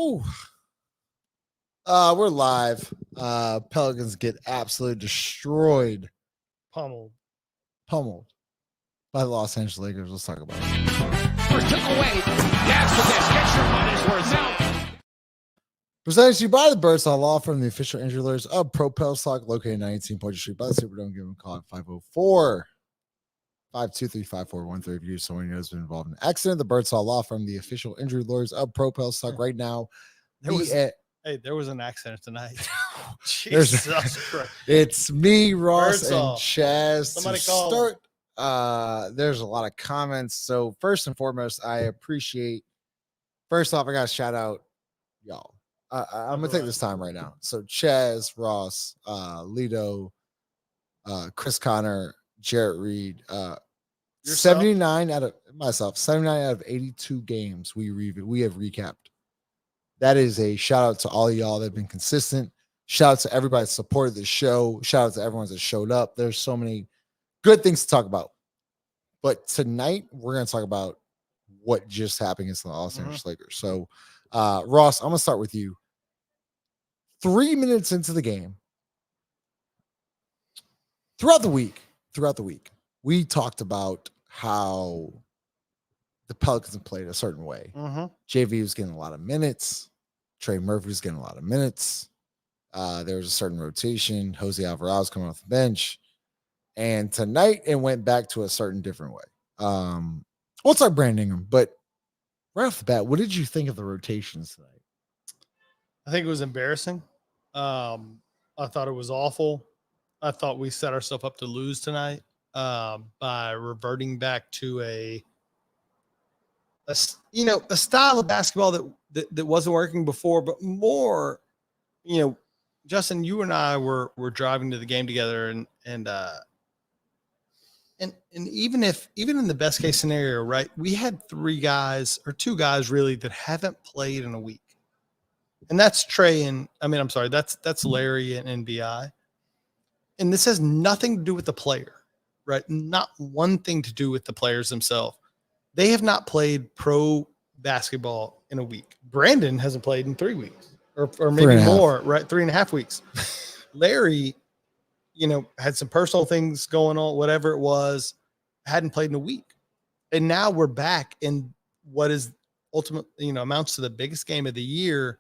Woo. We're live. Pelicans get absolutely destroyed, Pummeled by the Los Angeles Lakers. Let's talk about it. First took away. After this, get your money's worth now. Presented to you by the Birdsall Lawfirm, the official injury lawyers of Pro Pels Talk Located 19 Poydras Street by the Superdome. Give them a call at 504-523-5413 if you someone who has been involved in an accident. The Birdsall Lawfirm, the official injury lawyers of Pro Pels Talk right now. There was an accident tonight. Jesus Christ. It's me, Ross, Birdsall. and Chaz. Somebody to call. start. There's a lot of comments. So first and foremost, I appreciate. First off, I got to shout out y'all. I'm gonna take this time right now. So Chaz, Ross, Lido, Chris Connor, Jarrett Reed, 79 out of 82 games we have recapped. That is a shout out to all of y'all that have been consistent. Shout out to everybody that supported the show. Shout out to everyone that showed up. There's so many good things to talk about. But tonight we're going to talk about what just happened against the Los Angeles Lakers. So, Ross, I'm going to start with you. 3 minutes into the game, throughout the week, we talked about how the Pelicans have played a certain way. JV was getting a lot of minutes. Trey Murphy was getting a lot of minutes. There was a certain rotation. Jose Alvarado was coming off the bench. And tonight it went back to a certain different way. We'll talk Brandon Ingram, but right off the bat, what did you think of the rotations tonight? I think it was embarrassing. I thought it was awful. I thought we set ourselves up to lose tonight by reverting back to a style of basketball that wasn't working before, but more, Justin, you and I were driving to the game together, and even in the best case scenario, right, we had two guys really that haven't played in a week, and that's that's Larry and NBI, and this has nothing to do with the player, right? Not one thing to do with the players themselves. They have not played pro basketball in a week. Brandon hasn't played in 3 weeks or maybe more, right? 3.5 weeks. Larry, had some personal things going on, whatever it was, hadn't played in a week. And now we're back in what is ultimately, amounts to the biggest game of the year.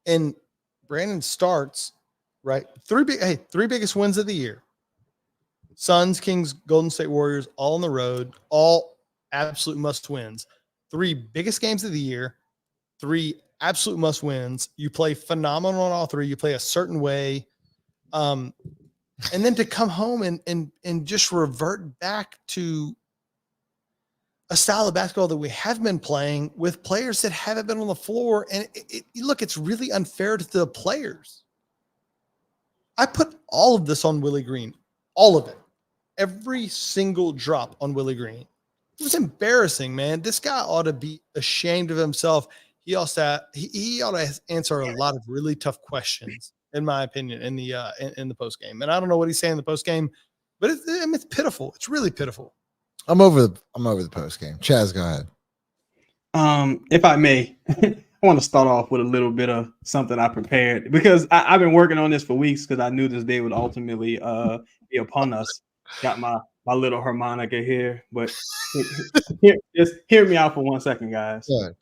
And Brandon starts, right? Three biggest wins of the year. Suns, Kings, Golden State Warriors, all on the road, all absolute must wins. 3 biggest games of the year, 3 absolute must wins. You play phenomenal on all 3. You play a certain way. And then to come home and just revert back to a style of basketball that we have been playing with players that haven't been on the floor. And it's really unfair to the players. I put all of this on Willie Green, all of it, every single drop on Willie Green. It was embarrassing, man. This guy ought to be ashamed of himself. He ought to answer a lot of really tough questions, in my opinion, in the post game. And I don't know what he's saying in the post game, but it's pitiful. It's really pitiful. I'm over the post game. Chaz, go ahead. If I may, I want to start off with a little bit of something I prepared because I've been working on this for weeks because I knew this day would ultimately be upon us. Got my little harmonica here, but just hear me out for 1 second, guys. Go ahead.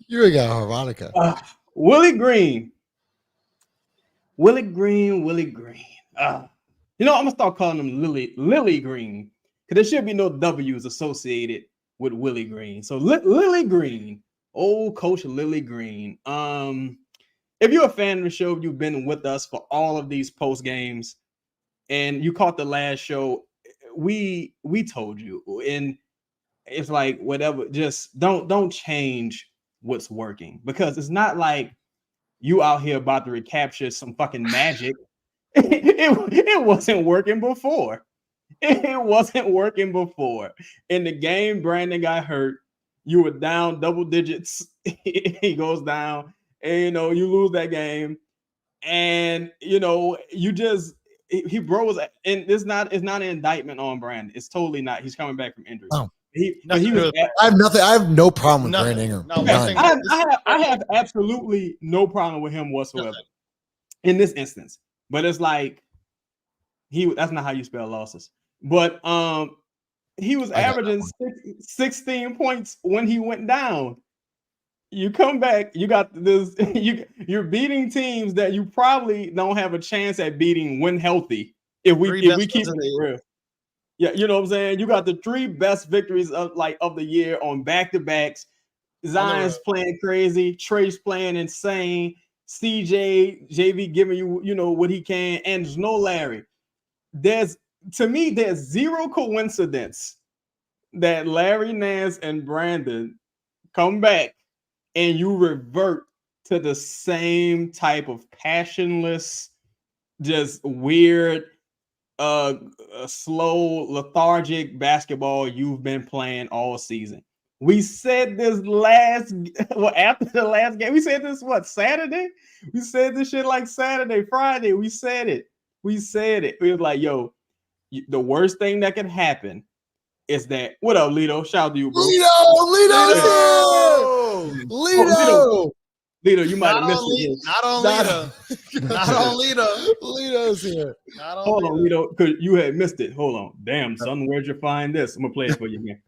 You ain't got a harmonica. Willie Green. I'm gonna start calling him Lily Green because there should be no W's associated with Willie Green. So Lily Green, old Coach Lily Green. If you're a fan of the show, you've been with us for all of these post games, and you caught the last show. We told you, and it's like whatever. Just don't change what's working because it's not like you out here about to recapture some fucking magic. It wasn't working before. It wasn't working before. In the game, Brandon got hurt. You were down double digits. He goes down, and you lose that game. And you just he bro was, and it's not an indictment on Brandon. It's totally not. He's coming back from injury. Oh. But he was. I have no problem with Nothing. Brandon Ingram. No, None. I have absolutely no problem with him whatsoever in this instance. But it's like that's not how you spell losses. But he was averaging 16 points when he went down. You come back, you got this. You're beating teams that you probably don't have a chance at beating when healthy. If we keep it real. Yeah, you know what I'm saying? You got the 3 best victories of the year on back-to-backs. Zion's playing crazy, Trace playing insane, CJ, JV giving you what he can, and there's no Larry. There's zero coincidence that Larry Nance and Brandon come back and you revert to the same type of passionless, just weird, slow, lethargic basketball you've been playing all season. We said this after the last game. We said this Saturday? We said this shit like Saturday, Friday. We said it. We was like, yo, the worst thing that could happen is that. What up, Lito? Shout out to you, bro. Lito! Lito, you might have missed it. Not on Lito. Not on Lito. Lito's here. Hold on, Lito, because you had missed it. Hold on. Damn, son, where'd you find this? I'm going to play it for you again.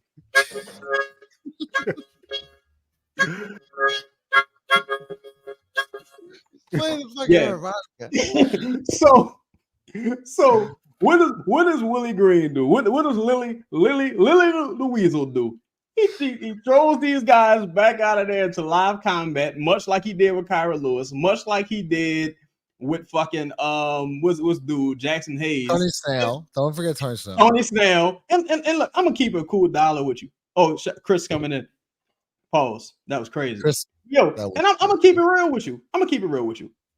Play the fucking So what does Willie Green do? What does Lily the Weasel do? He throws these guys back out of there into live combat, much like he did with Kyra Lewis, much like he did with fucking what's dude Jackson Hayes, Tony Snell. Don't forget Tony Snell. Tony Snell, and look, I'm gonna keep it a cool dollar with you. Oh, Chris coming in. Pause. That was crazy. Chris, I'm gonna keep it real with you.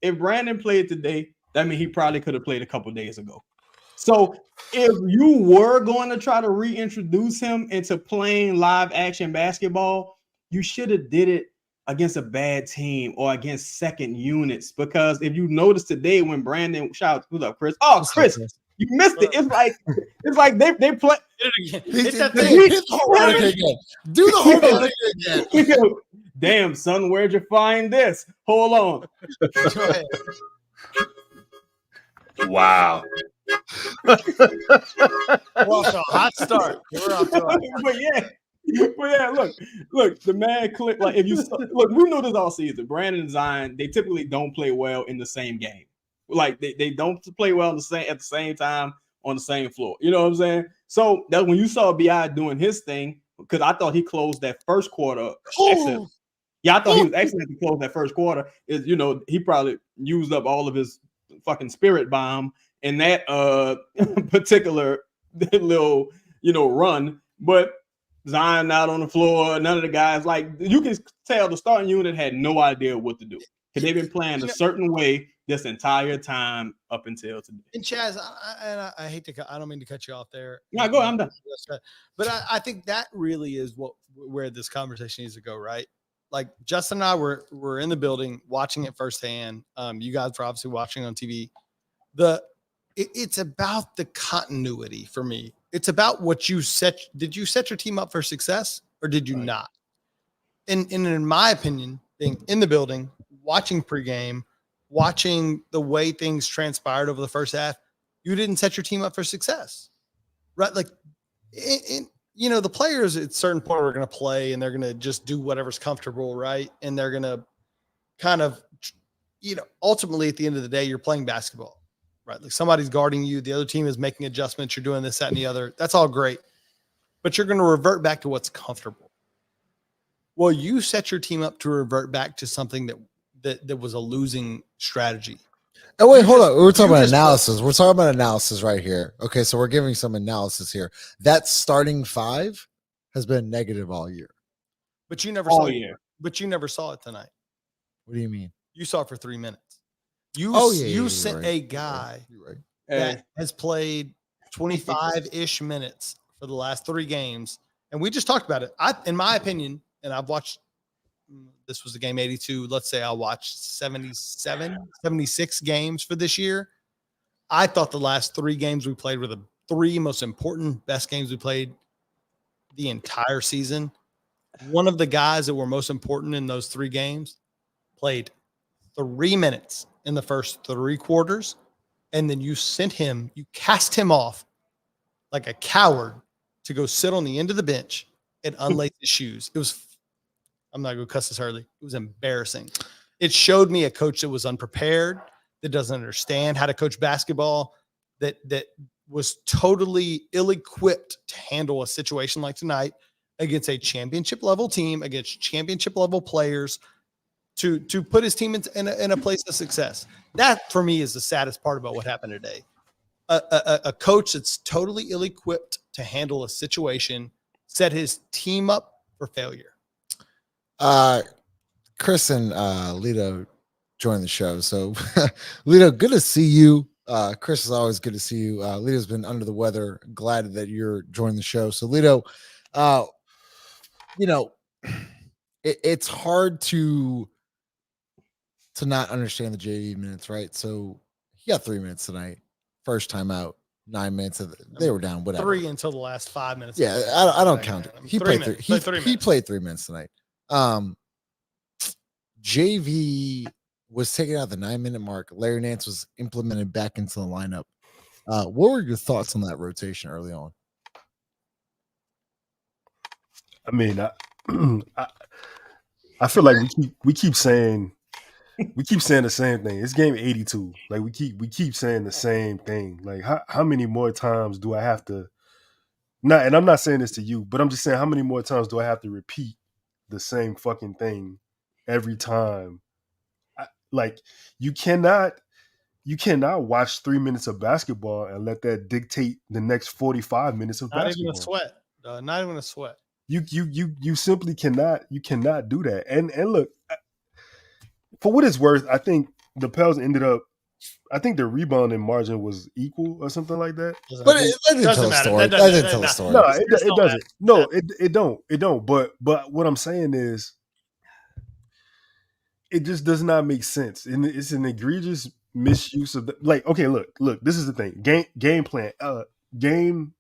If Brandon played today, that means he probably could have played a couple days ago. So if you were going to try to reintroduce him into playing live action basketball, you should have did it against a bad team or against second units. Because if you notice today when Brandon who's up, Chris? Oh, Chris, you missed it. It's like they play. Hit the harmonica again. Do the harmonica again. Damn, son, where'd you find this? Hold on. Go ahead. Wow. We're off to a hot start. But yeah, look, the man clicked. Like, if you look, we know this all season. Brandon and Zion, they typically don't play well in the same game. Like they don't play well at the same time on the same floor. You know what I'm saying? So that when you saw BI doing his thing, because I thought he closed that first quarter. Excellent. Yeah, I thought he was excellent to close that first quarter. He probably used up all of his fucking spirit bomb in that particular little run. But Zion out on the floor, none of the guys, like, you can tell the starting unit had no idea what to do because they've been playing a certain way this entire time up until today. And Chaz, I hate to, I don't mean to cut you off there. No, go ahead, I'm done. But I think that really is where this conversation needs to go, right? Like, Justin and I were in the building watching it firsthand. You guys were obviously watching on TV. It's about the continuity for me. It's about what you set. Did you set your team up for success or did you not? And in my opinion, being in the building, watching pregame, watching the way things transpired over the first half, you didn't set your team up for success, right? Like, the players at a certain point are going to play and they're going to just do whatever's comfortable, right? And they're going to kind of, ultimately at the end of the day, you're playing basketball. Right. Like, somebody's guarding you. The other team is making adjustments. You're doing this, that, and the other. That's all great. But you're going to revert back to what's comfortable. Well, you set your team up to revert back to something that was a losing strategy. Oh, wait, hold on. We're talking about analysis. We're talking about analysis right here. Okay, so we're giving some analysis here. That starting 5 has been negative all year. But you never saw it. But you never saw it tonight. What do you mean? You saw it for 3 minutes. You sent a guy that has played 25-ish minutes for the last 3 games. And we just talked about it. In my opinion, and I've watched, this was the game 82. Let's say I watched 76 games for this year. I thought the last 3 games we played were the 3 most important, best games we played the entire season. One of the guys that were most important in those 3 games played 3 minutes in the first 3 quarters. And then you cast him off like a coward to go sit on the end of the bench and unlace his shoes. I'm not going to cuss this early. It was embarrassing. It showed me a coach that was unprepared, that doesn't understand how to coach basketball, that was totally ill-equipped to handle a situation like tonight against a championship level team, against championship level players, to put his team in a place of success. That for me is the saddest part about what happened today. A coach that's totally ill-equipped to handle a situation set his team up for failure. Chris and Lito joined the show. So Lito, good to see you. Chris, is always good to see you. Lito's been under the weather. Glad that you're joining the show. So Lito, it's hard to not understand the JV minutes, right? So he got 3 minutes tonight. First time out, 9 minutes. They were down, whatever. 3 until the last 5 minutes. Yeah, I don't count it. He played 3. He played 3 minutes tonight. JV was taken out the 9-minute mark. Larry Nance was implemented back into the lineup. What were your thoughts on that rotation early on? I mean, I feel like we keep saying the same thing. It's game 82. Like we keep saying the same thing. Like how many more times do I have to not? And I'm not saying this to you, but I'm just saying how many more times do I have to repeat the same fucking thing every time? Like you cannot watch 3 minutes of basketball and let that dictate the next 45 minutes of basketball. Not even a sweat. Not even a sweat. You simply cannot. You cannot do that. And look, for what it's worth, I think the Pels ended up. I think the rebounding margin was equal or something like that. But that didn't tell a story. That didn't tell a story. No, it doesn't. No, it don't. But what I'm saying is, it just does not make sense, and it's an egregious misuse of okay, look. This is the thing. Game plan. Game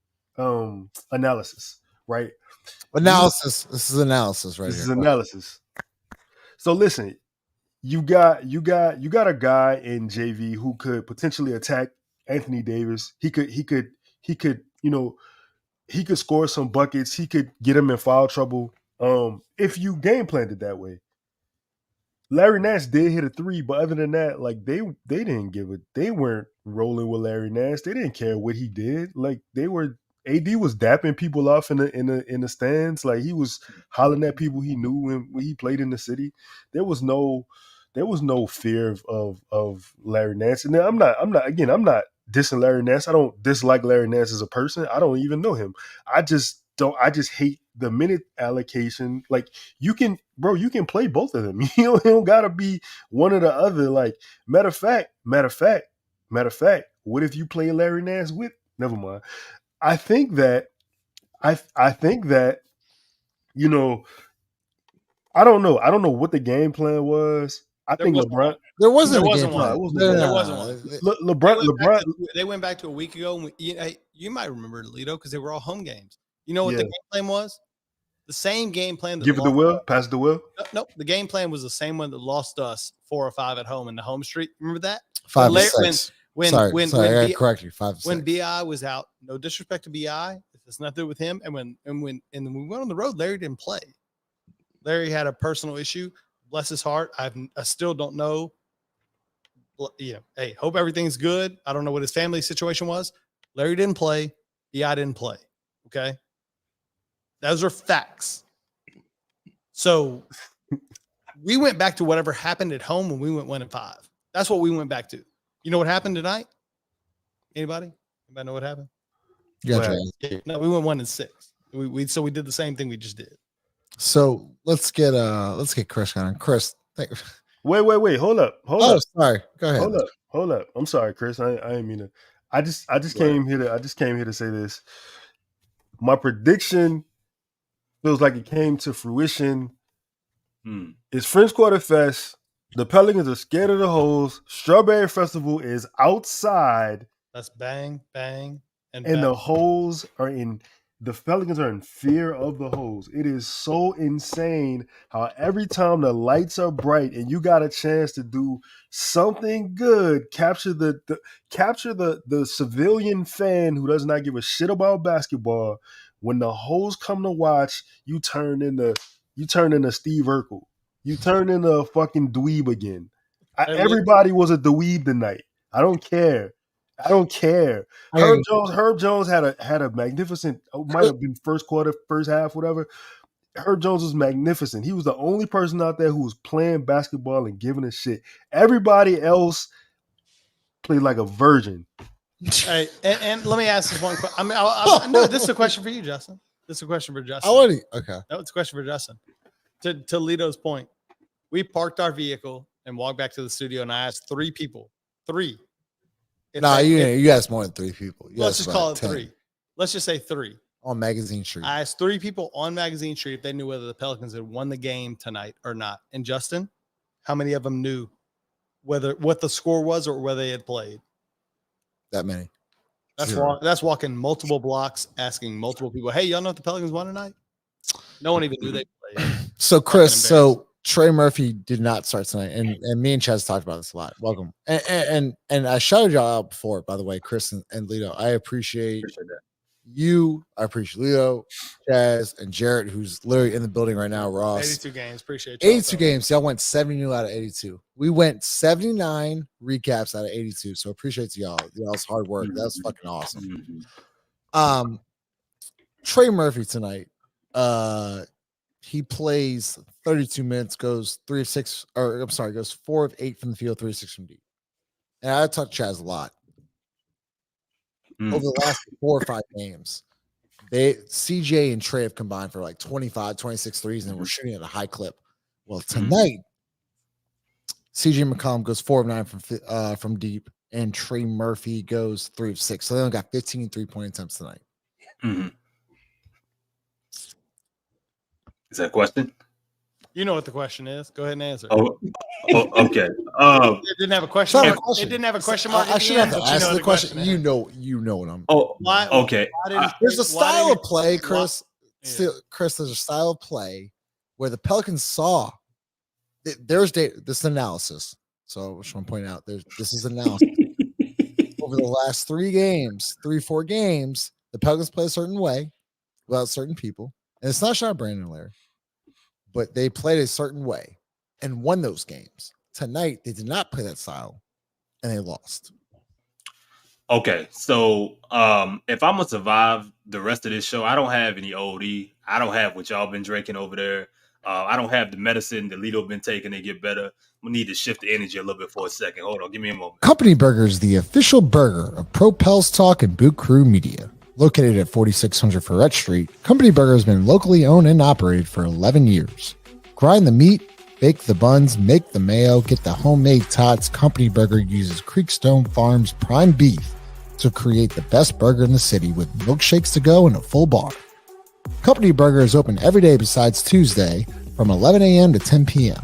analysis. Right. Analysis. This is analysis, right? This is analysis. So listen, you got a guy in JV who could potentially attack Anthony Davis. He could score some buckets. He could get him in foul trouble. If you game planned it that way. Larry Nance did hit a 3, but other than that, like they didn't give it. They weren't rolling with Larry Nance. They didn't care what he did. Like they were. AD was dapping people off in the stands. Like he was hollering at people he knew when he played in the city. There was no fear of Larry Nance. And I'm not dissing Larry Nance. I don't dislike Larry Nance as a person. I don't even know him. I just hate the minute allocation. Like you can play both of them. You don't gotta be one or the other. Like matter of fact, what if you play Larry Nance with? Never mind. I think that I don't know what the game plan was. I think LeBron. There wasn't one. There wasn't one. LeBron. They went back to a week ago. And you might remember Lito because they were all home games. You know what the game plan was? The same game plan. Give it the will. Pass the will. Nope. The game plan was the same one that lost us 4 or 5 at home in the home street. Remember that? 5 or 6. Sorry, I gotta correct you. 5 or 6. When BI was out, no disrespect to BI, it's nothing to do with him. And when we went on the road, Larry didn't play. Larry had a personal issue. Bless his heart. I still don't know. Hey, hope everything's good. I don't know what his family situation was. Larry didn't play. BI didn't play. Okay, those are facts. So we went back to whatever happened at home when we went 1-5. That's what we went back to. You know what happened tonight? Anybody know what happened? Yeah, no, we went 1-6. We did the same thing we just did. So let's get Chris on. Chris, wait, hold up. Sorry, go ahead. Hold up. I'm sorry, Chris. I didn't mean to. I just came here to say this. My prediction feels like it came to fruition. It's French Quarter Fest. The Pelicans are scared of the holes. Strawberry Festival is outside. That's bang, bang, and And bang. the holes are in. The Pelicans are in fear of the holes. It is so insane how every time the lights are bright and you got a chance to do something good, capture the civilian fan who does not give a shit about basketball. When the hoes come to watch, you turn into Steve Urkel. You turn into a fucking dweeb again. Everybody was a dweeb tonight. I don't care. Herb Jones had a magnificent. Might have been first quarter, first half, whatever. Herb Jones was magnificent. He was the only person out there who was playing basketball and giving a shit. Everybody else played like a virgin. Hey, and let me ask this one question. No, this is a question for you, Justin. This is a question for Justin. Okay. No, it's a question for Justin. To Lito's point, we parked our vehicle and walked back to the studio, and I asked three people. You asked more than 3 people. Let's just call it 3. Let's just say 3. On Magazine Street. I asked 3 people on Magazine Street if they knew whether the Pelicans had won the game tonight or not. And Justin, how many of them knew what the score was or whether they had played? That many. That's walking multiple blocks, asking multiple people, hey, y'all know if the Pelicans won tonight? No one even knew they played. So, Chris, Trey Murphy did not start tonight, and me and Chaz talked about this a lot. Welcome, and I shouted y'all out before, by the way, Chris and Lito. I appreciate that. You. I appreciate Lito, Chaz, and Jarrett, who's literally in the building right now. Ross, 82 games. Appreciate you. 82 games. Y'all went 70 out of 82. We went 79 recaps out of 82. So appreciate y'all. Y'all's hard work. That was fucking awesome. Trey Murphy tonight. He plays 32 minutes, goes 3 of 6, goes 4 of 8 from the field, 3 of 6 from deep. And I talked to Chaz a lot. Over the last 4 or 5 games, CJ and Trey have combined for like 25, 26 threes, and we're shooting at a high clip. Well, tonight, CJ McCollum goes 4 of 9 from deep, and Trey Murphy goes 3 of 6. So they only got 15 3-point attempts tonight. Is that a question? You know what the question is. Go ahead and answer. Oh okay. It didn't have a question mark. It didn't have a question mark. I should have to ask the question. You know what I'm. Okay. There's a style of play, Chris. Chris, there's a style of play where the Pelicans saw. There's data. This is analysis. So I just want to point out this is analysis. Over the last 4 games, the Pelicans play a certain way without certain people. And it's not shot Brandon Larry, but they played a certain way and won those games. Tonight, they did not play that style, and they lost. Okay, so if I'm going to survive the rest of this show, I don't have any OD. I don't have what y'all been drinking over there. I don't have the medicine that Lito been taking to get better. We need to shift the energy a little bit for a second. Hold on, give me a moment. Company Burger is the official burger of Pro Pels Talk and Boot Crew Media. Located at 4600 Birdsall Street, Company Burger has been locally owned and operated for 11 years. Grind the meat, bake the buns, make the mayo, get the homemade tots. Company Burger uses Creekstone Farms prime beef to create the best burger in the city with milkshakes to go and a full bar. Company Burger is open every day besides Tuesday from 11 a.m. to 10 p.m.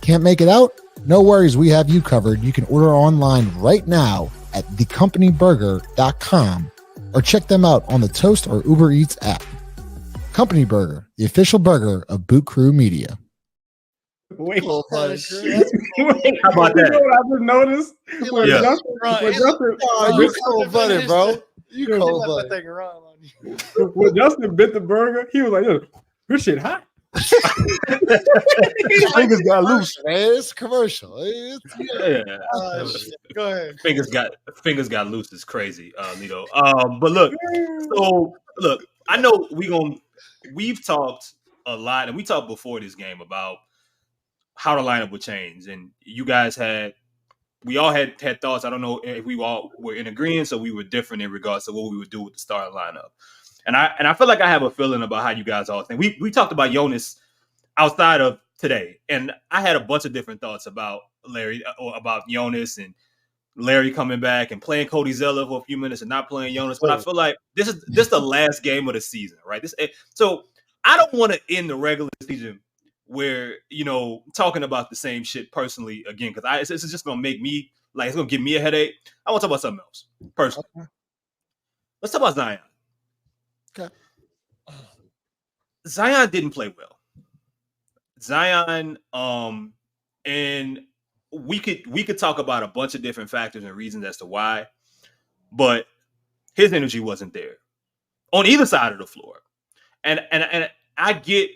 Can't make it out? No worries, we have you covered. You can order online right now at thecompanyburger.com or check them out on the Toast or Uber Eats app. Company Burger, the official burger of Boot Crew Media. Wait, How about that? I just noticed. You cold-blooded, bro. You cold-blooded. When Justin bit the burger, he was like, "Yo, this shit hot." His fingers got loose. Man, it's commercial. Go ahead. Fingers got loose. It's crazy, Lito. But look, I know we've talked a lot, and we talked before this game about how the lineup would change, and you guys we all had thoughts. I don't know if we all were in agreement, so we were different in regards to what we would do with the starting lineup. And I feel like I have a feeling about how you guys all think. We talked about Jonas outside of today, and I had a bunch of different thoughts about Larry or about Jonas and Larry coming back and playing Cody Zeller for a few minutes and not playing Jonas. But I feel like this is the last game of the season, right? So I don't want to end the regular season where talking about the same shit personally again, because it's just gonna make me like it's gonna give me a headache. I want to talk about something else. Personally, let's talk about Zion. Okay. Zion didn't play well. Zion, and we could talk about a bunch of different factors and reasons as to why, but his energy wasn't there on either side of the floor. And I get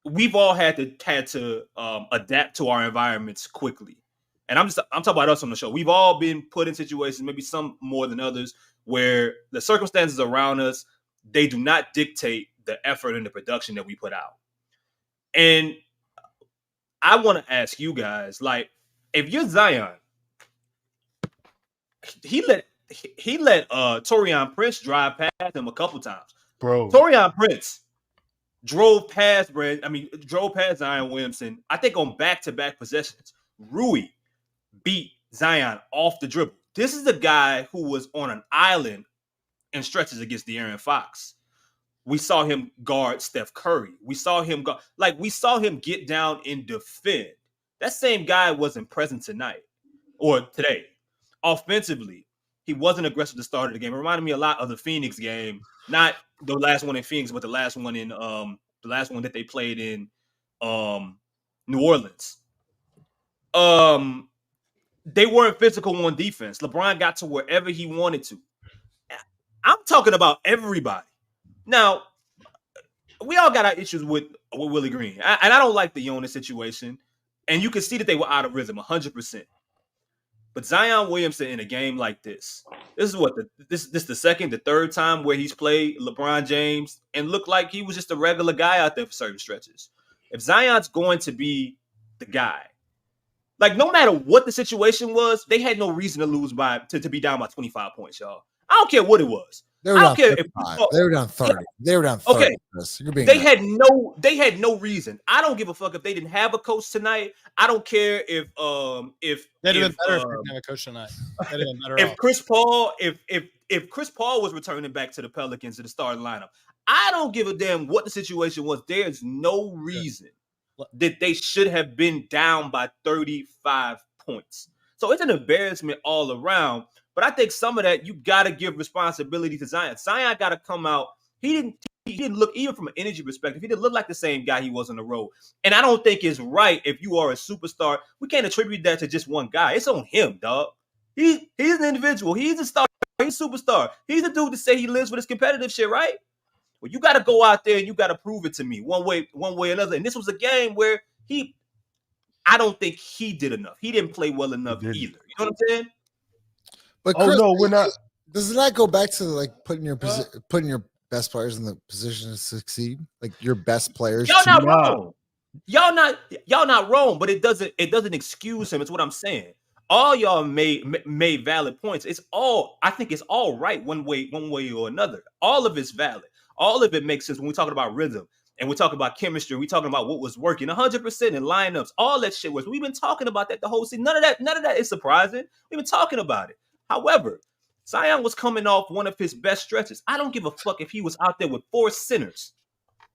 we've all had to adapt to our environments quickly. And I'm talking about us on the show. We've all been put in situations, maybe some more than others, where the circumstances around us, they do not dictate the effort and the production that we put out. And I want to ask you guys, like, if you're Zion, he let Taurean Prince drive past him a couple times. Bro. Taurean Prince drove past Zion Williamson, I think on back-to-back possessions. Rui beat Zion off the dribble. This is the guy who was on an island in stretches against De'Aaron Fox. We saw him guard Steph Curry. We saw him get down and defend. That same guy wasn't present tonight or today. Offensively, he wasn't aggressive to start of the game. It reminded me a lot of the Phoenix game, not the last one in Phoenix, but the last one that they played in New Orleans. They weren't physical on defense. LeBron got to wherever he wanted to. I'm talking about everybody. Now, we all got our issues with Willie Green. And I don't like the Jonas situation. And you can see that they were out of rhythm 100%. But Zion Williamson in a game like this is what this the third time where he's played LeBron James and looked like he was just a regular guy out there for certain stretches. If Zion's going to be the guy, like no matter what the situation was, they had no reason to lose to be down by 25 points, y'all. I don't care what it was. They were down 35. They were down 30. They were down 30. Okay. They had no reason. I don't give a fuck if they didn't have a coach tonight. I don't care if they'd have been better if they didn't have a coach tonight. They'd have been better if Chris Paul was returning back to the Pelicans to the starting lineup. I don't give a damn what the situation was. There's no reason that they should have been down by 35 points. So it's an embarrassment all around. But I think some of that you got to give responsibility to Zion. Zion got to come out. He didn't look, even from an energy perspective, he didn't look like the same guy he was on the road. And I don't think it's right if you are a superstar. We can't attribute that to just one guy. It's on him, dog. He's an individual. He's a star. He's a superstar. He's a dude to say he lives with his competitive shit, right? Well, you got to go out there and you got to prove it to me one way or another. And this was a game where I don't think he did enough. He didn't play well enough either. You know what I'm saying? But Chris, no, we're not. Does it not go back to like putting your best players in the position to succeed? Like your best players. Y'all not wrong. Y'all not wrong. But it doesn't excuse him. It's what I'm saying. All y'all made valid points. I think it's all right one way or another. All of it's valid. All of it makes sense when we're talking about rhythm and we're talking about chemistry. We're talking about what was working 100% in lineups. All that shit was. We've been talking about that the whole season. None of that is surprising. We've been talking about it. However, Zion was coming off one of his best stretches. I don't give a fuck if he was out there with 4 centers.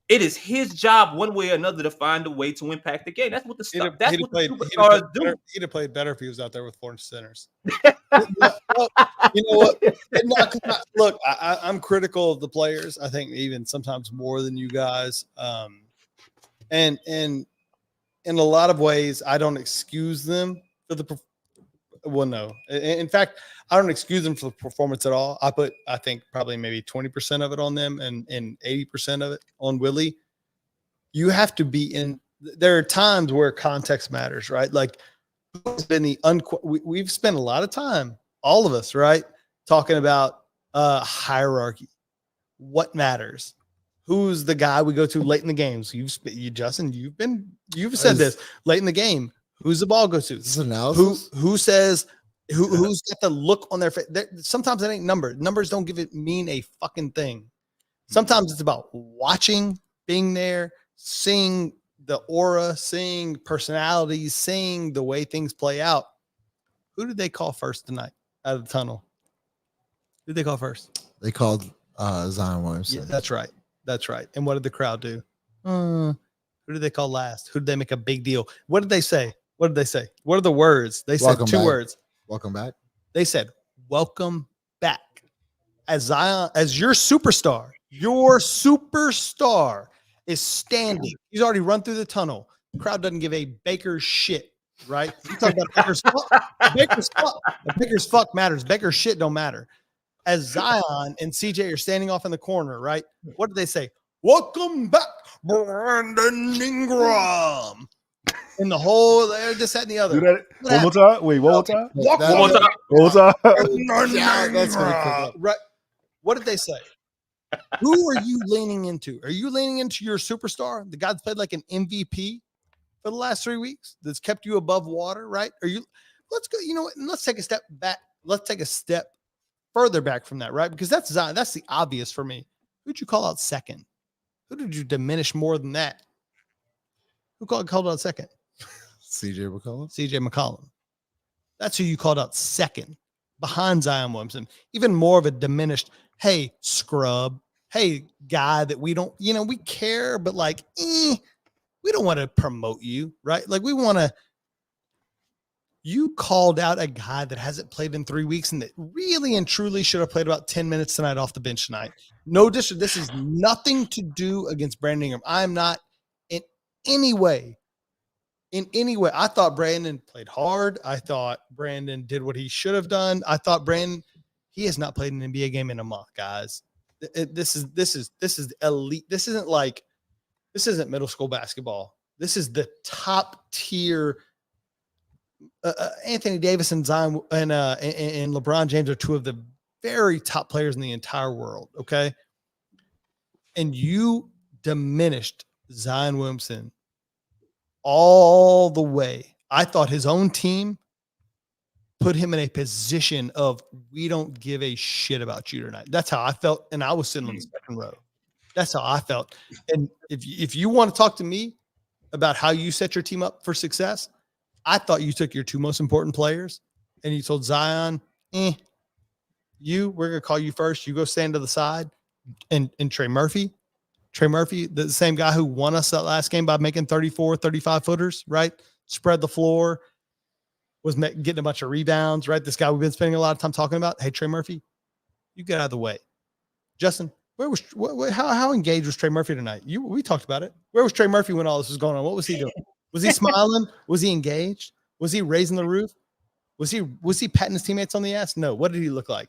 It is his job, one way or another, to find a way to impact the game. That's what the superstars do. He'd have played better if he was out there with 4 centers. You know what? Look, I'm critical of the players. I think even sometimes more than you guys. And in a lot of ways, I don't excuse them for the. Well, no. In fact, I don't excuse them for the performance at all. I think probably maybe 20% of it on them and 80% of it on Willie. You have to be in. There are times where context matters, right? Like who's been we've spent a lot of time, all of us, right, talking about hierarchy. What matters? Who's the guy we go to late in the games? Justin, you've said this late in the game. Who's the ball go to? Who says who's got the look on their face? Sometimes it ain't numbers. Numbers don't mean a fucking thing. Sometimes it's about watching, being there, seeing the aura, seeing personalities, seeing the way things play out. Who did they call first tonight out of the tunnel? Who did they call first? They called Zion Williamson. Yeah, that's right. That's right. And what did the crowd do? Who did they call last? Who did they make a big deal? What did they say? What did they say? What are the words? They said 2 words. Welcome back. They said, welcome back. As Zion, as your superstar is standing. He's already run through the tunnel. The crowd doesn't give a baker's shit, right? You talk about baker's fuck. Baker's fuck matters. Baker's shit don't matter. As Zion and CJ are standing off in the corner, right? What did they say? Welcome back, Brandon Ingram. And the whole, this, that, and the other. Do that one more time. Wait, one more time. One more time. One more time. Yeah, that's gonna cook up. Right. What did they say? Who are you leaning into? Are you leaning into your superstar, the guy that's played like an MVP for the last 3 weeks, that's kept you above water, right? Are you? Let's go. You know what? Let's take a step back. Let's take a step further back from that, right? Because that's the obvious for me. Who'd you call out second? Who did you diminish more than that? Who called out second? CJ McCollum. CJ McCollum. That's who you called out second, behind Zion Williamson. Even more of a diminished, hey, scrub, hey, guy that we don't, we care, but like, we don't want to promote you, right? Like you called out a guy that hasn't played in 3 weeks and that really and truly should have played about 10 minutes tonight off the bench tonight. No disrespect. This is nothing to do against Brandon Ingram. I'm not in any way. I thought Brandon played hard. I thought Brandon did what he should have done. I thought he has not played an NBA game in a month, guys. This is elite. This isn't middle school basketball. This is the top tier. Anthony Davis and Zion and LeBron James are two of the very top players in the entire world. Okay. And you diminished Zion Williamson all the way. I thought his own team put him in a position of, we don't give a shit about you tonight. That's how I felt. And I was sitting on the second row. That's how I felt. And if you want to talk to me about how you set your team up for success, I thought you took your two most important players and you told Zion, we're going to call you first. You go stand to the side. And Trey Murphy, the same guy who won us that last game by making 34, 35 footers, right? Spread the floor, was getting a bunch of rebounds, right? This guy we've been spending a lot of time talking about. Hey, Trey Murphy, you get out of the way. Justin, how engaged was Trey Murphy tonight? We talked about it. Where was Trey Murphy when all this was going on? What was he doing? Was he smiling? Was he engaged? Was he raising the roof? Was he patting his teammates on the ass? No. What did he look like?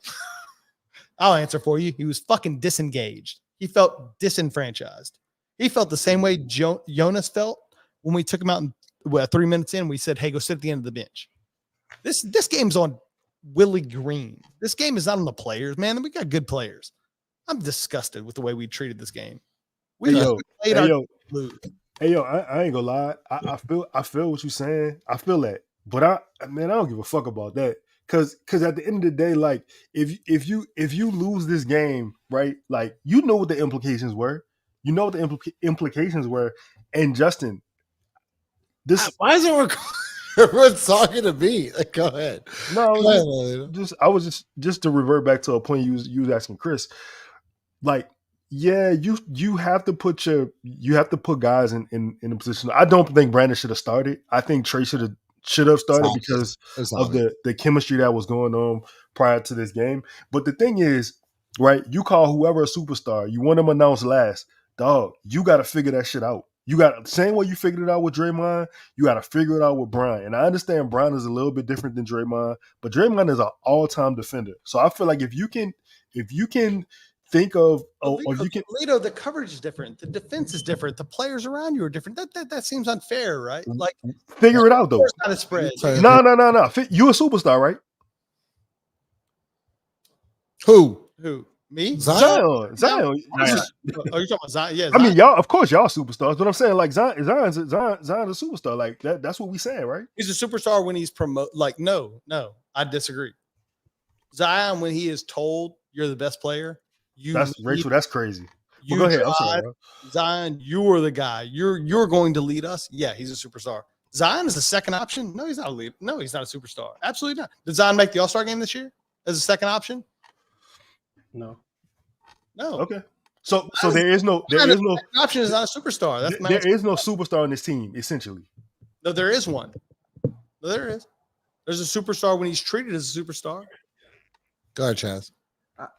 I'll answer for you. He was fucking disengaged. He felt disenfranchised. He felt the same way Jonas felt when we took him out 3 minutes in. We said, hey, go sit at the end of the bench. This game's on Willie Green. This game is not on the players, man. We got good players. I'm disgusted with the way we treated this game. Hey, yo, I ain't gonna lie. I feel what you're saying. I feel that. But I don't give a fuck about that. Cause at the end of the day, like if you lose this game, right? Like you know what the implications were. You know what the implications were. And Justin, why isn't everyone talking to me? Like, go ahead. No, I was just to revert back to a point you was asking Chris. Like, yeah, you have to put guys in a position. I don't think Brandon should have started. I think Trey should have started because of the chemistry that was going on prior to this game. But the thing is, right, you call whoever a superstar, you want them announced last, dog, you got to figure that shit out. You got the same way you figured it out with Draymond, you got to figure it out with Brian. And I understand Brian is a little bit different than Draymond, but Draymond is an all-time defender. So I feel like if you can think of Lito, the coverage is different, the defense is different, the players around you are different. That seems unfair, right? Like, figure it out though. Not a spread. No. You a superstar, right? Who? Me? Zion. Oh, you're talking about Zion? Yeah. Zion. I mean, y'all. Of course, y'all superstars. But I'm saying, like, Zion's a superstar. Like that's what we saying, right? He's a superstar when he's promoted. Like, no, I disagree. Zion, when he is told you're the best player, that's crazy. Well, go ahead. I'm sorry, bro. Zion, you are the guy. You're going to lead us. Yeah, he's a superstar. Zion is the second option. No, he's not a lead. No, he's not a superstar. Absolutely not. Did Zion make the All-Star game this year as a second option? No. Okay. So there is no option is not a superstar. There is no superstar on this team, essentially. No, there is one. No, there is. There's a superstar when he's treated as a superstar. Go ahead, Chaz.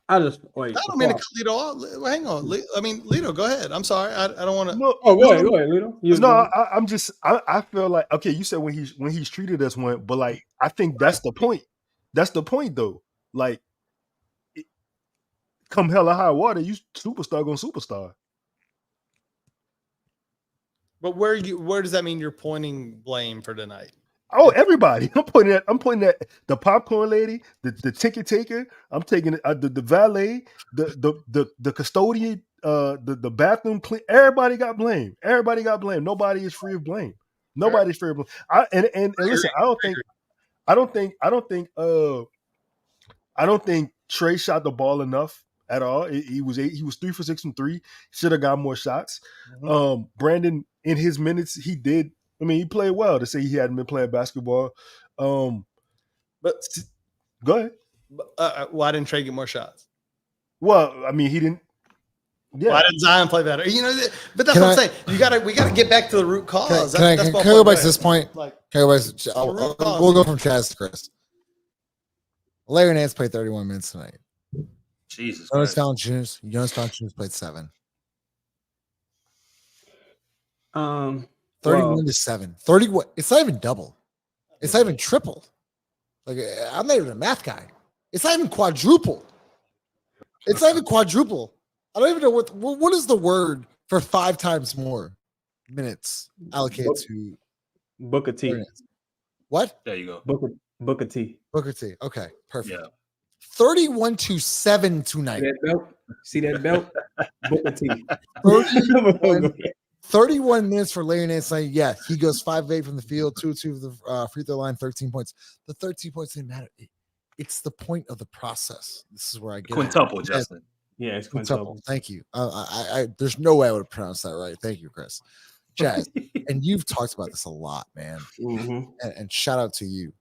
I just wait. I don't mean to cut Lito off. Hang on. I mean, Lito, go ahead. I'm sorry. I don't want to. No, Oh, go ahead, Lito. I'm just I feel like okay. You said when he's treated as one, but like I think that's the point. That's the point, though. Like, come hell or high water, you superstar gonna superstar. But where does that mean you're pointing blame for tonight? Oh, everybody! I'm pointing at the popcorn lady, the ticket taker. I'm taking the valet, the custodian, the bathroom clean. Everybody got blame. Everybody got blame. Nobody is free of blame. Nobody's free of blame. And listen, I don't think Trey shot the ball enough at all. He was 3 for 6 from 3. Should have got more shots. Mm-hmm. Brandon in his minutes, he did. I mean, he played well to say he hadn't been playing basketball. But go ahead. Why didn't Trey get more shots? Well, I mean, he didn't. Yeah. Why didn't Zion play better? But that's what I'm saying. We got to get back to the root cause. Can I go back to this point? Like, we'll go from Chaz to Chris. Larry Nance played 31 minutes tonight. Jesus Jonas Christ. Valanciunas played 7. 31 well, to 7. 31. It's not even double. It's not even triple. Like, I'm not even a math guy. It's not even quadruple. It's not even quadruple. I don't even know what is the word for 5 times more minutes allocated to Booker T. What? There you go. Booker T. Booker T. Okay, perfect. Yeah. 31 to 7 tonight. See that belt? Booker T. 31 minutes for Larry Nance tonight. Yeah, he goes 5 of 8 from the field, 2 of 2 of the free throw line, 13 points. The 13 points didn't matter. It's the point of the process. This is where I get Quintuple, Justin. Yeah, it's quintuple. Thank you. I there's no way I would have pronounced that right. Thank you, Chris. Chaz, and you've talked about this a lot, man. Mm-hmm. And shout out to you.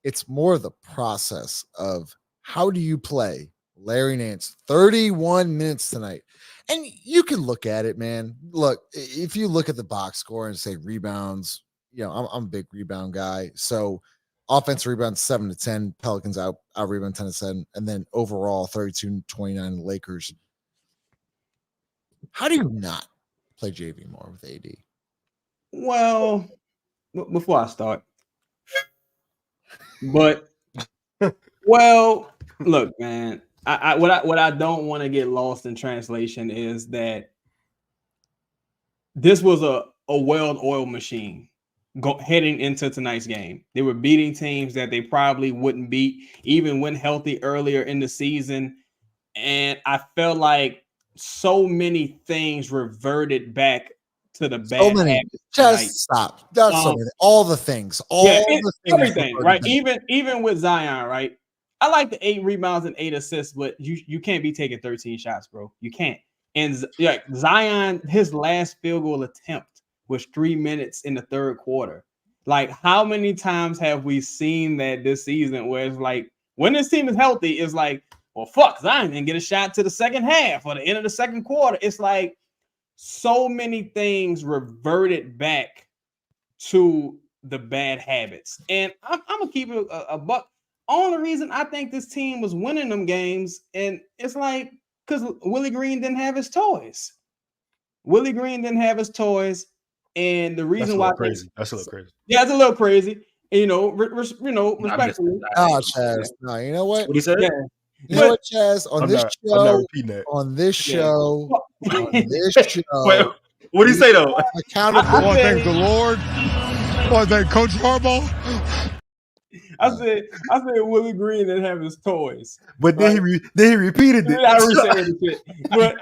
It's more the process of how do you play Larry Nance 31 minutes tonight. And you can look at it, man. Look, if you look at the box score and say rebounds, I'm a big rebound guy. So offensive rebounds 7 to 10, Pelicans out rebound 10 to 7, and then overall 32-29 Lakers. How do you not play JV more with AD? Well, before I start, but look, man. What I don't want to get lost in translation is that this was a well-oiled machine heading into tonight's game. They were beating teams that they probably wouldn't beat, even when healthy earlier in the season. And I felt like so many things reverted back to the bad habits. Just stop. That's so many. All the things. Everything, right? Even with Zion, right? I like the 8 rebounds and 8 assists, but you can't be taking 13 shots, bro. You can't. And Zion, his last field goal attempt was 3 minutes in the third quarter. Like, how many times have we seen that this season where it's like, when this team is healthy, it's like, well, fuck, Zion didn't get a shot to the second half or the end of the second quarter. It's like so many things reverted back to the bad habits. And I'm going to keep it a buck. Only reason I think this team was winning them games, and it's like because Willie Green didn't have his toys. Willie Green didn't have his toys, and the reason why that's a little crazy. Yeah, it's a little crazy. And, respectfully. Oh, Chaz. No, you know what? What he said? Yeah. You know what, Chaz? On this show. Wait, what did he say though? Accountable. Thank the Lord. Thank Coach Harbaugh. I said Willie Green didn't have his toys, but then he repeated it. But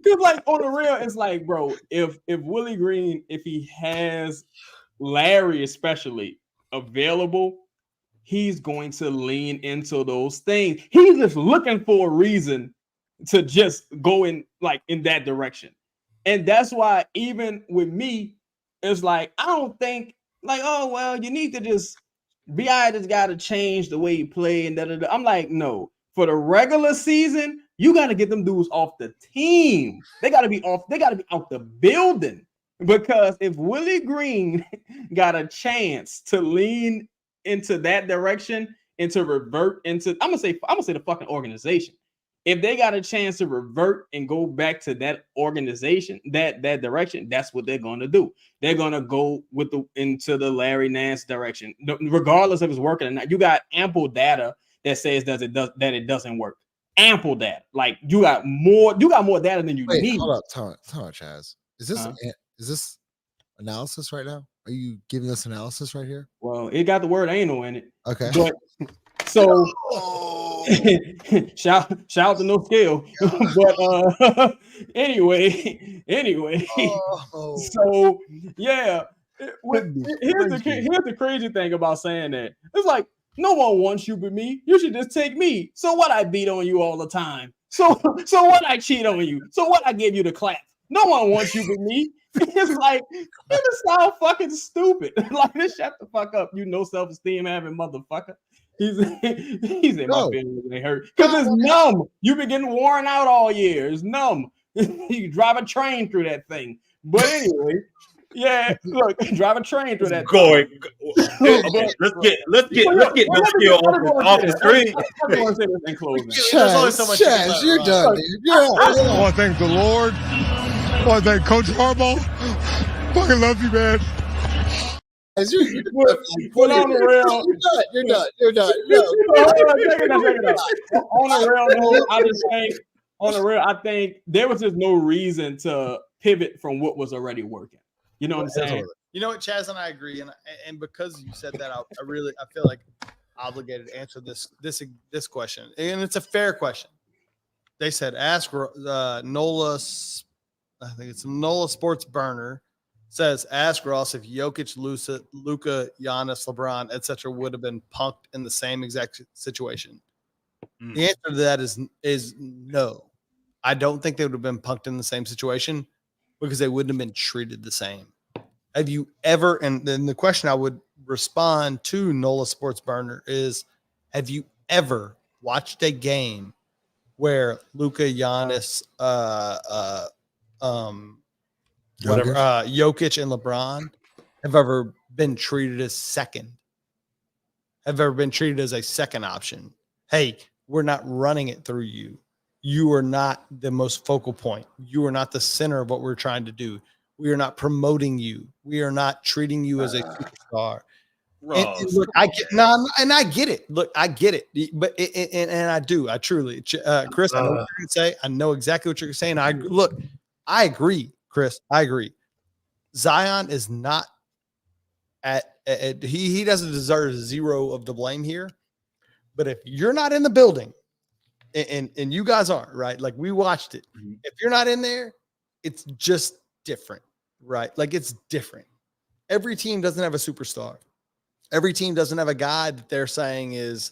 it's like on the real, it's like, bro, if Willie Green, if he has Larry especially available, he's going to lean into those things. He's just looking for a reason to just go in that direction, and that's why even with me, it's like I don't think you need to just. B.I. just got to change the way you play and da-da-da. I'm like, no. For the regular season, you got to get them dudes off the team. They got to be off. They got to be out the building because if Willie Green got a chance to lean into that direction and to revert into, I'm gonna say the fucking organization. If they got a chance to revert and go back to that organization, that direction, that's what they're gonna do. They're gonna go into the Larry Nance direction, regardless if it's working or not. You got ample data that says that it doesn't work. Ample data. Like you got more data than you need. Hold up, time out, Chaz. Is this analysis right now? Are you giving us analysis right here? Well, it got the word anal in it. Okay. But so shout out to No Scale. But anyway. So yeah. Here's the crazy thing about saying that. It's like no one wants you but me. You should just take me. So what, I beat on you all the time. So what, I cheat on you. So what, I give you the clap. No one wants you but me. It's like, this sound fucking stupid. Like, this, shut the fuck up, you no self-esteem having motherfucker. He's in my feelings, they hurt. Because it's numb. You've been getting worn out all year. It's numb. You drive a train through that thing. But anyway, yeah, look, drive a train through that. Let's get No Skill off the screen. There's only so much. Chaz, you're done, dude. You're out. I want to thank the Lord. I want to thank Coach Harbaugh. Fucking love you, man. You're done. You're done. On the real, I think there was just no reason to pivot from what was already working. You know what I'm saying? You know what, Chaz, and I agree, and because you said that, I feel like obligated to answer this question, and it's a fair question. They said ask Nola. I think it's Nola Sports Burner says ask Ross if Jokic, Luka, Giannis, LeBron, etc. would have been punked in the same exact situation. The answer to that is no. I don't think they would have been punked in the same situation because they wouldn't have been treated the same. Have you ever? And then the question I would respond to Nola Sports Burner is: have you ever watched a game where Luka, Giannis, Jokic and LeBron have ever been treated as second? Have ever been treated as a second option? Hey, we're not running it through you. You are not the most focal point. You are not the center of what we're trying to do. We are not promoting you. We are not treating you as a superstar. And look, I get it. Look, I get it. But and I do. I truly, Chris, I know what you're going to say. I know exactly what you're saying. I agree, Chris. I agree. Zion is not he doesn't deserve zero of the blame here. But if you're not in the building, and you guys aren't, right? Like, we watched it. If you're not in there, it's just different, right? Like, it's different. Every team doesn't have a superstar. Every team doesn't have a guy that they're saying is,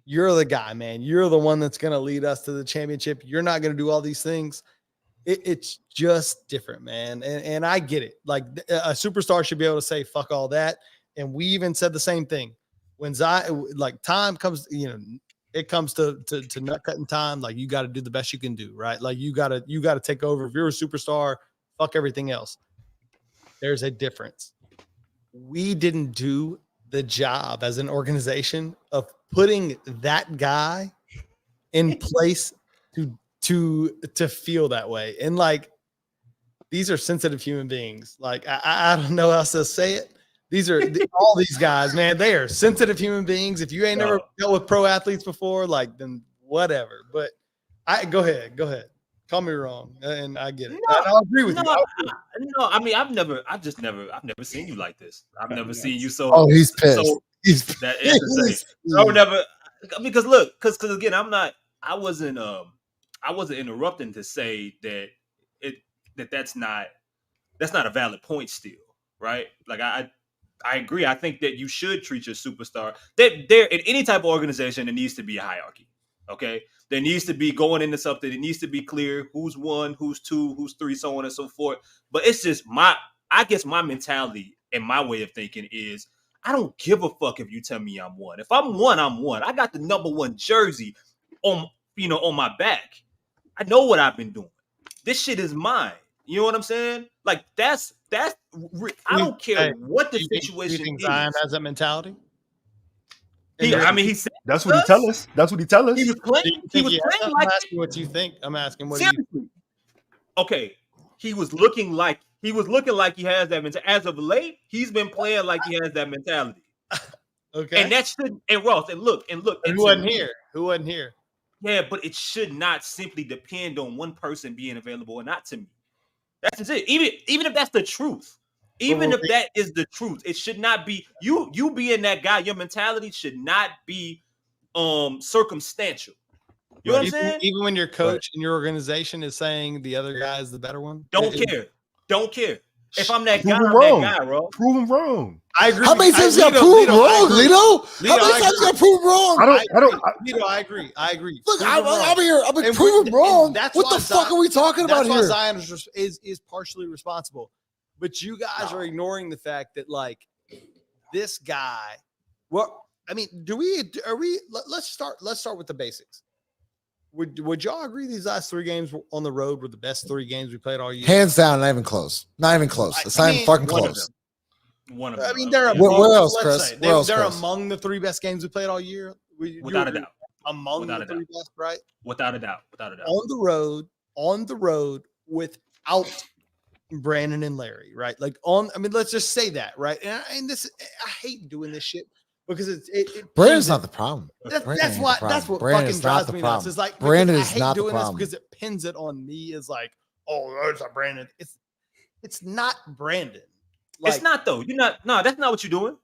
you're the guy, man. You're the one that's going to lead us to the championship. You're not going to do all these things. It's just different, man. And I get it. Like, a superstar should be able to say, fuck all that. And we even said the same thing. When time comes, it comes to nut cutting time. Like, you got to do the best you can do, right? Like, you got to take over. If you're a superstar, fuck everything else. There's a difference. We didn't do the job as an organization of putting that guy in place to feel that way. And like, these are sensitive human beings. Like, I don't know how else to say it. These are all these guys, man. They are sensitive human beings. If you ain't never dealt with pro athletes before, like, then whatever. But go ahead. Call me wrong, and I get it. I'll agree with you. No, I mean, I've never seen you like this. I've never seen you so. Oh, he's pissed. He's pissed. I would never, because again, I wasn't interrupting to say that's not a valid point still, right? Like, I agree. I think that you should treat your superstar. There in any type of organization, there needs to be a hierarchy. Okay, there needs to be, going into something, it needs to be clear who's one, who's two, who's three, so on and so forth. But it's just I guess my mentality and my way of thinking is, I don't give a fuck if you tell me I'm one. If I'm one, I'm one. I got the number one jersey on my back. I know what I've been doing. This shit is mine. You know what I'm saying? Like, that's I don't care what the situation is. Zion has that mentality? He said That's what he tell us. That's what he tell us. he was playing. He was playing like I'm asking what you think. I'm asking what seriously. you. Okay, he was looking like he has that mentality. As of late, he's been playing like he has that mentality. Okay. And that should and Ross and look. Who wasn't here? Who wasn't here? Yeah, but it should not simply depend on one person being available or not. To me, that's just it. Even if that's the truth, even if that is the truth, it should not be you being that guy. Your mentality should not be circumstantial. You know what I'm saying? Even when your coach in your organization is saying the other guy is the better one, Don't care. If I'm that Prove guy, him I'm wrong. that guy, bro. Prove him wrong. I agree. How many times you got proved wrong, Lito? How many times you got proved wrong? Lito, I agree. Look, I'm here. I've been proven wrong. What the fuck are we talking about here? That's why Zion is partially responsible. But you guys are ignoring the fact that, like, this guy. Well, I mean, let's start with the basics. Would y'all agree these last 3 games on the road were the best 3 games we played all year? Hands down, not even close. Not even close. It's not even fucking close. One of them. I mean, they're where else, Chris? They're among the 3 best games we played all year. Without a doubt. Among the 3 best, right? Without a doubt. On the road without Brandon and Larry, right? Let's just say that, right? And this, I hate doing this shit because Brandon's not the problem. That's what fucking drives me nuts. It's like Brandon I is hate not the doing this problem because it pins it on me as like, oh, there's a Brandon. It's not Brandon. It's not though. You're not. No, that's not what you're doing.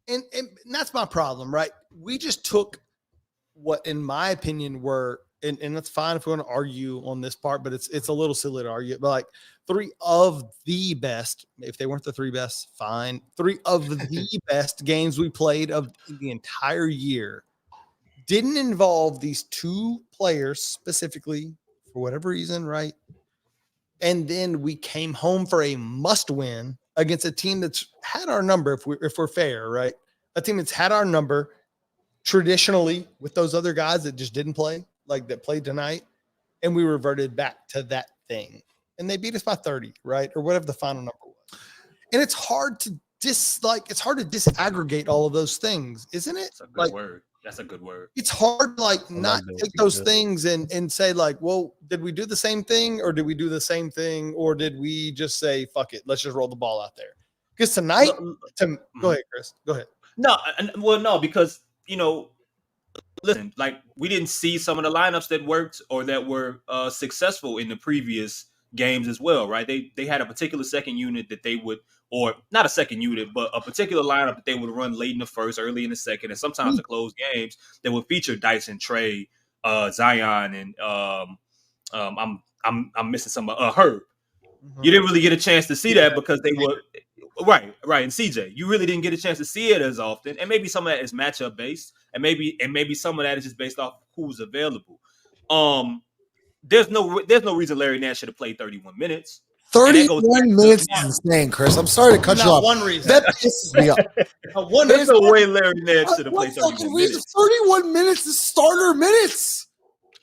And that's my problem, right? We just took what, in my opinion, were and that's fine if we want to argue on this part, but it's a little silly to argue. But like 3 of the best, if they weren't the 3 best, fine. 3 of the best games we played of the entire year didn't involve these 2 players specifically for whatever reason, right? And then we came home for a must-win against a team that's had our number, if we're fair, right? A team that's had our number traditionally with those other guys that just didn't play, like that played tonight, and we reverted back to that thing. And they beat us by 30, right? Or whatever the final number was. And it's hard to disaggregate all of those things, isn't it? That's a good word. That's a good word. It's hard to not take those things and say like, well, did we do the same thing or did we do the same thing? Or did we just say, fuck it, let's just roll the ball out there? Because tonight, go ahead, Chris, go ahead. No, because, listen, like we didn't see some of the lineups that worked or that were successful in the previous games as well, right? They had a particular second unit that they would, or not a second unit, but a particular lineup that they would run late in the first, early in the second, and sometimes to close games that would feature Dyson, Trey, Zion, and I'm missing some Herb. You didn't really get a chance to see that because they were right, and CJ. You really didn't get a chance to see it as often, and maybe some of that is matchup based, and maybe some of that is just based off who's available. There's no reason Larry Nance should have played 31 minutes. 31 minutes is insane, Chris. I'm sorry to cut you off. One reason. That pisses me off. There's no way Larry Nance should have played 31 minutes. 31 minutes is starter minutes.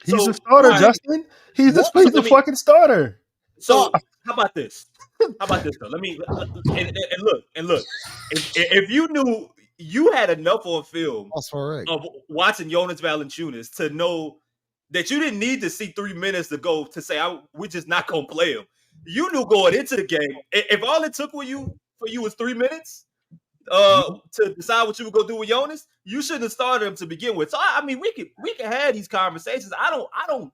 He's a starter, Justin. He's a fucking starter. So how about this? How about this though? Let me and look. If you knew you had enough on film of watching Jonas Valanciunas to know that you didn't need to see 3 minutes to go to say we're just not gonna play him. You knew going into the game. If all it took for you was 3 minutes to decide what you were gonna do with Jonas, you shouldn't have started him to begin with. So I mean, we can have these conversations. I don't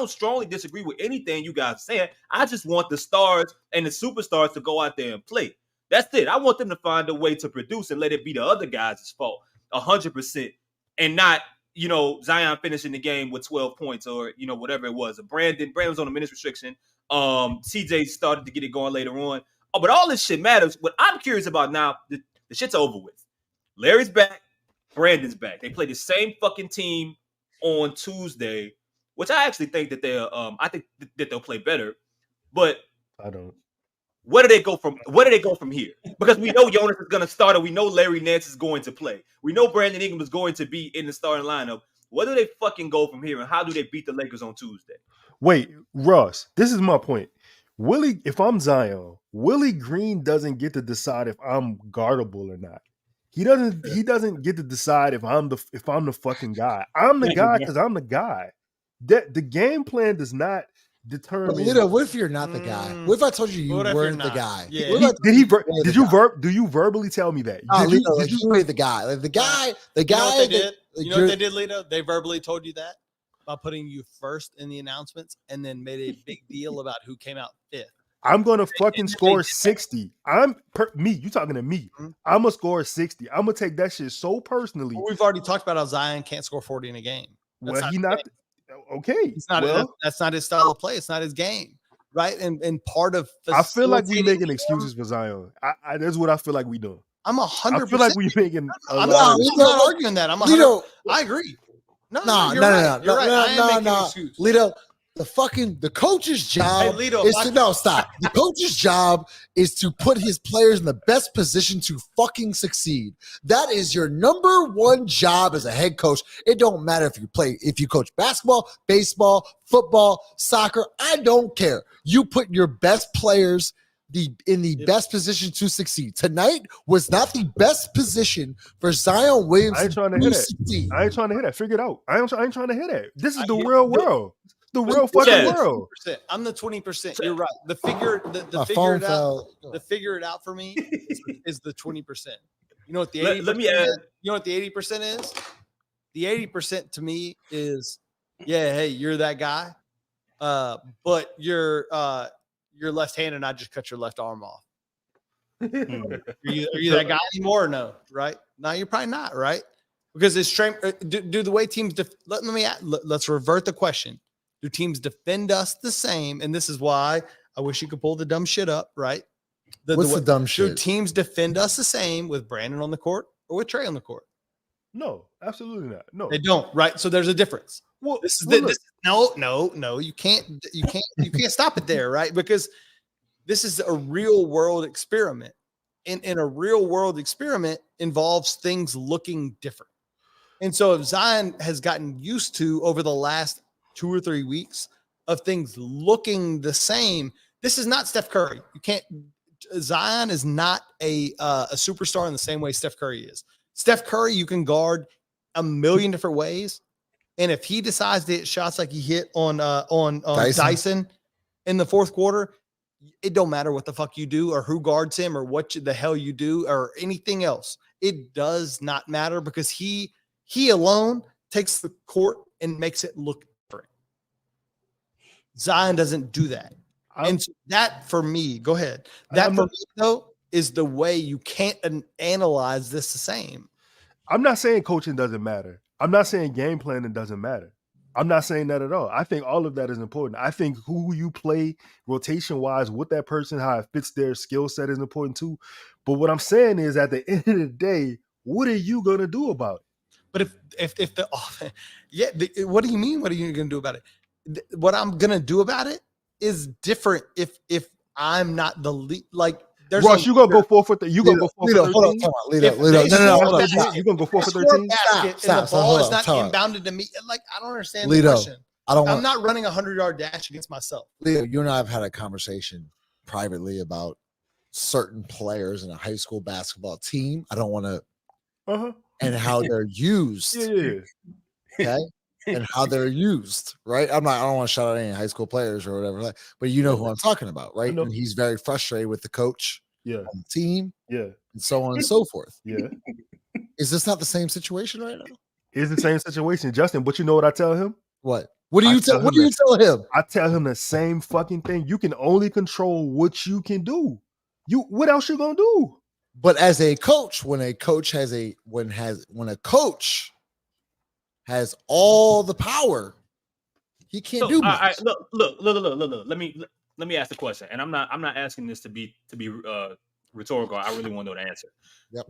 strongly disagree with anything you guys are saying. I just want the stars and the superstars to go out there and play. That's it. I want them to find a way to produce and let it be the other guys' fault 100%, and not Zion finishing the game with 12 points or whatever it was. Brandon was on a minutes restriction. CJ started to get it going later on. Oh, but all this shit matters. What I'm curious about now, the shit's over with. Larry's back. Brandon's back. They play the same fucking team on Tuesday, which I actually think that they'll play better. But I don't. Where do they go from here? Because we know Jonas is going to start, and we know Larry Nance is going to play. We know Brandon Ingram is going to be in the starting lineup. Where do they fucking go from here, and how do they beat the Lakers on Tuesday? Wait, Ross, this is my point. If I'm Zion, Willie Green doesn't get to decide if I'm guardable or not. He doesn't get to decide if I'm the fucking guy. I'm the guy because I'm the guy. That the game plan does not determine. Lito, what if you're not the guy? What if I told you What if weren't you're the not? guy? Yeah. What if I told you weren't the guy? Do you verbally tell me that? Oh, Did Lito, like, you you ain't the guy. Like the guy. You know what they did? like, You know what they did, Lito? They verbally told you that by putting you first in the announcements and then made a big deal about who came out fifth. I'm gonna fucking score 60. You talking to me. I'm gonna score 60. I'm gonna take that shit so personally. Well, we've already talked about how Zion can't score 40 in a game. Well, he not okay. He's not. That's not his style of play. It's not his game, right? And part of I feel like we making excuses for Zion. That's what I feel like we doing. I'm 100%. I feel like we making. I'm not arguing that. Lito, I agree. No, no. You're right. I am making an excuse. Lito, the coach's job is to stop. The coach's job is to put his players in the best position to fucking succeed. That is your number one job as a head coach. It don't matter if you coach basketball, baseball, football, soccer. I don't care. You put your best players in the best position to succeed. Tonight was not the best position for Zion Williamson. I ain't trying to hear that. I ain't trying to hear that. Figure it out. I ain't trying to hear that. This is the real world. The real fucking world. I'm the 20%. You're right. The figure it out for me is the 20%. You know what the 80%? Let me add. You know what the 80% is? The 80% to me is, hey, you're that guy, but you're left-handed and I just cut your left arm off. Are you that guy anymore or no? Right? No, you're probably not, right? Because it's do the way teams let's revert the question. Do teams defend us the same? And this is why I wish you could pull the dumb shit up, right? What's the dumb shit? Do teams defend us the same with Brandon on the court or with Trey on the court? No, absolutely not. No, they don't. Right? So there's a difference. Well, no. You can't stop it there, right? Because this is a real world experiment, and a real world experiment involves things looking different. And so if Zion has gotten used to over the last 2 or 3 weeks of things looking the same, this is not Steph Curry. Zion is not a superstar in the same way Steph Curry is. Steph Curry, you can guard a million different ways. And if he decides to hit shots like he hit on Dyson in the fourth quarter, it don't matter what the fuck you do or who guards him or what the hell you do or anything else. It does not matter because he alone takes the court and makes it look different. Zion doesn't do that. And so that for me, go ahead. That for me, though, is the way you can't analyze this the same. I'm not saying coaching doesn't matter. I'm not saying game planning doesn't matter. I'm not saying that at all. I think all of that is important. I think who you play rotation-wise with that person, how it fits their skill set is important too. But what I'm saying is at the end of the day, what are you going to do about it? But if the offense, what do you mean? What are you going to do about it? What I'm going to do about it is different if I'm not the lead. Like, there's Ross, you gonna go 4 for 13? You gonna go 4 for 13? Hold on, No. You gonna go 4 for 13? The ball is not inbounded to me. Like, I don't understand the question. I'm not running 100-yard dash against myself. Leo, you and I have had a conversation privately about certain players in a high school basketball team. I don't want to, and how they're used. Okay. And how they're used, right? I don't want to shout out any high school players or whatever, but you know who I'm talking about, right? And he's very frustrated with the coach, on the team, and so on and so forth. Is this not the same situation right now? It's the same situation, Justin. But you know what I tell him? What do you tell him? I tell him the same fucking thing. You can only control what you can do. What else you gonna do? But as a coach, when a coach has has all the power, he can't do much. Look. Let me ask the question, and I'm not asking this to be rhetorical. I really want to know the answer. Yep.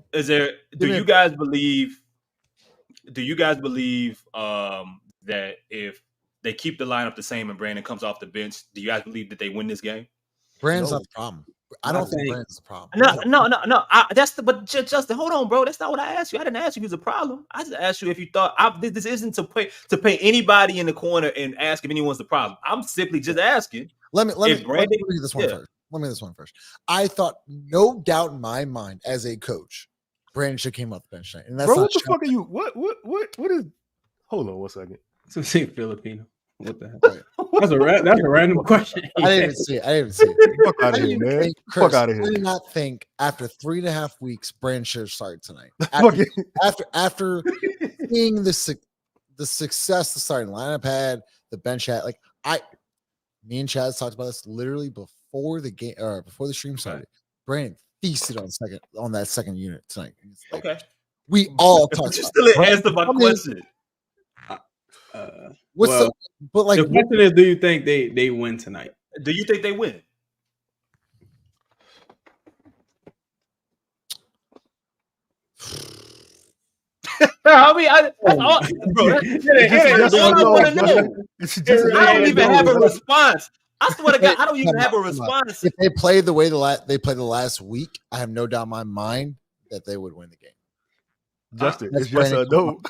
Do you guys believe that if they keep the lineup the same and Brandon comes off the bench, do you guys believe that they win this game? Brandon's not the problem. I don't think Brandon's the problem. No. But Justin, hold on, bro. That's not what I asked you. I didn't ask you who's a problem. I just asked you if you thought this isn't to pay anybody in the corner and ask if anyone's the problem. I'm simply just asking. Let me get this one first. Let me get this one first. I thought, no doubt in my mind, as a coach, Brandon should came off the bench tonight. And that's Bro, not what the shocking. fuck are you? What is? Hold on 1 second. So say Filipino. What the hell? Right. That's a random question. I didn't even see it. Fuck out of here, man. Fuck out of I here. did not think after 3.5 weeks, Brandon should have started tonight. Fuck After seeing the success the starting lineup had, the bench had, like me and Chaz talked about this literally before the game or before the stream started. Brandon feasted on that second unit tonight. Like, Okay. we all But talked you about still it. answered my question. But like the question is, do you think they win tonight? Do you think they win? I mean, that's all, bro. That's all I want to know. I don't even have a response. I swear to God, I don't even have a response. If they played the way they played the last week, I have no doubt in my mind that they would win the game. Justin, That's it's yes or no.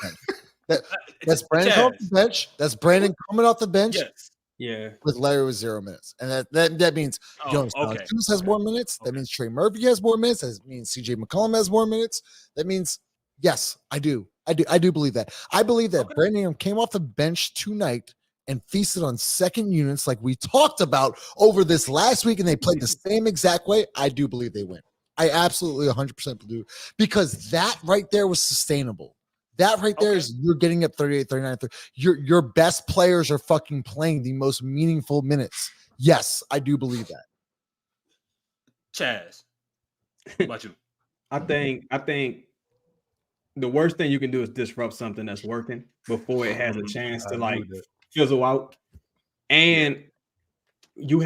That's Brandon coming off the bench. That's Brandon coming off the bench. Yes. Yeah. With Larry with 0 minutes, and that means Jonas Valanciunas has more minutes. That means Trey Murphy has more minutes. That means CJ McCollum has more minutes. That means yes, I do believe that. I believe that Brandon came off the bench tonight and feasted on second units like we talked about over this last week, and they played the same exact way. I do believe they win. I absolutely 100% do, because that right there was sustainable. That right there is you're getting up 38, 39, 30. Your best players are fucking playing the most meaningful minutes. Yes, I do believe that. Chaz, what about you? I think the worst thing you can do is disrupt something that's working before it has a chance to like fizzle out. And you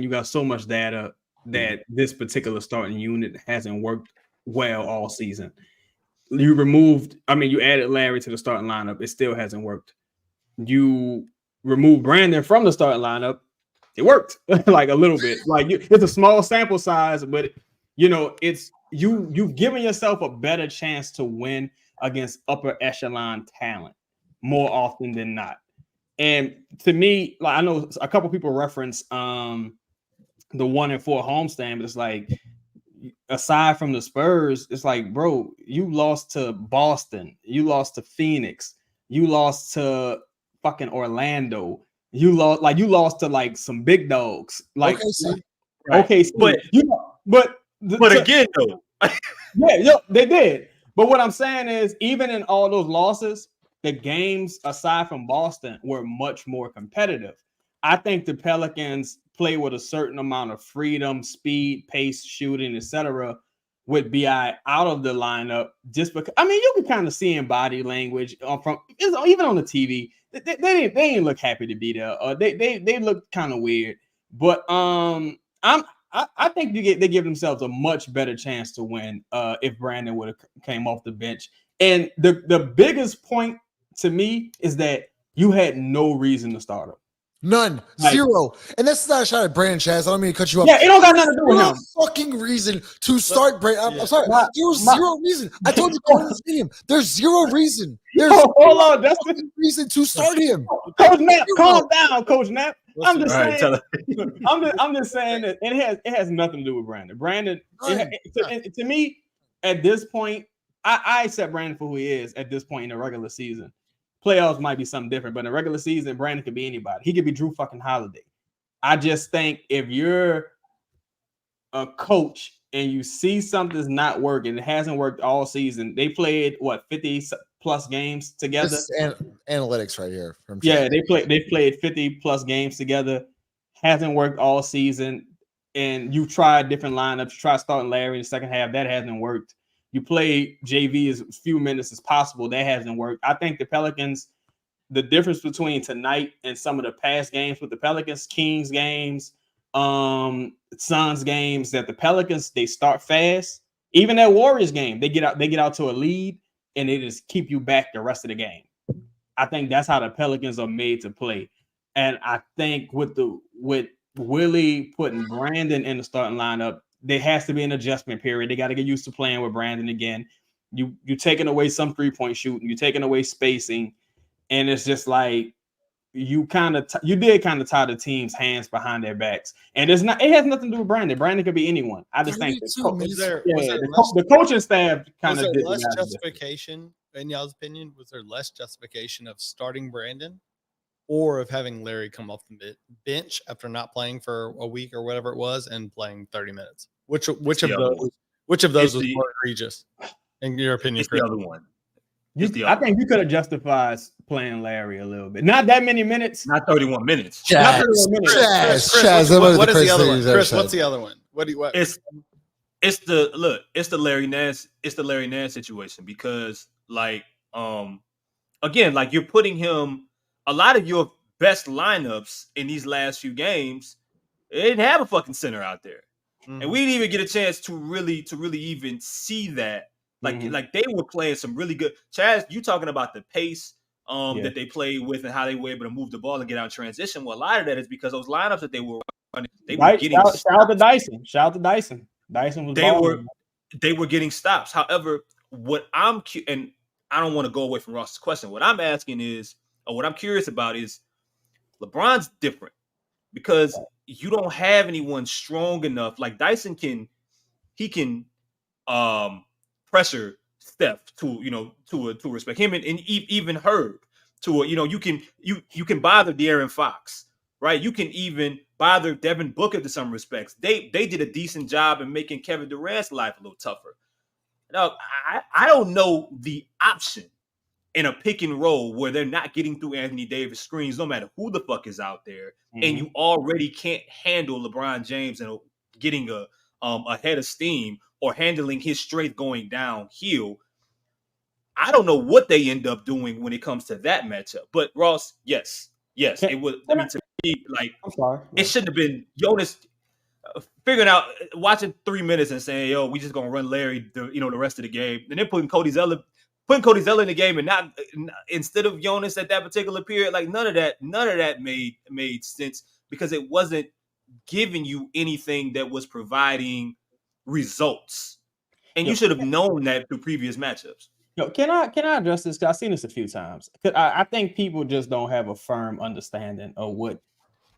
got so much data that this particular starting unit hasn't worked well all season. You added Larry to the starting lineup. It still hasn't worked. You removed Brandon from the starting lineup. It worked like a little bit. Like it's a small sample size, but it's you've given yourself a better chance to win against upper echelon talent more often than not. And to me, like I know a couple people reference the 1-4 homestand, but it's like, aside from the Spurs, it's like, bro, you lost to Boston, you lost to Phoenix, you lost to fucking Orlando, you lost to like some big dogs, like okay, but again though, they did. But what I'm saying is, even in all those losses, the games aside from Boston were much more competitive. I think the Pelicans play with a certain amount of freedom, speed, pace, shooting, etc. with BI out of the lineup, just because you can kind of see in body language from even on the TV. They didn't look happy to be there. They look kind of weird. But I think they give themselves a much better chance to win if Brandon would have came off the bench. And the biggest point to me is that you had no reason to start him. None. Zero. And that's not a shot at Brandon, Chaz. I don't mean to cut you off. Yeah, it don't got nothing to do with him. Fucking reason to start Brandon. I'm sorry. There was zero reason. I told you going to the stadium. There's zero reason. There's hold on. That's the reason to start him. Coach Knapp, calm down, Coach Knapp. I'm just right, saying. I'm just saying that it has nothing to do with Brandon. Brandon, to me, at this point, I accept Brandon for who he is at this point in the regular season. Playoffs might be something different, but in the regular season, Brandon could be anybody. He could be Drew fucking Holiday. I just think if you're a coach and you see something's not working, it hasn't worked all season. They played 50 plus games together. This is analytics right here. They played 50 plus games together. Hasn't worked all season. And you tried different lineups. You tried starting Larry in the second half. That hasn't worked. You play JV as few minutes as possible. That hasn't worked. I think the Pelicans, the difference between tonight and some of the past games with the Pelicans, Kings games, Suns games, that the Pelicans, they start fast. Even that Warriors game, they get out to a lead and they just keep you back the rest of the game. I think that's how the Pelicans are made to play. And I think with Willie putting Brandon in the starting lineup, there has to be an adjustment period. They got to get used to playing with Brandon again. You're taking away some 3-point shooting. You're taking away spacing. And it's just like, you did kind of tie the team's hands behind their backs, and it has nothing to do with Brandon. Brandon could be anyone. I just think the coaching staff kind of did less justification in y'all's opinion. Was there less justification of starting Brandon, or of having Larry come off the bench after not playing for a week or whatever it was and playing 30 minutes? Which of those was more egregious in your opinion? It's the other one. I think you could have justified playing Larry a little bit. Not that many minutes. Not 31 minutes. Chaz, what is the other one? Chris, what's the other one? What? It's the Larry Nance. It's the Larry Nance situation because again, like you're putting him. A lot of your best lineups in these last few games, they didn't have a fucking center out there, and we didn't even get a chance to really even see that. Like they were playing some really good. Chaz, you talking about the pace that they played with and how they were able to move the ball and get out in transition. Well, a lot of that is because those lineups that they were running, they were getting shout out to Dyson. Shout out to Dyson. Dyson was they were getting stops. However, what and I don't want to go away from Ross's question. What I'm asking is, or what I'm curious about is, LeBron's different because you don't have anyone strong enough. Like Dyson can pressure Steph to respect him and even Herb to you can bother De'Aaron Fox, right? You can even bother Devin Booker to some respects. They did a decent job in making Kevin Durant's life a little tougher. Now I don't know the option in a pick and roll where they're not getting through Anthony Davis screens, no matter who the fuck is out there, and you already can't handle LeBron James and getting a head of steam or handling his strength going downhill. I don't know what they end up doing when it comes to that matchup. But Ross, yes, it was. I mean, to me, like, I'm sorry, it shouldn't have been Jonas figuring out, watching 3 minutes and saying, "Yo, we just gonna run Larry the rest of the game," and then putting Cody Zeller in the game and not instead of Jonas at that particular period. Like none of that made sense because it wasn't giving you anything that was providing results, and you should have known that through previous matchups. Can I address this? Because I've seen this a few times. I think people just don't have a firm understanding of what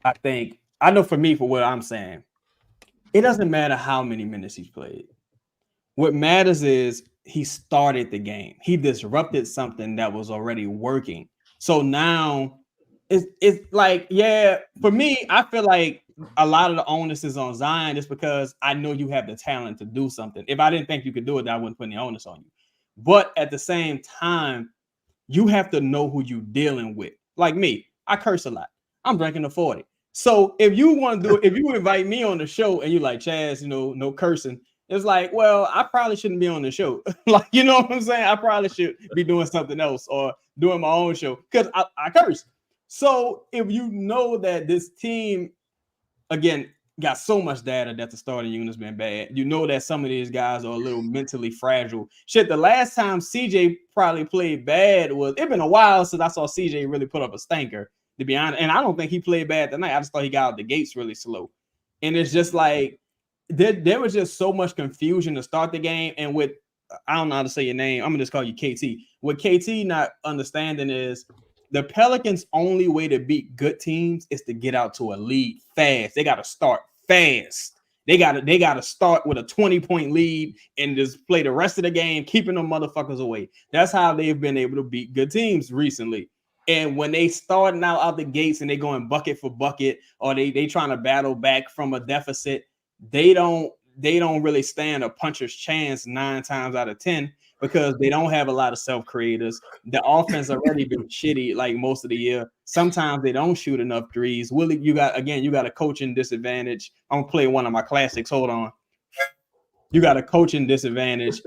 I think. I know for me, for what I'm saying, it doesn't matter how many minutes he's played. What matters is he started the game. He disrupted something that was already working. So now it's like, yeah, for me, I feel like a lot of the onus is on Zion just because I know you have the talent to do something. If I didn't think you could do it, I wouldn't put any onus on you. But at the same time, you have to know who you're dealing with. Like me, I curse a lot. I'm drinking a 40. So if you want to do it, if you invite me on the show and you're like, Chaz, no cursing, it's like, well, I probably shouldn't be on the show. Like, you know what I'm saying? I probably should be doing something else or doing my own show because I curse. So if you know that this team, again, got so much data that the starting unit's been bad, you know that some of these guys are a little mentally fragile. Shit, the last time CJ probably played bad it's been a while since I saw CJ really put up a stinker, to be honest. And I don't think he played bad tonight. I just thought he got out the gates really slow. And it's just like, there was just so much confusion to start the game. And with, I don't know how to say your name, I'm going to just call you KT. What KT not understanding is the Pelicans' only way to beat good teams is to get out to a lead fast. They got to start fast. They got to start with a 20-point lead and just play the rest of the game, keeping them motherfuckers away. That's how they've been able to beat good teams recently. And when they starting out the gates and they going bucket for bucket, or they trying to battle back from a deficit, they don't really stand a puncher's chance 9 times out of 10 because they don't have a lot of self-creators. The offense already been shitty like most of the year. Sometimes they don't shoot enough threes. Willie, you got a coaching disadvantage. I'm gonna play one of my classics. Hold on. You got a coaching disadvantage.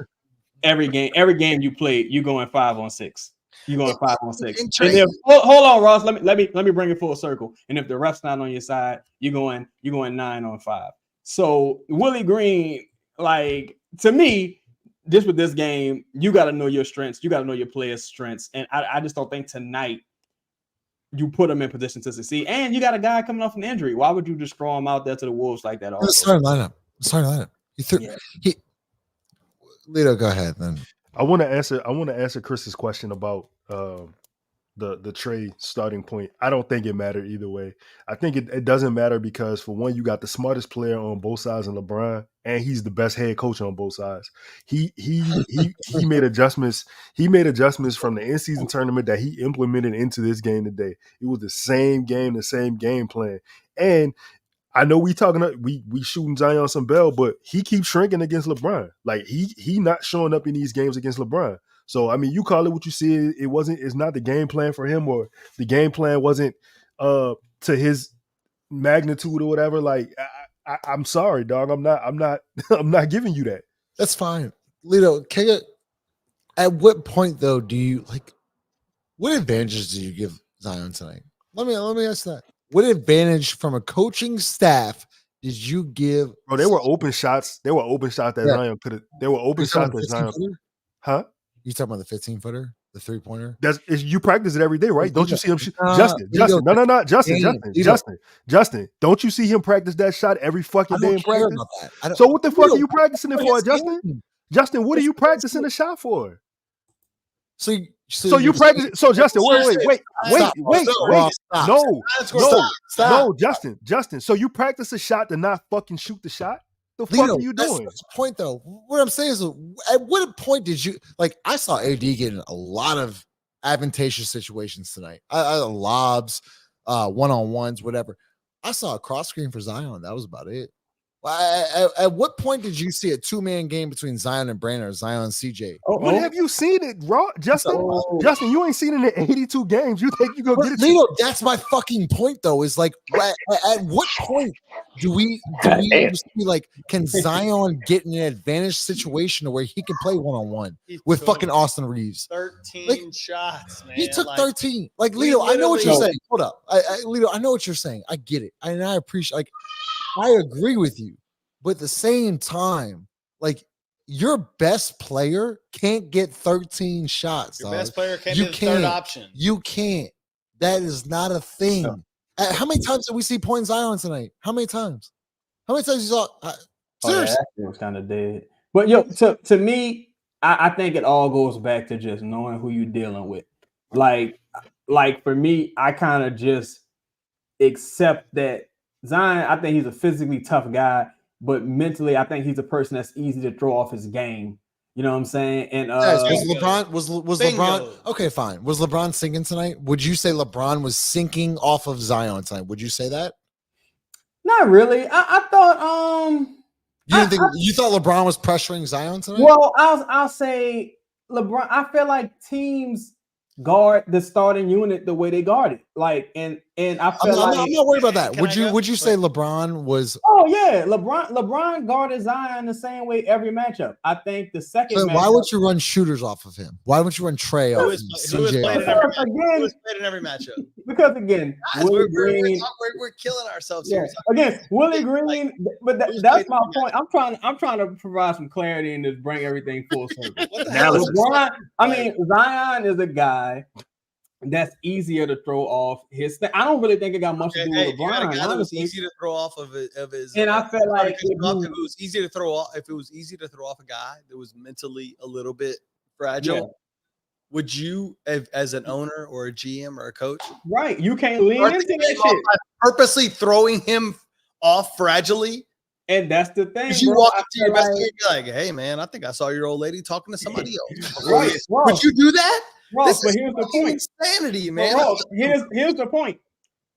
Every game you play, you going 5-on-6. You're going 5-on-6. And if, hold on, Ross. Let me bring it full circle. And if the ref's not on your side, you're going 9-on-5. So Willie Green, like, to me, just with this game, you got to know your strengths. You got to know your players' strengths. And I just don't think tonight you put him in position to succeed. And you got a guy coming off an injury. Why would you just throw him out there to the Wolves like that? Starting lineup. Lito, go ahead then. I want to answer Chris's question about the Trey starting point. I don't think it mattered either way. I think it doesn't matter because for one, you got the smartest player on both sides in LeBron, and he's the best head coach on both sides. He made adjustments. He made adjustments from the in-season tournament that he implemented into this game today. It was the same game, the same game plan. And I know we shooting Zion some bell, but he keeps shrinking against LeBron. Like he not showing up in these games against LeBron. So I mean, you call it what you see. It's not the game plan for him, or the game plan wasn't to his magnitude or whatever. Like I'm sorry, dog. I'm not giving you that. That's fine. Lito, at what point though do you like? What advantages do you give Zion tonight? Let me ask that. What advantage from a coaching staff did you give? Bro, they were open shots. They were open shots that Zion could have. They were open shots that Zion. Huh? You talking about the 15-footer, the 3-pointer? You practice it every day, right? Don't you see him? Justin. No. Justin. Don't you see him practice that shot every fucking day in practice? So what the fuck are you practicing it for, Justin? Justin, what are you practicing the shot for? So you practice. So Justin, wait. No, Justin. So you practice a shot to not fucking shoot the shot? The fuck are you doing? That's the point, though. What I'm saying is, at what point did you like? I saw AD getting a lot of advantageous situations tonight. I lobs, one-on-ones, whatever. I saw a cross screen for Zion. That was about it. At what point did you see a 2-man game between Zion and Brandon, or Zion and CJ? When have you seen it, Justin? Justin, you ain't seen it in 82 games. You think you go get it? Lito, that's my fucking point, though. Is like, at what point do we see, like, can Zion get in an advantage situation where he can play one-on-one with fucking Austin Reeves? 13 shots, man. He took 13. Like, Lito, I know what you're saying. Hold up, Lito, I know what you're saying. I get it, and I appreciate. Like, I agree with you, but at the same time, like, your best player can't get 13 shots. Your best player can't be the third option. You can't. That is not a thing. No. How many times did we see Point Zion tonight? How many times? How many times you saw? Seriously, it was kind of dead. But yo, to me, I think it all goes back to just knowing who you're dealing with. Like for me, I kind of just accept that. Zion, I think he's a physically tough guy, but mentally, I think he's a person that's easy to throw off his game. You know what I'm saying? And was LeBron okay? Fine. Was LeBron sinking tonight? Would you say LeBron was sinking off of Zion tonight? Would you say that? Not really. I thought you thought LeBron was pressuring Zion tonight? Well, I'll say LeBron. I feel like teams guard the starting unit the way they guard it. Like, and I feel I'm not worried about that. Would you say LeBron was? Oh yeah, LeBron guarded Zion the same way every matchup. I think the second. So why would you run shooters off of him? Why would you run Trey off? Who was playing in every matchup? Because again, Willie Green, we're killing ourselves here. Again, Willie Green, but that's my point. I'm trying to provide some clarity and just bring everything full circle. Zion is a guy that's easier to throw off his thing. I don't really think it got much to do with LeBron. It was easy to throw off of his. And I felt like if it was easy to throw off, a guy that was mentally a little bit fragile, would you, as an owner or a GM or a coach, right? You can't lean into that shit. Purposely throwing him off fragilely. And that's the thing. You walk up to your best player, you're like, "Hey, man, I think I saw your old lady talking to somebody else." Right? Would you do that? But here's the point. Insanity, man. Here's the point.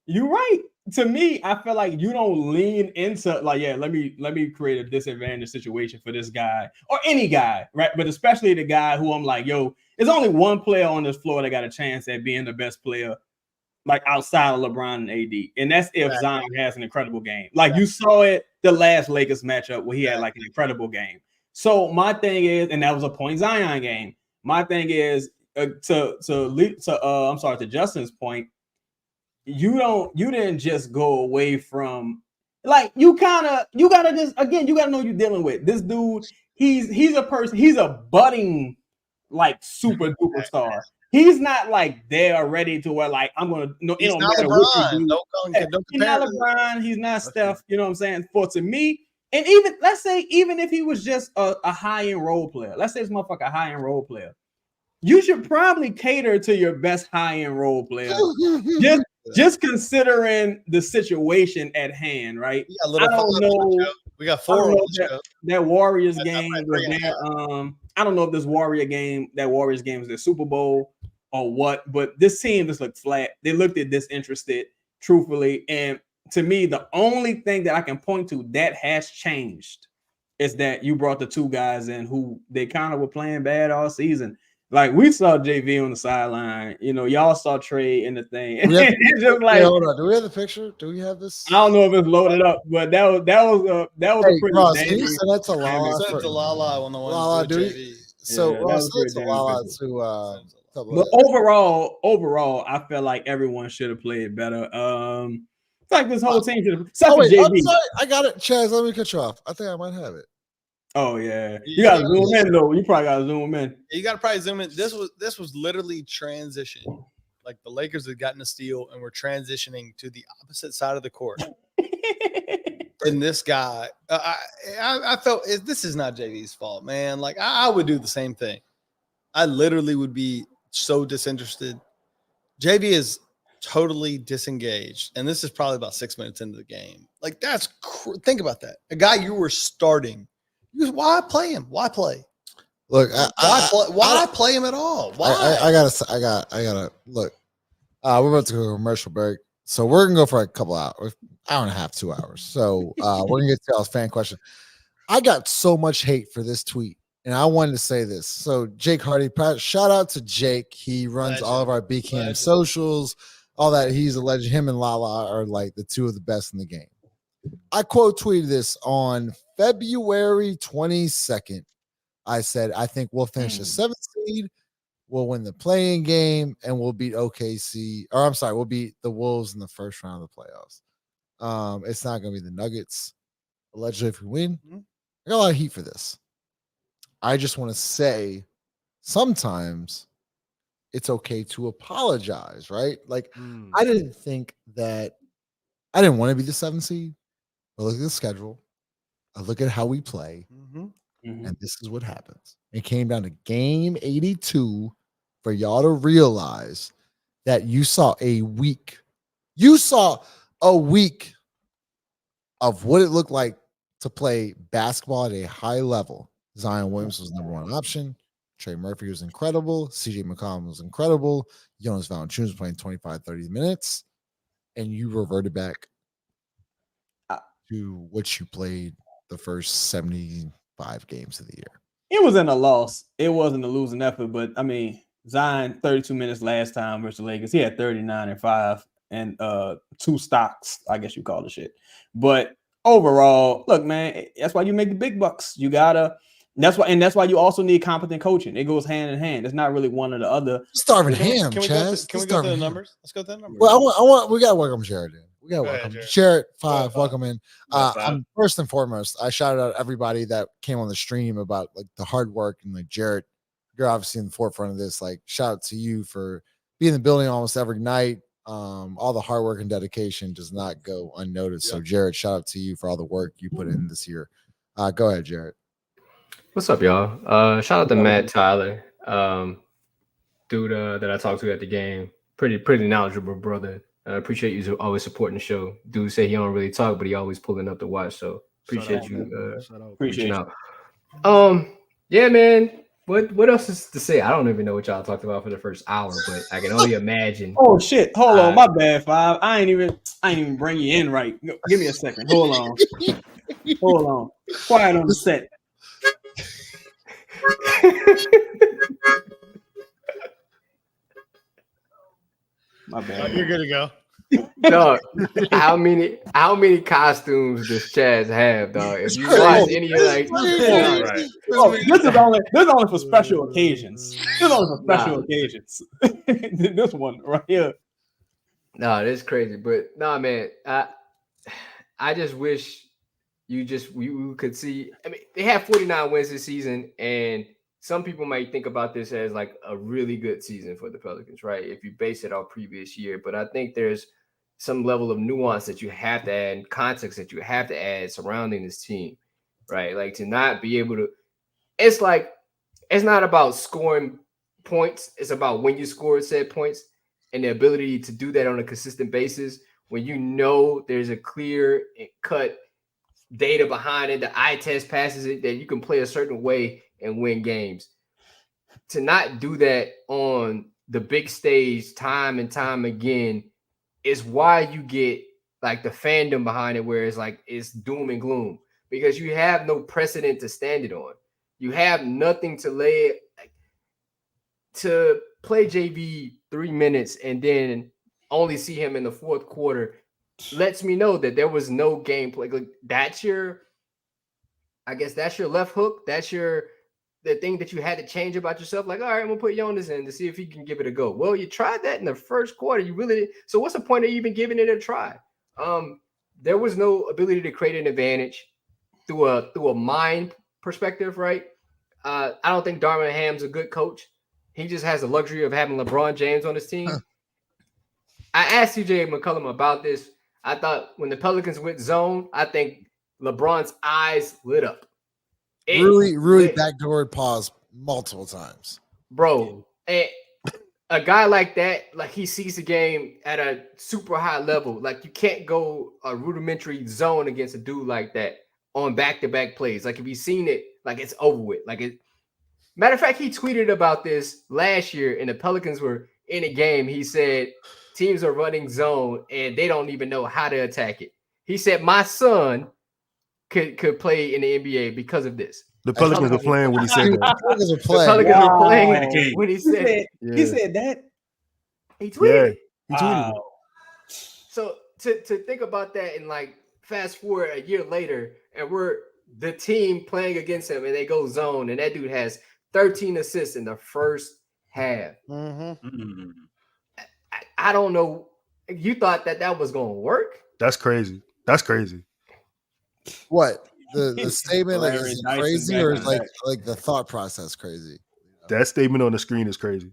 You're right. To me, I feel like you don't lean into like, let me create a disadvantage situation for this guy or any guy, right? But especially the guy who I'm like, there's only one player on this floor that got a chance at being the best player, like outside of LeBron and AD, and that's if Zion has an incredible game. Like you saw it the last Lakers matchup where he had like an incredible game. So my thing is, and that was a Point Zion game. My thing is. To Justin's point, you didn't just go away from like you gotta just again you gotta know you're dealing with this dude. He's a person. He's a budding like super duper star. He's not like there ready to where like I'm gonna. No, it don't matter what you do. He's not LeBron. He's not Steph. You know what I'm saying? To me, and even let's say even if he was just a high end role player, let's say this motherfucker a high end role player. you should probably cater to your best high-end role player. Just considering the situation at hand, right? I don't know. We got 4 on the show. That Warriors game was there. I don't know if this Warriors game is the Super Bowl or what, but this team just looked flat. They looked at disinterested, truthfully. And to me, the only thing that I can point to that has changed is that you brought the 2 guys in who they kind of were playing bad all season. Like we saw JV on the sideline, y'all saw Trey in the thing. It's just like, hold on. Do we have the picture? Do we have this? I don't know if it's loaded up, but that was a pretty. Ross, can you send that to Lala? Send it to Lala on the one. Lala, do JV. So Ross, send it to Lala But overall, I felt like everyone should have played better. Like this whole team should have. JV. I'm sorry, I got it, Chaz. Let me cut you off. I think I might have it. Oh yeah, you gotta zoom in though. You probably gotta zoom in. You gotta probably zoom in. This was literally transition. Like the Lakers had gotten a steal and were transitioning to the opposite side of the court. And this guy, I felt this is not JV's fault, man. Like I would do the same thing. I literally would be so disinterested. JV is totally disengaged, and this is probably about 6 minutes into the game. Like that's think about that. A guy you were starting. Why play him? Why play? Look, why play him at all? Why? I gotta look. We're about to go to a commercial break, so we're gonna go for a couple hours, hour and a half, 2 hours. So we're gonna get to y'all's fan question. I got so much hate for this tweet, and I wanted to say this. So Jake Hardy, shout out to Jake. He runs all of our BCAM socials, all that. He's a legend. Him and Lala are like the 2 of the best in the game. I quote tweeted this on February 22nd. I said, I think we'll finish the 7th seed, we'll win the play-in game, and we'll beat OKC. Or I'm sorry, we'll beat the Wolves in the first round of the playoffs. It's not going to be the Nuggets. Allegedly, if we win, I got a lot of heat for this. I just want to say sometimes it's okay to apologize, right? Like, I didn't think that I didn't want to be the 7th seed. But look at the schedule. I look at how we play, and this is what happens. It came down to game 82 for y'all to realize that you saw a week. You saw a week of what it looked like to play basketball at a high level. Zion Williamson was number 1 option. Trey Murphy was incredible. CJ McCollum was incredible. Jonas Valanciunas was playing 25, 30 minutes. And you reverted back to what you played the first 75 games of the year. It wasn't a loss. It wasn't a losing effort, but I mean, Zion 32 minutes last time versus the Lakers. He had 39 and 5 and 2 stocks, I guess you call the shit. But overall, look, man, that's why you make the big bucks. You gotta. That's why you also need competent coaching. It goes hand in hand. It's not really one or the other. Starving ham, Can we go to the numbers? Let's go to the numbers. Well, we gotta welcome Jared in. We gotta welcome Jared 5. Welcome in. I'm first and foremost, I shouted out everybody that came on the stream about like the hard work, and like Jared, you're obviously in the forefront of this. Like, shout out to you for being in the building almost every night. All the hard work and dedication does not go unnoticed. So Jared, shout out to you for all the work you put in this year. Go ahead, Jared. What's up, y'all? Shout out to Matt Tyler, dude that I talked to at the game. Pretty knowledgeable brother. I appreciate you always supporting the show. Dude say he don't really talk, but he always pulling up to watch. So appreciate you. Appreciate you. Yeah, man. What else is to say? I don't even know what y'all talked about for the first hour, but I can only imagine. Oh shit! Hold on, my bad, 5. I ain't even bring you in right. Give me a second. Hold on. Quiet on the set. My bad. You're good to go. Dog, how many costumes does Chaz have, dog? If you watch any of like, this is only for special occasions. This is only for special occasions. This one right here. No, this is crazy, but no, man. I just wish we could see. I mean, they have 49 wins this season, and some people might think about this as like a really good season for the Pelicans, right? If you base it on previous year, but I think there's some level of nuance that you have to add, and context that you have to add surrounding this team, right? Like to not be able to, it's like, it's not about scoring points. It's about when you score said points and the ability to do that on a consistent basis. When you know there's a clear cut data behind it, the eye test passes it, that you can play a certain way and win games. To not do that on the big stage time and time again is why you get like the fandom behind it, where it's like it's doom and gloom, because you have no precedent to stand it on. You have nothing to lay to play JV 3 minutes and then only see him in the fourth quarter lets me know that there was no gameplay. Like that's your left hook. That's the thing that you had to change about yourself. Like, all right, I'm gonna put Jonas in to see if he can give it a go. Well, you tried that in the first quarter. You really did. So what's the point of even giving it a try? There was no ability to create an advantage through a mind perspective, right? I don't think Darvin Ham's a good coach. He just has the luxury of having LeBron James on his team. I asked CJ McCollum about this. I thought when the Pelicans went zone, I think LeBron's eyes lit up. Really backdoored pause multiple times. Bro, a guy like that, like he sees the game at a super high level. Like you can't go a rudimentary zone against a dude like that on back-to-back plays. Like if you've seen it, like it's over with. Matter of fact, he tweeted about this last year and the Pelicans were in a game. He said teams are running zone and they don't even know how to attack it. He said, my son could play in the NBA because of this. The Pelicans were playing when he said that. The Pelicans were The playing. Pelicans were playing when he said it. He said that. He tweeted. He tweeted it. So to think about that and like fast forward a year later and we're the team playing against him and they go zone and that dude has 13 assists in the first half. Mm-hmm. I don't know. You thought that was going to work? That's crazy. That's crazy. What? The statement like is it crazy or is like the thought process crazy? That statement on the screen is crazy.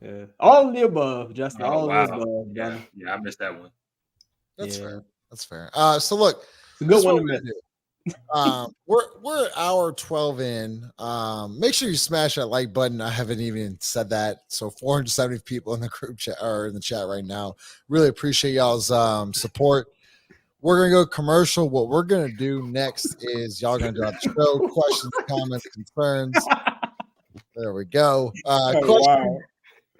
Yeah. All of the above, Justin. Oh, all wow. of the above. Yeah, I missed that one. That's fair. That's fair. So look, It's a good one to miss. We're hour 12 in. Make sure you smash that like button. I haven't even said that. So 470 people in the group chat or in the chat right now. Really appreciate y'all's support. We're gonna go commercial. What we're gonna do next is y'all gonna drop the show, questions, comments, concerns. There we go. Wow.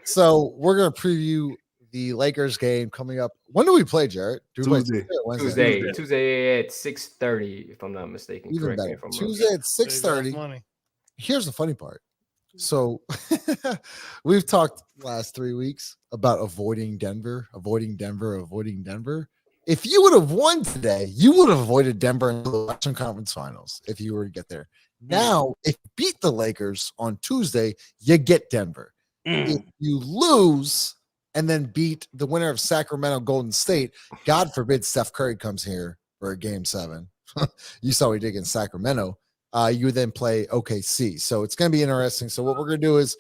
So we're gonna preview the Lakers game coming up. When do we play, Jarrett? Do we play Tuesday. Tuesday or Wednesday? Tuesday at 6:30, if I'm not mistaken. Even Correct me better. if I'm Tuesday wrong. at 6:30. Money. Here's the funny part. So we've talked last 3 weeks about avoiding Denver. If you would have won today, you would have avoided Denver in the Western Conference Finals if you were to get there. Now, if you beat the Lakers on Tuesday, you get Denver. If you lose and then beat the winner of Sacramento Golden State, God forbid Steph Curry comes here for a game 7. You saw what he did against Sacramento. You would then play OKC. So it's going to be interesting. So what we're going to do is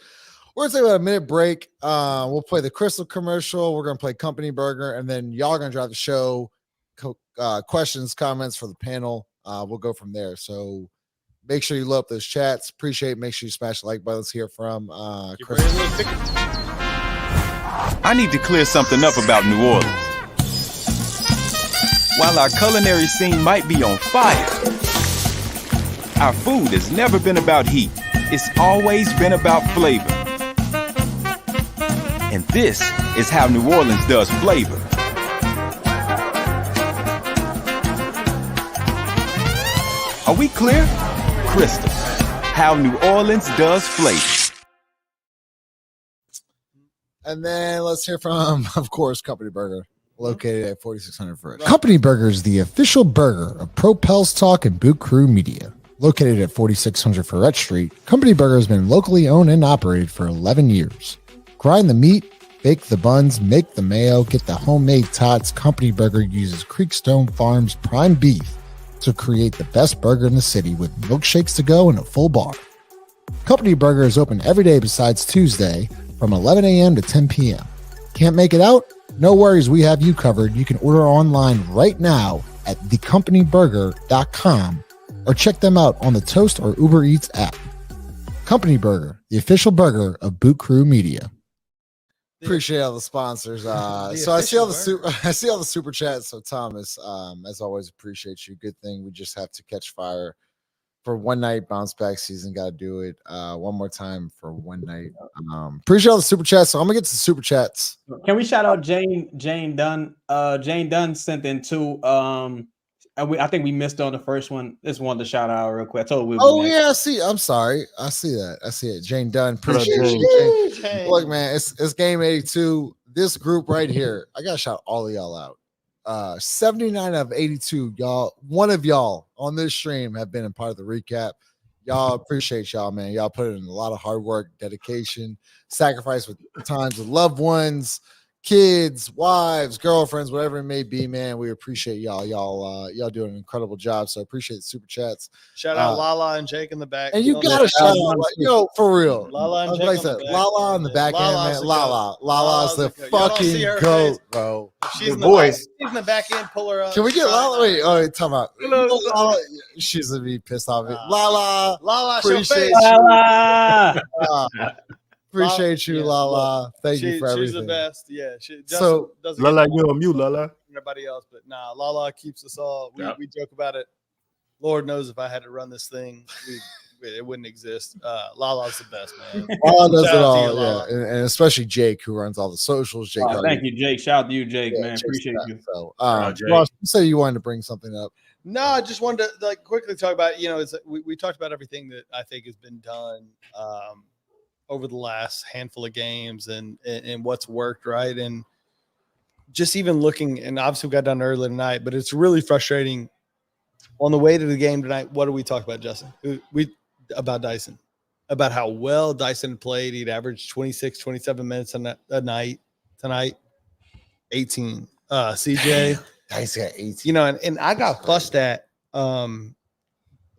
we're going to take about a minute break. We'll play the Crystal commercial. We're going to play Company Burger, and then y'all are going to drive the show. Questions, comments for the panel. We'll go from there. So make sure you load up those chats. Appreciate it. Make sure you smash the like button. Let's hear from Chris. I need to clear something up about New Orleans. While our culinary scene might be on fire, our food has never been about heat. It's always been about flavor. And this is how New Orleans does flavor. Are we clear? Crystal, how New Orleans does flavor. And then let's hear from, of course, Company Burger, located at 4600 First. Company Burger is the official burger of Pro Pels Talk and Boot Crew Media. Located at 4600 Ferret Street, Company Burger has been locally owned and operated for 11 years. Grind the meat, bake the buns, make the mayo, get the homemade tots. Company Burger uses Creekstone Farms prime beef to create the best burger in the city with milkshakes to go and a full bar. Company Burger is open every day besides Tuesday from 11 a.m. to 10 p.m. Can't make it out? No worries, we have you covered. You can order online right now at thecompanyburger.com or check them out on the Toast or Uber Eats app. Company Burger, the official burger of Boot Crew Media. Appreciate all the sponsors. So I see all the super chats. So Thomas, as always, appreciate you. Good thing we just have to catch fire for one night. Bounce back season, got to do it one more time for one night. Appreciate all the super chats. So I'm gonna get to the super chats. Can we shout out Jane Dunn? Jane Dunn sent in two. I think we missed on the first one. Just wanted to shout out real quick. I told we Yeah, I see. I'm sorry. I see that. I see it. Jane Dunn. Appreciate you. Jane. Look, man, it's game 82. This group right here, I gotta shout all of y'all out. 79 of 82, y'all. One of y'all on this stream have been a part of the recap. Y'all appreciate y'all, man. Y'all put in a lot of hard work, dedication, sacrifice with times with loved ones, kids, wives, girlfriends, whatever it may be, man. We appreciate y'all. Y'all doing an incredible job. So I appreciate the super chats. Shout out Lala and Jake in the back. And you gotta shout out, for real. Lala and Jake like I said, Lala on the back end, man. Lala's the fucking goat, bro. She's in the back end. Pull her up. Can we get Lala? Wait, talk about Lala. She's gonna be pissed off. Lala, appreciate you. Lala. Appreciate you, Lala. Thank you for everything. She's the best. Yeah. So Lala, you on mute, Lala. Everybody else, but nah, Lala keeps us all. We joke about it. Lord knows if I had to run this thing, it wouldn't exist. Lala's the best, man. Lala does it all, yeah, and especially Jake, who runs all the socials. Jake, thank you, Jake. Shout out to you, Jake, man. Appreciate you. So, Ross, you said you wanted to bring something up. No, I just wanted to quickly talk about. We talked about everything that I think has been done over the last handful of games and what's worked, right? And just even looking, and obviously we got done early tonight, but it's really frustrating. On the way to the game tonight, what do we talk about, Justin? About Dyson, about how well Dyson played. He'd averaged 26, 27 minutes a night tonight, 18. CJ, Dyson got 18. And I got fussed at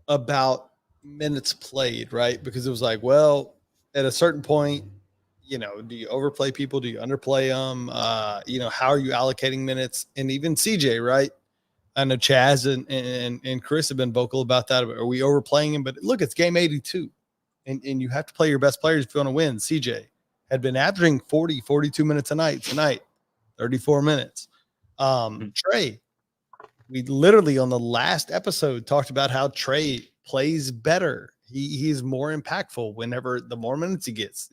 about minutes played, right? Because it was like, well, at a certain point, do you overplay people? Do you underplay them? How are you allocating minutes? And even CJ, right? I know Chaz and Chris have been vocal about that. Are we overplaying him? But look, it's game 82. And you have to play your best players if you want to win. CJ had been averaging 40, 42 minutes a night tonight, 34 minutes. Trey, we literally on the last episode talked about how Trey plays better. He's more impactful whenever the more minutes he gets.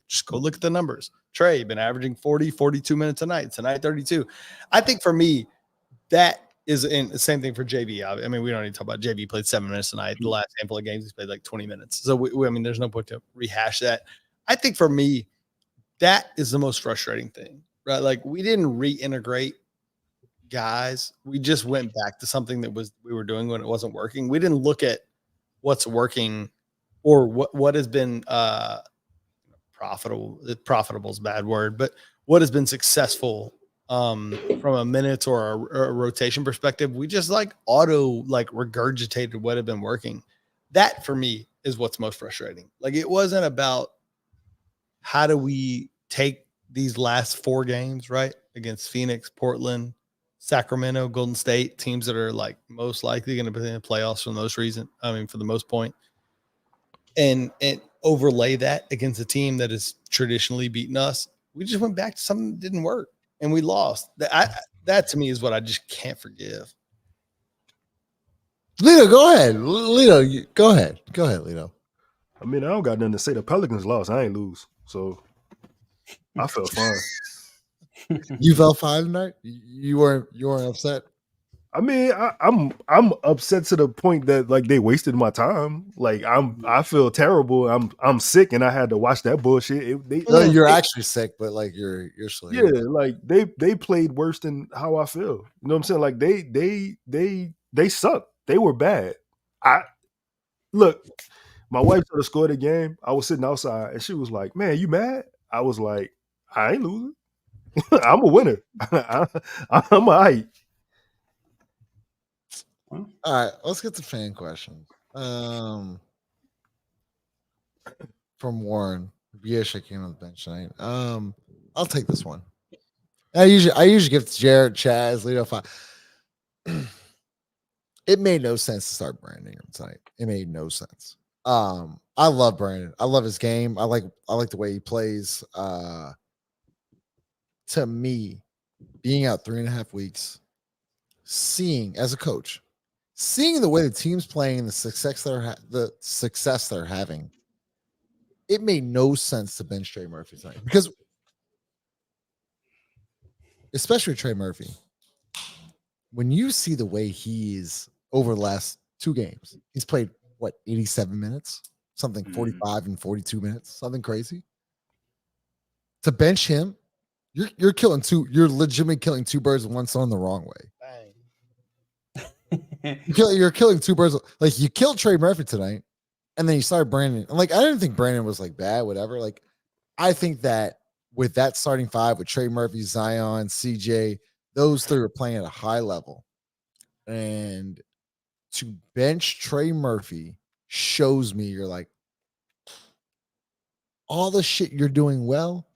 Just go look at the numbers. Trey been averaging 40, 42 minutes a night. Tonight, 32. I think for me, that is in the same thing for JV. I mean, we don't need to talk about JV played 7 minutes tonight. The last handful of games, he's played like 20 minutes. So, there's no point to rehash that. I think for me, that is the most frustrating thing, right? Like, we didn't reintegrate guys. We just went back to something that we were doing when it wasn't working. We didn't look at what's working or what has been profitable. Profitable is a bad word, but what has been successful from a minutes or a rotation perspective. We just regurgitated what had been working. That for me is what's most frustrating. Like, it wasn't about how do we take these last 4 games, right? Against Phoenix, Portland, Sacramento, Golden State, teams that are most likely going to be in the playoffs for the most point. And overlay that against a team that has traditionally beaten us. We just went back to something that didn't work. And we lost. That to me is what I just can't forgive. Lito, go ahead. Lito, go ahead. Go ahead, Lito. I mean, I don't got nothing to say. The Pelicans lost. I ain't lose. So I felt fine. You felt fine tonight? You weren't upset? I mean, I'm upset to the point that they wasted my time. I feel terrible. I'm sick and I had to watch that bullshit. You're actually sick, but you're sleeping. Yeah, they played worse than how I feel. You know what I'm saying? They sucked. They were bad. Look, my wife sort of scored a game. I was sitting outside and she was like, "Man, you mad?" I was like, "I ain't losing. I'm a winner. I'm all right." All right, let's get to fan questions. From Warren, Biesha came on the bench tonight. I'll take this one. I usually give to Jared, Chaz, Lito. It made no sense to start Brandon Ingram tonight. It made no sense. I love Brandon. I love his game. I like the way he plays. To me, being out 3.5 weeks, seeing as a coach, seeing the way the team's playing and the success they're having, it made no sense to bench Trey Murphy tonight because, especially Trey Murphy, when you see the way he is over the last 2 games, he's played what 87 minutes, something 45 and 42 minutes, something crazy. To bench him, you're killing two. You're legitimately killing 2 birds with 1 stone the wrong way. You're killing 2 birds. Like you killed Trey Murphy tonight, and then you started Brandon. And like I didn't think Brandon was like bad, whatever. Like I think that with that starting 5 with Trey Murphy, Zion, CJ, those 3 were playing at a high level, and to bench Trey Murphy shows me you're like all the shit you're doing well.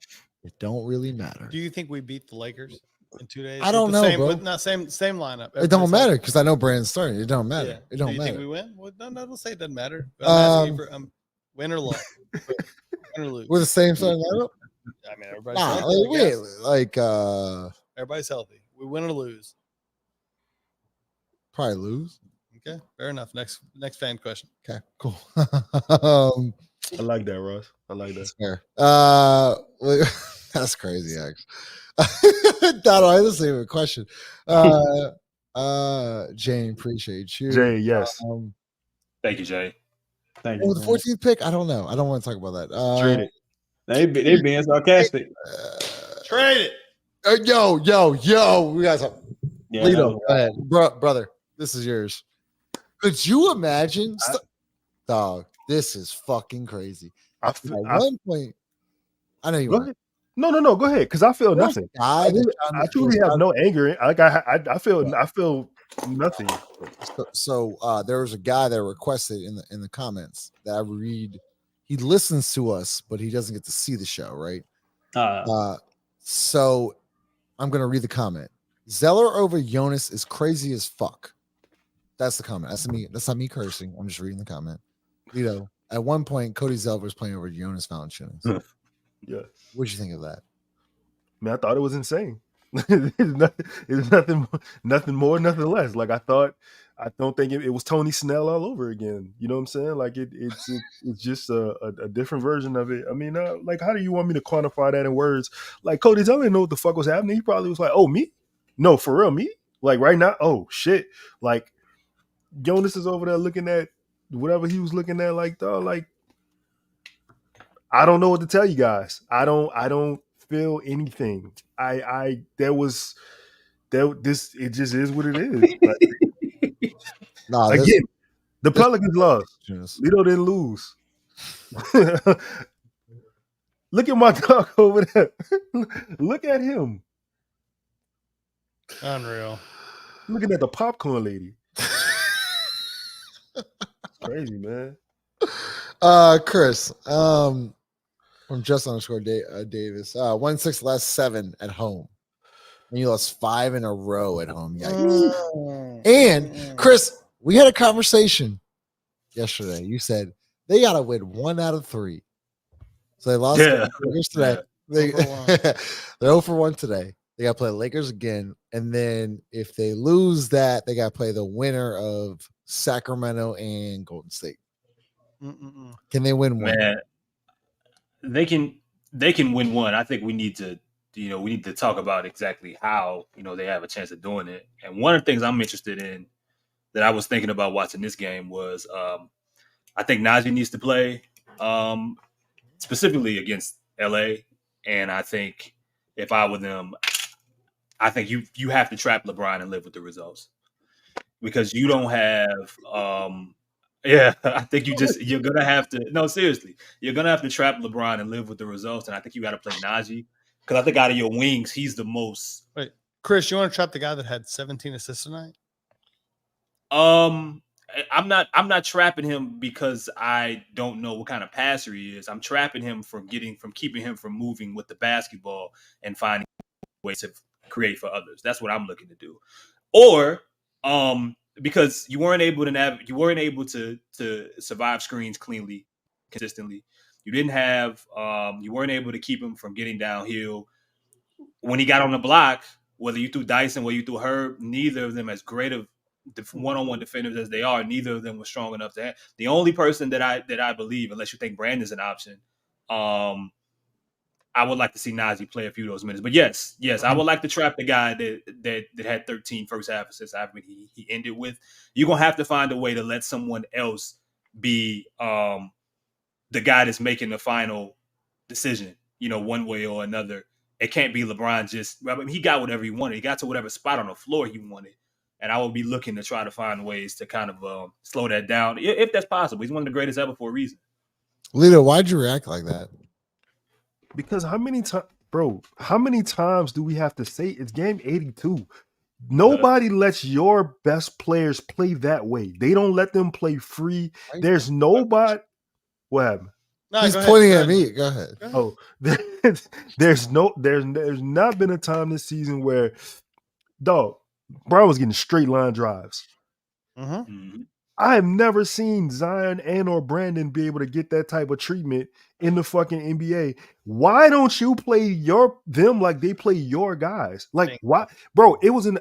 It don't really matter. Do you think we beat the Lakers in 2 days? I don't know, bro. Not same lineup. It don't matter because I know Brandon's starting. It don't matter. Yeah. It don't Do you matter. think we win? Well, no, don't say it doesn't matter. I'm asking you for win or loss. Win or lose. We're the same starting lineup. I mean, everybody's healthy. Everybody's healthy. We win or lose. Probably lose. Okay, fair enough. Next fan question. Okay, cool. I like that, Ross. I like that. Fair. That's crazy, actually. Donald, I just even a question. Jane, appreciate you. Jay, yes. Thank you, Jay. Thank you. The 14th pick, I don't know. I don't want to talk about that. Trade it. They being sarcastic. Trade it. Yo, we got something. Yeah, Lito, go ahead. Brother, this is yours. Could you imagine? Dog, this is fucking crazy. At one point, I know you go want. ahead. No, go ahead. Because I feel nothing. I truly have no anger. Like I feel nothing. So there was a guy that requested in the comments that I read. He listens to us, but he doesn't get to see the show, right? So I'm gonna read the comment. Zeller over Jonas is crazy as fuck. That's the comment. That's not me cursing. I'm just reading the comment. At one point, Cody Zeller was playing over Jonas Valanciunas. Yeah. What'd you think of that? Man, I thought it was insane. It's nothing more, nothing less. Like I don't think it was Tony Snell all over again. You know what I'm saying? Like it's just a different version of it. I mean, like how do you want me to quantify that in words? Like Cody Zeller didn't know what the fuck was happening. He probably was like, "Oh, me? No, for real, me? Like right now? Oh shit!" Like Jonas is over there looking at whatever he was looking at. Like, dog, like I don't know what to tell you guys. I don't feel anything. It just is what it is. Like, again, the Pelicans lost. Lito didn't lose. Look at my dog over there. Look at him. Unreal. Looking at the popcorn lady. Crazy, man. Chris, from just_Davis, 1-6 last 7 at home, and you lost 5 in a row at home. And Chris, we had a conversation yesterday. You said they gotta win 1 out of 3, so they lost the Lakers today. They're 0 for 1 today. They got to play the Lakers again, and then if they lose that, they got to play the winner of Sacramento and Golden State. Can they win 1? Man, they can win 1. I think we need to talk about exactly how they have a chance of doing it. And one of the things I'm interested in that I was thinking about watching this game was I think Najee needs to play specifically against LA, and I think if I were them, I think you have to trap LeBron and live with the results, because you don't have I think you're gonna have to. No, seriously, you're gonna have to trap LeBron and live with the results. And I think you got to play Najee, because I think out of your wings, he's the most. Wait, Chris, you want to trap the guy that had 17 assists tonight? I'm not trapping him because I don't know what kind of passer he is. I'm trapping him from keeping him from moving with the basketball and finding ways to create for others. That's what I'm looking to do. Or because you weren't able to survive screens cleanly consistently. You didn't have you weren't able to keep him from getting downhill. When he got on the block, whether you threw Dyson, whether you threw Herb, neither of them as great of one-on-one defenders as they are, neither of them was strong enough to have. The only person that I believe, unless you think Brandon's an option, I would like to see Najee play a few of those minutes. But yes, I would like to trap the guy that had 13 first half assists after he ended with. You're going to have to find a way to let someone else be the guy that's making the final decision, one way or another. It can't be LeBron he got whatever he wanted. He got to whatever spot on the floor he wanted. And I will be looking to try to find ways to kind of slow that down, if that's possible. He's one of the greatest ever for a reason. Lito, why'd you react like that? Because how many times do we have to say it's game 82? Nobody lets your best players play that way. They don't let them play free. There's nobody. What happened? No, He's go ahead, pointing go at ahead. me. Go ahead. Oh, there's not been a time this season where, dog, Brown was getting straight line drives. Mm-hmm. I have never seen Zion and or Brandon be able to get that type of treatment in the fucking NBA. Why don't you play them like they play your guys? Like, why, bro?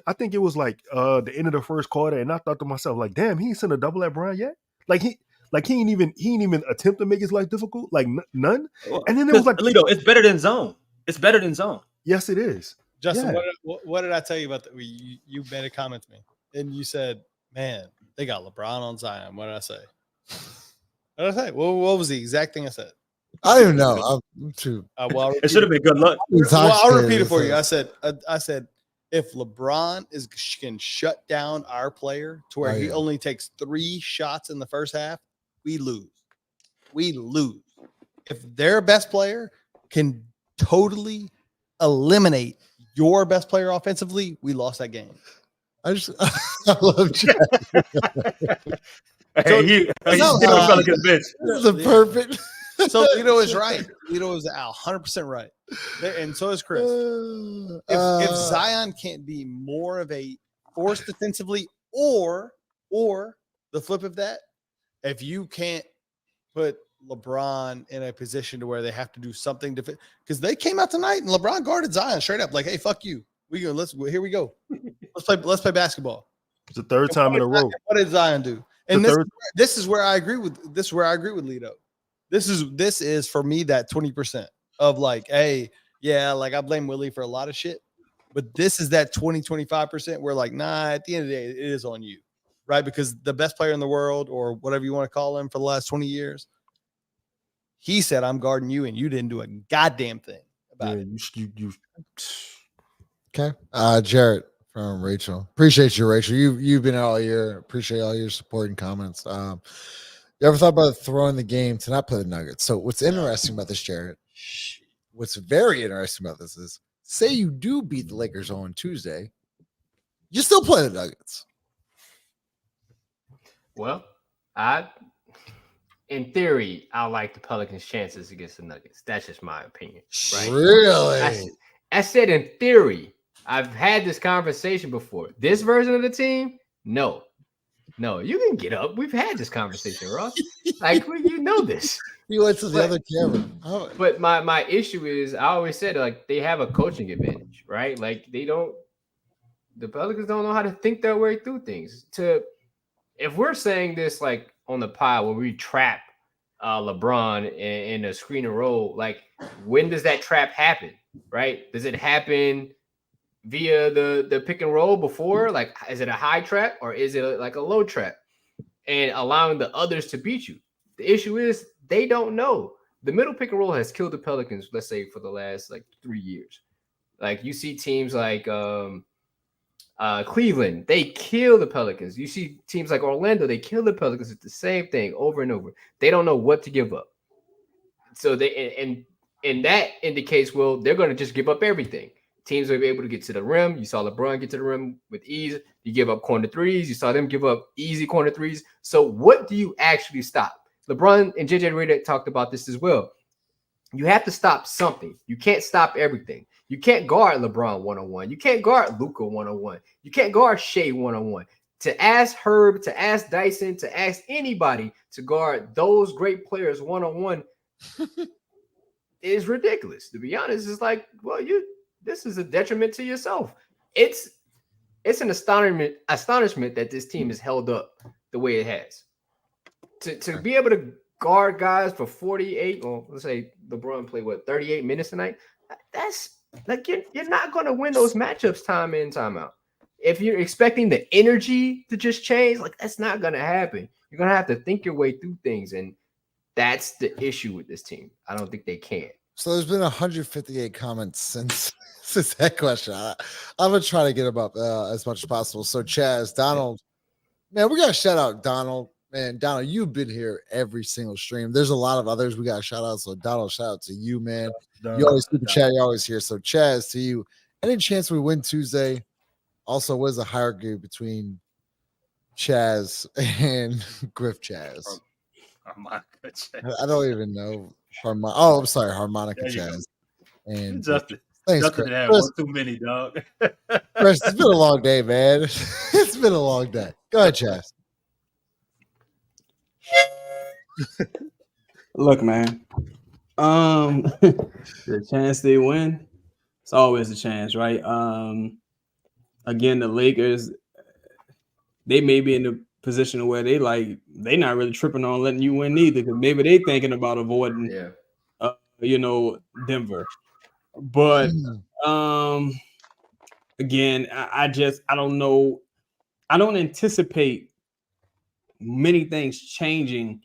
I think it was like the end of the first quarter, and I thought to myself, like, damn, he ain't sent a double at Brown yet. He ain't even attempt to make his life difficult. Like none. And then it was like, Alito, it's better than zone. It's better than zone. Yes, it is. Justin, Yeah. what did I tell you about that? You made a comment to me, and you said, "Man, they got LeBron on Zion." What did I say? What did I say? What was the exact thing I said? I don't even know. I'm too. Well, It should have been good luck. I'll repeat it for you. I said, if LeBron can shut down our player to where he only takes 3 shots in the first half, we lose. We lose. If their best player can totally eliminate your best player offensively, we lost that game. I love Chad. Hey, Pelicans bench. This is a perfect. So Lito is right. Lito is 100% right, and so is Chris. If Zion can't be more of a force defensively, or the flip of that, if you can't put LeBron in a position to where they have to do something different, because they came out tonight and LeBron guarded Zion straight up, like, "Hey, fuck you. Here we go. Let's play basketball." It's the third time in a row. What did Zion do? And this is where I agree with Lito. This is for me that 20% of like, hey, yeah, like I blame Willie for a lot of shit, but this is that 25% where like, nah, at the end of the day, it is on you, right? Because the best player in the world, or whatever you want to call him, for the last 20 years, he said, "I'm guarding you," and you didn't do a goddamn thing about it. Okay. Jarrett from Rachel. Appreciate you, Rachel. You've been all year. Appreciate all your support and comments. You ever thought about throwing the game to not play the Nuggets? So what's interesting about this, Jarrett, what's very interesting about this is, say you do beat the Lakers on Tuesday, you still play the Nuggets. Well, in theory, I like the Pelicans' chances against the Nuggets. That's just my opinion. Right? Really? I said in theory. I've had this conversation before. This version of the team, no, you can get up. We've had this conversation, Ross. Like, you know this. You went to the other camera. Oh. But my issue is, I always said, like, they have a coaching advantage, right? Like, the Pelicans don't know how to think their way through things. If we're saying this, like, on the pod where we trap LeBron in a screen and roll, like, when does that trap happen, right? Does it happen via the pick and roll before? Like, is it a high trap or is it like a low trap? And allowing the others to beat you. The issue is they don't know. The middle pick and roll has killed the Pelicans, let's say, for the last like 3 years. Like, you see teams like Cleveland, they kill the Pelicans. You see teams like Orlando, they kill the Pelicans. It's the same thing over and over. They don't know what to give up. So and that indicates, well, they're going to just give up everything. Teams will be able to get to the rim. You saw LeBron get to the rim with ease. You give up corner threes. You saw them give up easy corner threes. So what do you actually stop? LeBron and JJ Redick talked about this as well. You have to stop something. You can't stop everything. You can't guard LeBron one-on-one. You can't guard Luka one-on-one. You can't guard Shea one-on-one. To ask Herb, to ask Dyson, to ask anybody to guard those great players one-on-one is ridiculous. To be honest, it's like, well, this is a detriment to yourself. It's an astonishment that this team is held up the way it has. To be able to guard guys for 48, or let's say LeBron played 38 minutes tonight. That's like you're not going to win those matchups time in, time out. If you're expecting the energy to just change, like that's not going to happen. You're going to have to think your way through things, and that's the issue with this team. I don't think they can. So there's been 158 comments since that question. I'm gonna try to get them up as much as possible. So Chaz, Donald, man, we got to shout out Donald. Man, Donald, you've been here every single stream. There's a lot of others we got to shout out. So Donald, shout out to you, man. You always super chat. You're always here. So Chaz, to you. Any chance we win Tuesday? Also, what is the hierarchy between Chaz and Griff Chaz? Harmonica Chaz. I don't even know. I'm sorry, Harmonica Chaz. And Justin. Thanks, Justin Chris. had one too many, dog. Chris, it's been a long day, man. It's been a long day. Go ahead, Chaz. Look, man. The chance they win, it's always a chance, right? Again, the Lakers, they may be in the position where they not really tripping on letting you win either, because maybe they thinking about avoiding, Denver. But again, I don't know. I don't anticipate many things changing,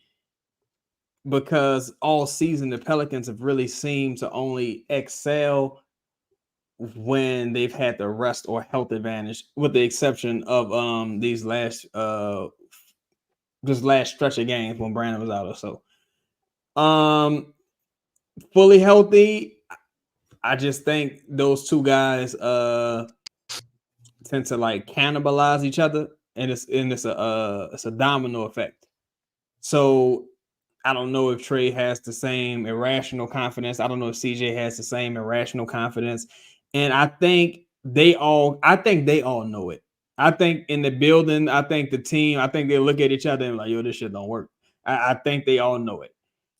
because all season the Pelicans have really seemed to only excel when they've had the rest or health advantage, with the exception of this last stretch of games when Brandon was out or so. Fully healthy, I just think those two guys tend to like cannibalize each other, and it's a domino effect. So I don't know if Trey has the same irrational confidence. I don't know if CJ has the same irrational confidence. And I think they all know it. I think in the building, I think the team, I think they look at each other and like, yo, this shit don't work. I think they all know it.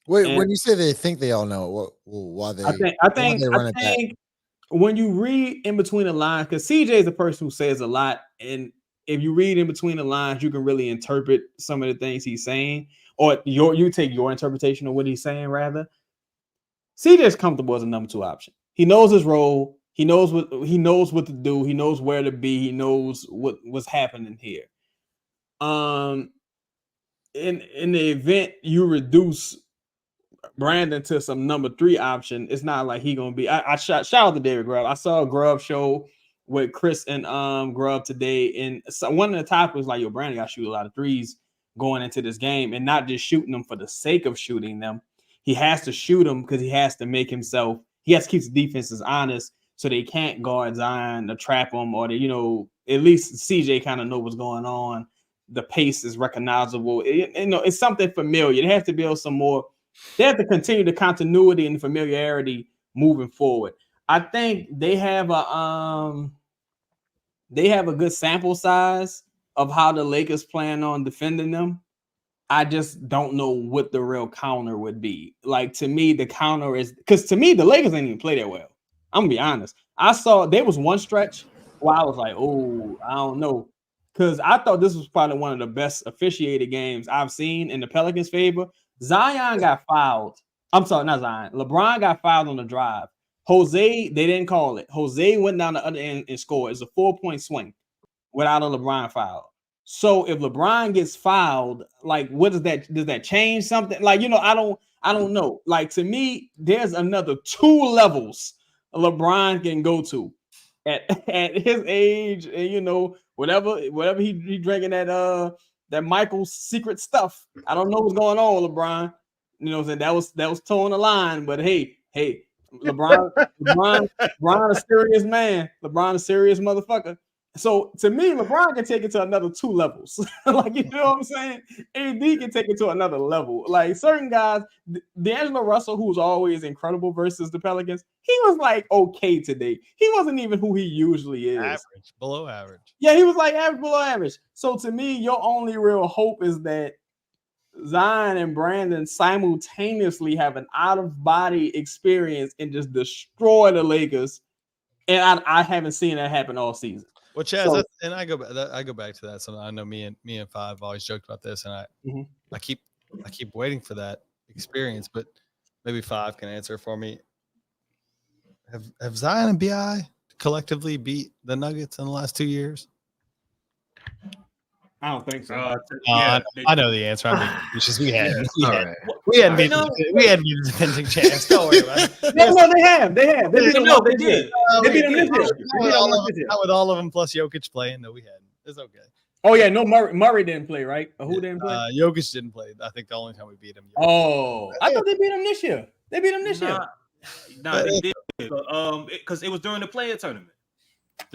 Wait, when you say they think they all know it, why they? I think when you read in between the lines, because CJ is the person who says a lot, and if you read in between the lines, you can really interpret some of the things he's saying, or you take your interpretation of what he's saying. Rather, CJ is comfortable as a number 2 option. He knows his role. He knows what to do. He knows where to be. He knows what's happening here. In the event you reduce Brandon to some number 3 option, it's not like he gonna be. I shout out to David Grubb. I saw a Grubb show with Chris and Grubb today, and so one of the topics was like, yo, Brandon got to shoot a lot of threes going into this game, and not just shooting them for the sake of shooting them. He has to shoot them because he has to make himself. He has to keep the defenses honest, so they can't guard Zion to trap him, or at least CJ kind of know what's going on. The pace is recognizable. It's something familiar. They have to build some more. They have to continue the continuity and familiarity moving forward. I think they have a good sample size of how the Lakers plan on defending them. I just don't know what the real counter would be. Like, to me, the counter is, because to me, the Lakers ain't even play that well. I'm gonna be honest. I saw there was one stretch where I was like, oh, I don't know. Because I thought this was probably one of the best officiated games I've seen in the Pelicans' favor. Zion got fouled. I'm sorry, not Zion. LeBron got fouled on the drive. Jose, they didn't call it. Jose went down the other end and scored. It's a 4-point swing without a LeBron foul. So if LeBron gets fouled, like, what does that change something? Like, I don't know. Like, to me, there's another 2 levels LeBron can go to at his age, and whatever he drinking that Michael's secret stuff. I don't know what's going on, LeBron. That was towing the line, but hey, LeBron a serious man. LeBron a serious motherfucker. So to me, LeBron can take it to another 2 levels. Like, you know what I'm saying? AD can take it to another level. Like certain guys, D'Angelo Russell, who's always incredible versus the Pelicans, he was like okay today. He wasn't even who he usually is. Average, below average. Yeah, he was like average, below average. So to me, your only real hope is that Zion and Brandon simultaneously have an out-of-body experience and just destroy the Lakers. And I haven't seen that happen all season. Well, Chaz, and I go back to that. So I know me and Five always joked about this, and I keep waiting for that experience, but maybe Five can answer for me. Have Zion and BI collectively beat the Nuggets in the last 2 years? I don't think so. I know the answer. I mean, it's just we hadn't beat the defending champs. Don't worry about it. No, they have. They beat them this year. They beat them this year. Not with all of them plus Jokic playing. No, we hadn't. It's okay. Oh yeah, no, Murray didn't play, right? Or who didn't play? Jokic didn't play. I think the only time we beat him. Oh, I thought they beat him this year. They beat him this year. Nah, they did. Because it was during the playing tournament.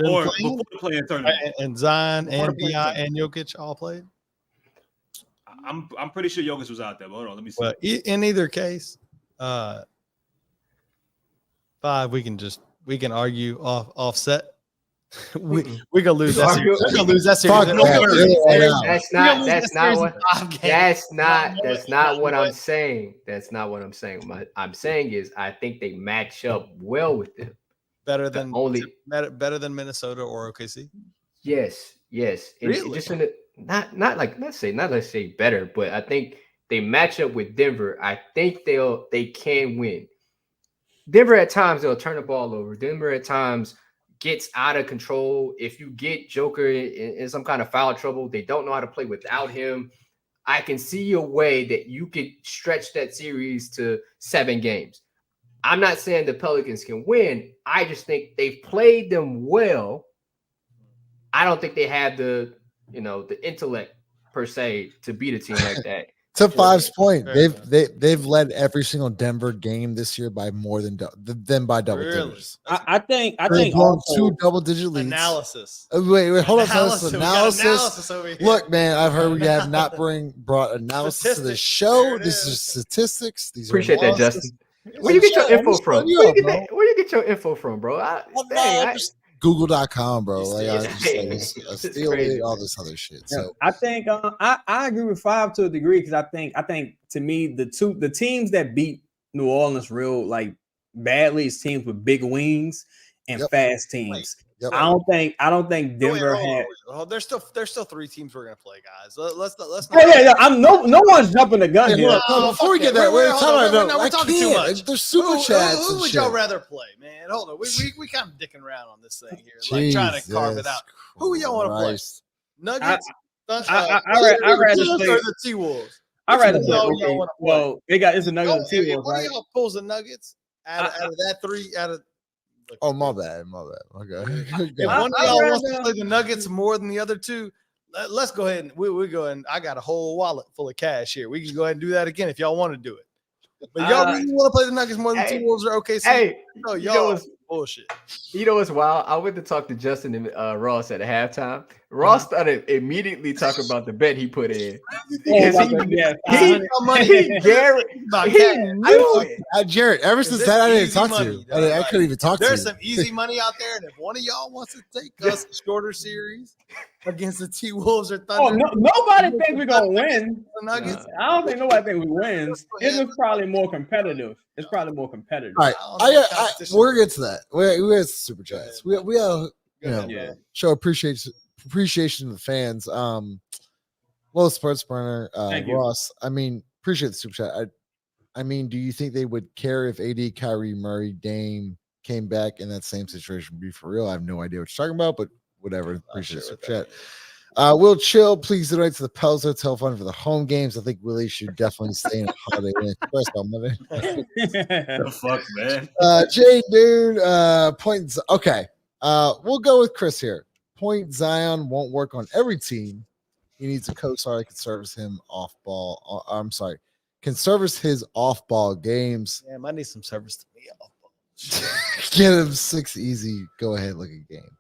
Or before the playing tournament. And Zion and BI and Jokic all played? I'm pretty sure Jokic was out there, but hold on, let me see. Well, in either case, Five, we can argue offset. We're gonna lose that series. We're gonna lose that series. That's not what I'm saying. That's not what I'm saying. What I'm saying is I think they match up well with them. Better than Minnesota or OKC. Yes. Really? Just in the, not let's say better, but I think they match up with Denver. I think they can win. Denver at times they'll turn the ball over. Denver at times gets out of control. If you get Joker in some kind of foul trouble, they don't know how to play without him. I can see a way that you could stretch that series to 7 games. I'm not saying the Pelicans can win. I just think they've played them well. I don't think they have the intellect per se to beat a team like that. To Five's point, they've led every single Denver game this year by more than by double digits. I think blown 2 double-digit leads. Analysis. Wait, hold on. Analysis over here. Look, man, I've heard we have not brought analysis to the show. This is statistics. These appreciate are that, Justin. Where you get your info from? Where you get your info from, bro? Google.com, bro. I It's steal it, all this other shit. So I think I agree with Five to a degree because I think to me the teams that beat New Orleans real like badly is teams with big wings and fast teams. Yep. I don't think Denver had. There's still 3 teams we're gonna play, guys. Let's not. Yeah. I'm no one's jumping the gun here. Before we get that, we're talking too much. There's super chats. Who would y'all rather play, man? Hold on, we kind of dicking around on this thing here, like trying to carve it out. Who y'all want to play? Nuggets. I rather play the T-Wolves. I rather play. Well, it's a Nuggets and T-Wolves, right? right? Y'all pulls the Nuggets out of that 3 out of. Oh, my bad. Okay. If one of y'all wants to play the Nuggets more than the other 2, let's go ahead and we go ahead. I got a whole wallet full of cash here. We can go ahead and do that again if y'all want to do it. But y'all really want to play the Nuggets more than T-Wolves or OKC? Hey, no, y'all bullshit. You know what's wild? I went to talk to Justin and Ross at halftime. Ross started immediately talking about the bet he put in. Jared, ever since that, I didn't talk to you. I couldn't even talk to you. There's some easy money out there, and if one of y'all wants to take us a shorter series against the T-Wolves or Thunder. Nobody thinks we're going to win. The Nuggets. I don't think nobody thinks we wins. It's probably more competitive. All right. We're going to get to that. We have super chats. We show appreciation to the fans. Well, Sports Burner, Ross, appreciate the super chat. Do you think they would care if AD, Kyrie, Murray, Dame came back in that same situation? Be for real. I have no idea what you're talking about, but whatever. Appreciate the super chat. Will Chill, please donate to the Pels Hotel Fund for the home games. I think Willie should definitely stay in a Holiday Inn Express on Monday. The fuck, man. Jay Dude, points. Okay. We'll go with Chris here. Point Zion won't work on every team. He needs a co-star that can service him off ball. Can service his off ball games. Yeah, I need some service to me off ball. Get him 6 easy. Go ahead, look at game.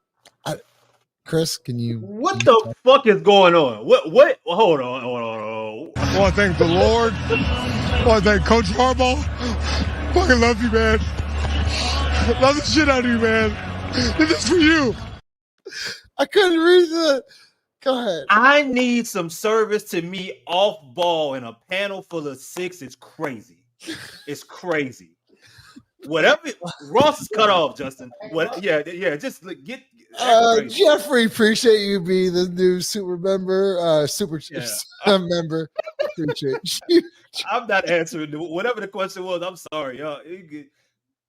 Chris, can you? What the fuck is going on? What? Hold on. I want to thank the Lord. I want to thank Coach Harbaugh. Fucking love you, man. Love the shit out of you, man. This is for you. I couldn't read the. Go ahead. I need some service to me off ball in a panel full of 6. It's crazy. It's crazy. Whatever. Ross is cut off, Justin. What? Yeah. Just get. Jeffrey, appreciate you being the new super member. Member. Appreciate you. I'm not answering whatever the question was. I'm sorry, y'all.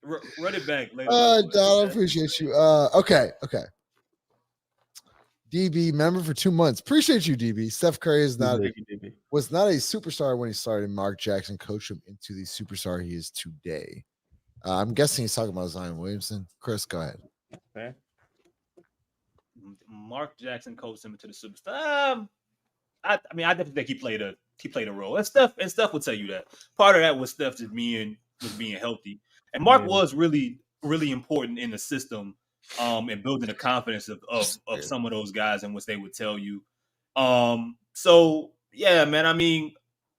Run it back later. Don, I appreciate you. Okay. DB member for 2 months. Appreciate you, DB. Steph Curry was not a superstar when he started. Mark Jackson coached him into the superstar he is today. I'm guessing he's talking about Zion Williamson. Chris, go ahead. Okay. Mark Jackson coached him into the superstar. I definitely think he played a role. And Steph would tell you that. Part of that was Steph just being healthy. And Mark was really, really important in the system. And building the confidence of some of those guys and what they would tell you. So yeah, man. I mean,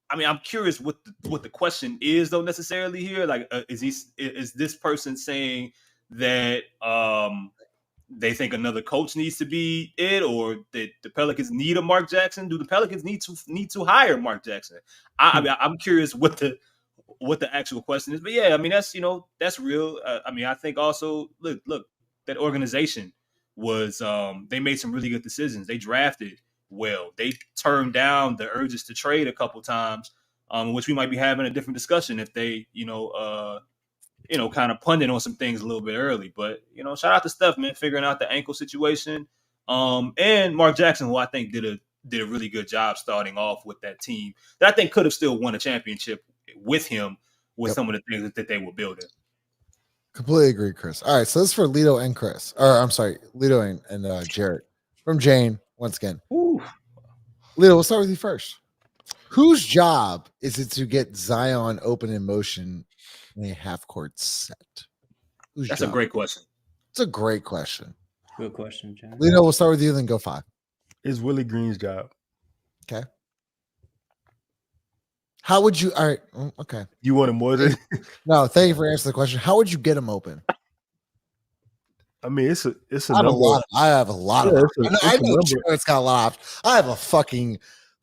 I'm curious what the question is though necessarily here. Like, is this person saying that they think another coach needs to be it, or that the Pelicans need a Mark Jackson? Do the Pelicans need to hire Mark Jackson? I'm curious what the actual question is. But yeah, I mean that's real. I think also look. That organization was they made some really good decisions. They drafted well. They turned down the urges to trade a couple times, which we might be having a different discussion if they, kind of pundit on some things a little bit early. But shout out to Steph, man, figuring out the ankle situation. And Mark Jackson, who I think did a really good job starting off with that team that I think could have still won a championship with him with some of the things that they were building. Completely agree, Chris. All right, so this is for Lito and Chris. Or I'm sorry, Lito and Jarrett. From Jane, once again. Ooh. Lito, we'll start with you first. Whose job is it to get Zion open in motion in a half-court set? That's a great question. It's a great question. Good question, John. Lito, we'll start with you, then go 5. It's Willie Green's job. Okay. How would you? All right. Okay. You want him more than? No. Thank you for answering the question. How would you get him open? I mean, it's a I number. have a lot of. I know it's got a lot of options. I have a fucking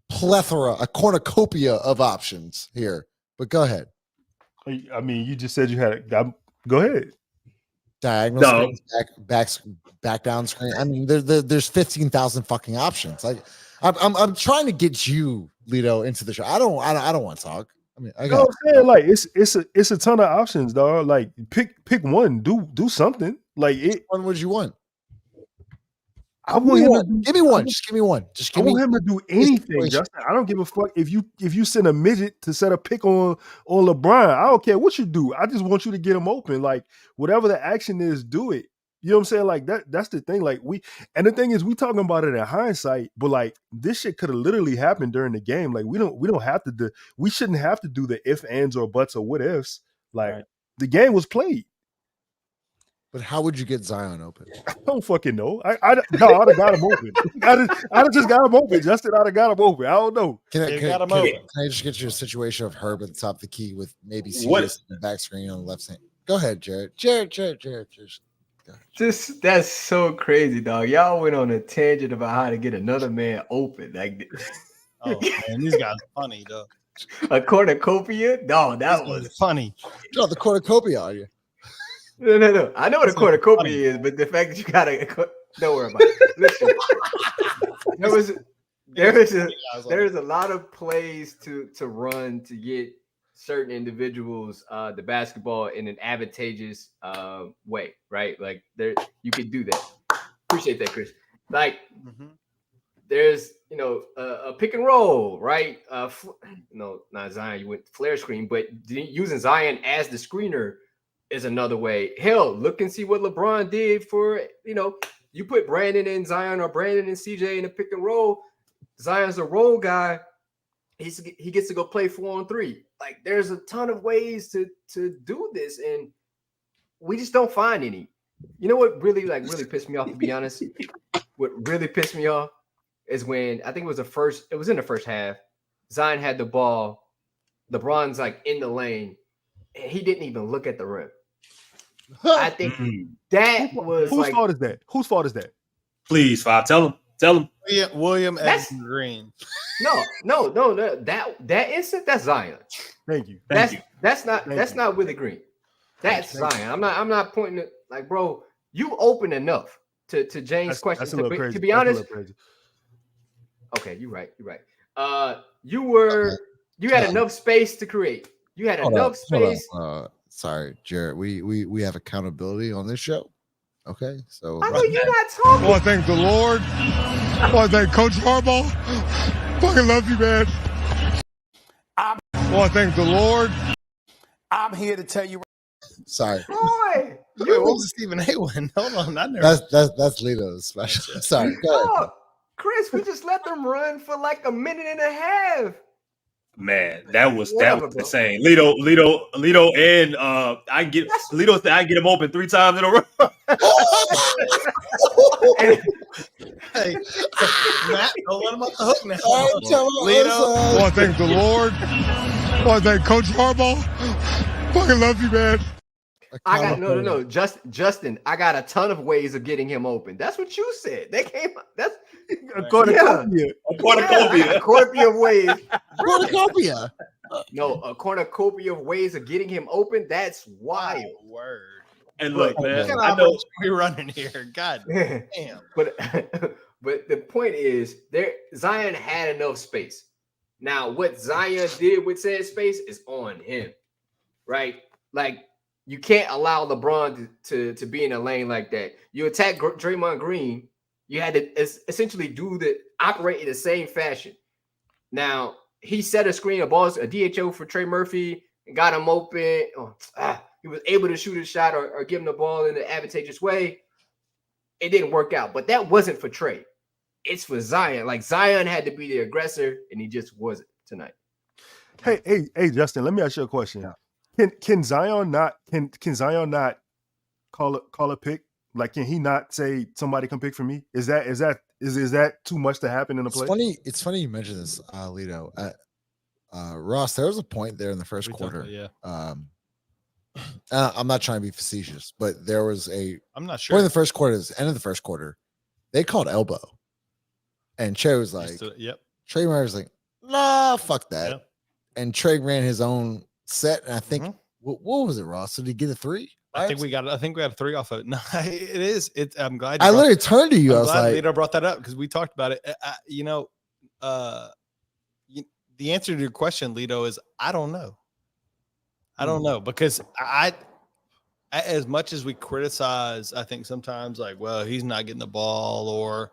plethora, a cornucopia of options here. But go ahead. I mean, you just said you had. Go ahead. Diagonal screens, back down screen. I mean, there's 15,000 fucking options. Like, I'm trying to get you, Lito, into the show. I don't want to talk. I mean, I'm saying, like, it's a ton of options, dog. Like, pick one. Do something. Like, which one would you want? I want him to give me one. Just give me one. I want him to do anything, Justin. I don't give a fuck if you send a midget to set a pick on LeBron. I don't care what you do. I just want you to get him open. Like, whatever the action is, do it. You know what I'm saying? Like that's the thing. Like the thing is, we talking about it in hindsight, but like this shit could have literally happened during the game. Like we don't have to we shouldn't have to do the if, ands, or buts or what ifs. Like the game was played. But how would you get Zion open? I don't fucking know. I'd have got him open. I'd have just got him open. Justin, I'd have got him open. I don't know. Can I just get you a situation of Herb at the top of the key with maybe CS in the back screen on the left hand? Go ahead, Jared. That's so crazy, dog. Y'all went on a tangent about how to get another man open. Like, oh man, these guys are funny, though. A cornucopia? No, that was funny. No, the cornucopia on you. No. I know what a cornucopia is, but the fact that you gotta don't worry about it. Listen, there's a lot of plays to run to get certain individuals the basketball in an advantageous way, right? Like you could do that. Appreciate that, Chris. Like there's a pick and roll, right? No, not Zion. You went flare screen, but using Zion as the screener is another way. Hell, look and see what LeBron did for you put Brandon and Zion or Brandon and CJ in a pick and roll. Zion's a role guy. He gets to go play 4-on-3. Like there's a ton of ways to do this, and we just don't find any. You know what really pissed me off, to be honest? what really pissed me off is when I think it was in the first half. Zion had the ball. LeBron's like in the lane, and he didn't even look at the rim. I think that was whose fault is that? Whose fault is that? Please, Follw. Tell him. William Green. No. That instant, that's Zion. Thank you. That's not Willie Green. That's Zion. I'm not pointing it like, bro, you open enough to James' question. That's a little crazy. To be honest. Okay, you're right. You had enough space to create. You had enough space. Sorry, Jared. We have accountability on this show. Okay, so I know you're not talking. I want to thank the Lord. I want to thank Coach Harbaugh. Fucking love you, man. I want to thank the Lord. I'm here to tell you. Sorry. Boy, what was the Stephen A one? Hold on, I never. That's Lito's special. Sorry, go ahead. Oh, Chris, we just let them run for like a minute and a half. Man, that was insane. Lito, and Lito said I can get him open 3 times in a row. Hey, Matt, don't let him off the hook now. I want to thank the Lord. I want to thank Coach Harbaugh. Fucking love you, man. I got no. Justin, I got a ton of ways of getting him open. That's what you said. They came. That's a cornucopia of ways. Cornucopia. No, a cornucopia of ways of getting him open. That's wild. Word. And look, man, I know we're running here. God damn. But the point is, Zion had enough space. Now, what Zion did with said space is on him, right? Like, you can't allow LeBron to be in a lane like that. You attack Draymond Green, you had to essentially operate in the same fashion. Now, he set a screen, a DHO for Trey Murphy, and got him open. He was able to shoot a shot or give him the ball in an advantageous way. It didn't work out, but that wasn't for Trey. It's for Zion. Like, Zion had to be the aggressor, and he just wasn't tonight. Hey, Justin, let me ask you a question. Can Zion not call a pick? Like, can he not say somebody come pick for me? Is that too much to happen in a play? It's funny you mentioned this, Lito. Ross, there was a point there in the first quarter. I'm not trying to be facetious, but there was I'm not sure. In the first quarter, end of the first quarter, they called elbow, and Trey was like, Trey Murray was like, nah, fuck that. Yep. And Trey ran his own set, and I think what was it, Ross? Did he get a 3? I think we got a 3 off of it. No, it is. I'm glad. I literally turned to you. I was glad like, Lito brought that up because we talked about it. The answer to your question, Lito, is I don't know. I don't know, because I as much as we criticize, I think sometimes like, well, he's not getting the ball or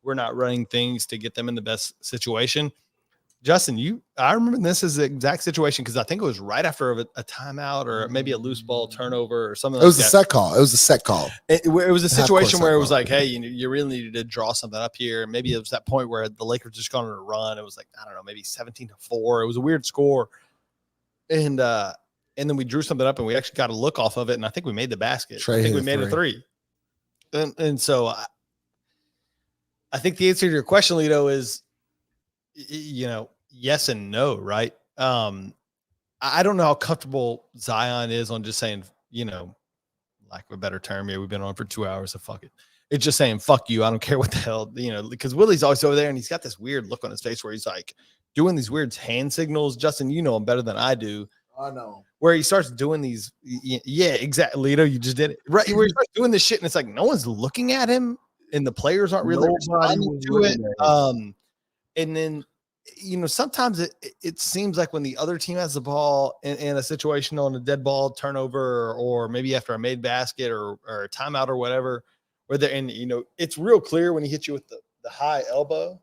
we're not running things to get them in the best situation. Justin, I remember this is the exact situation because I think it was right after a timeout or maybe a loose ball turnover or something. It was a set call. It was a set call. It was a situation where it was like, hey, you really needed to draw something up here. Maybe it was that point where the Lakers just gone on a run. It was like, I don't know, maybe 17-4. It was a weird score. And then we drew something up and we actually got a look off of it. And I think we made the basket. I think we made a 3. And so I think the answer to your question, Lito, is, yes and no, right? I don't know how comfortable Zion is on just saying, like a better term here, we've been on for 2 hours, so fuck it. It's just saying, fuck you. I don't care what the hell, because Willie's always over there and he's got this weird look on his face where he's like doing these weird hand signals. Justin, you know him better than I do. I know. Where he starts doing these. Yeah, exactly. Lito, you just did it. Right. Where he starts doing this shit and it's like no one's looking at him and the players aren't really responding to it. And then, sometimes it seems like when the other team has the ball in a situation on a dead ball turnover or maybe after a made basket or a timeout or whatever, where they're it's real clear when he hits you with the high elbow.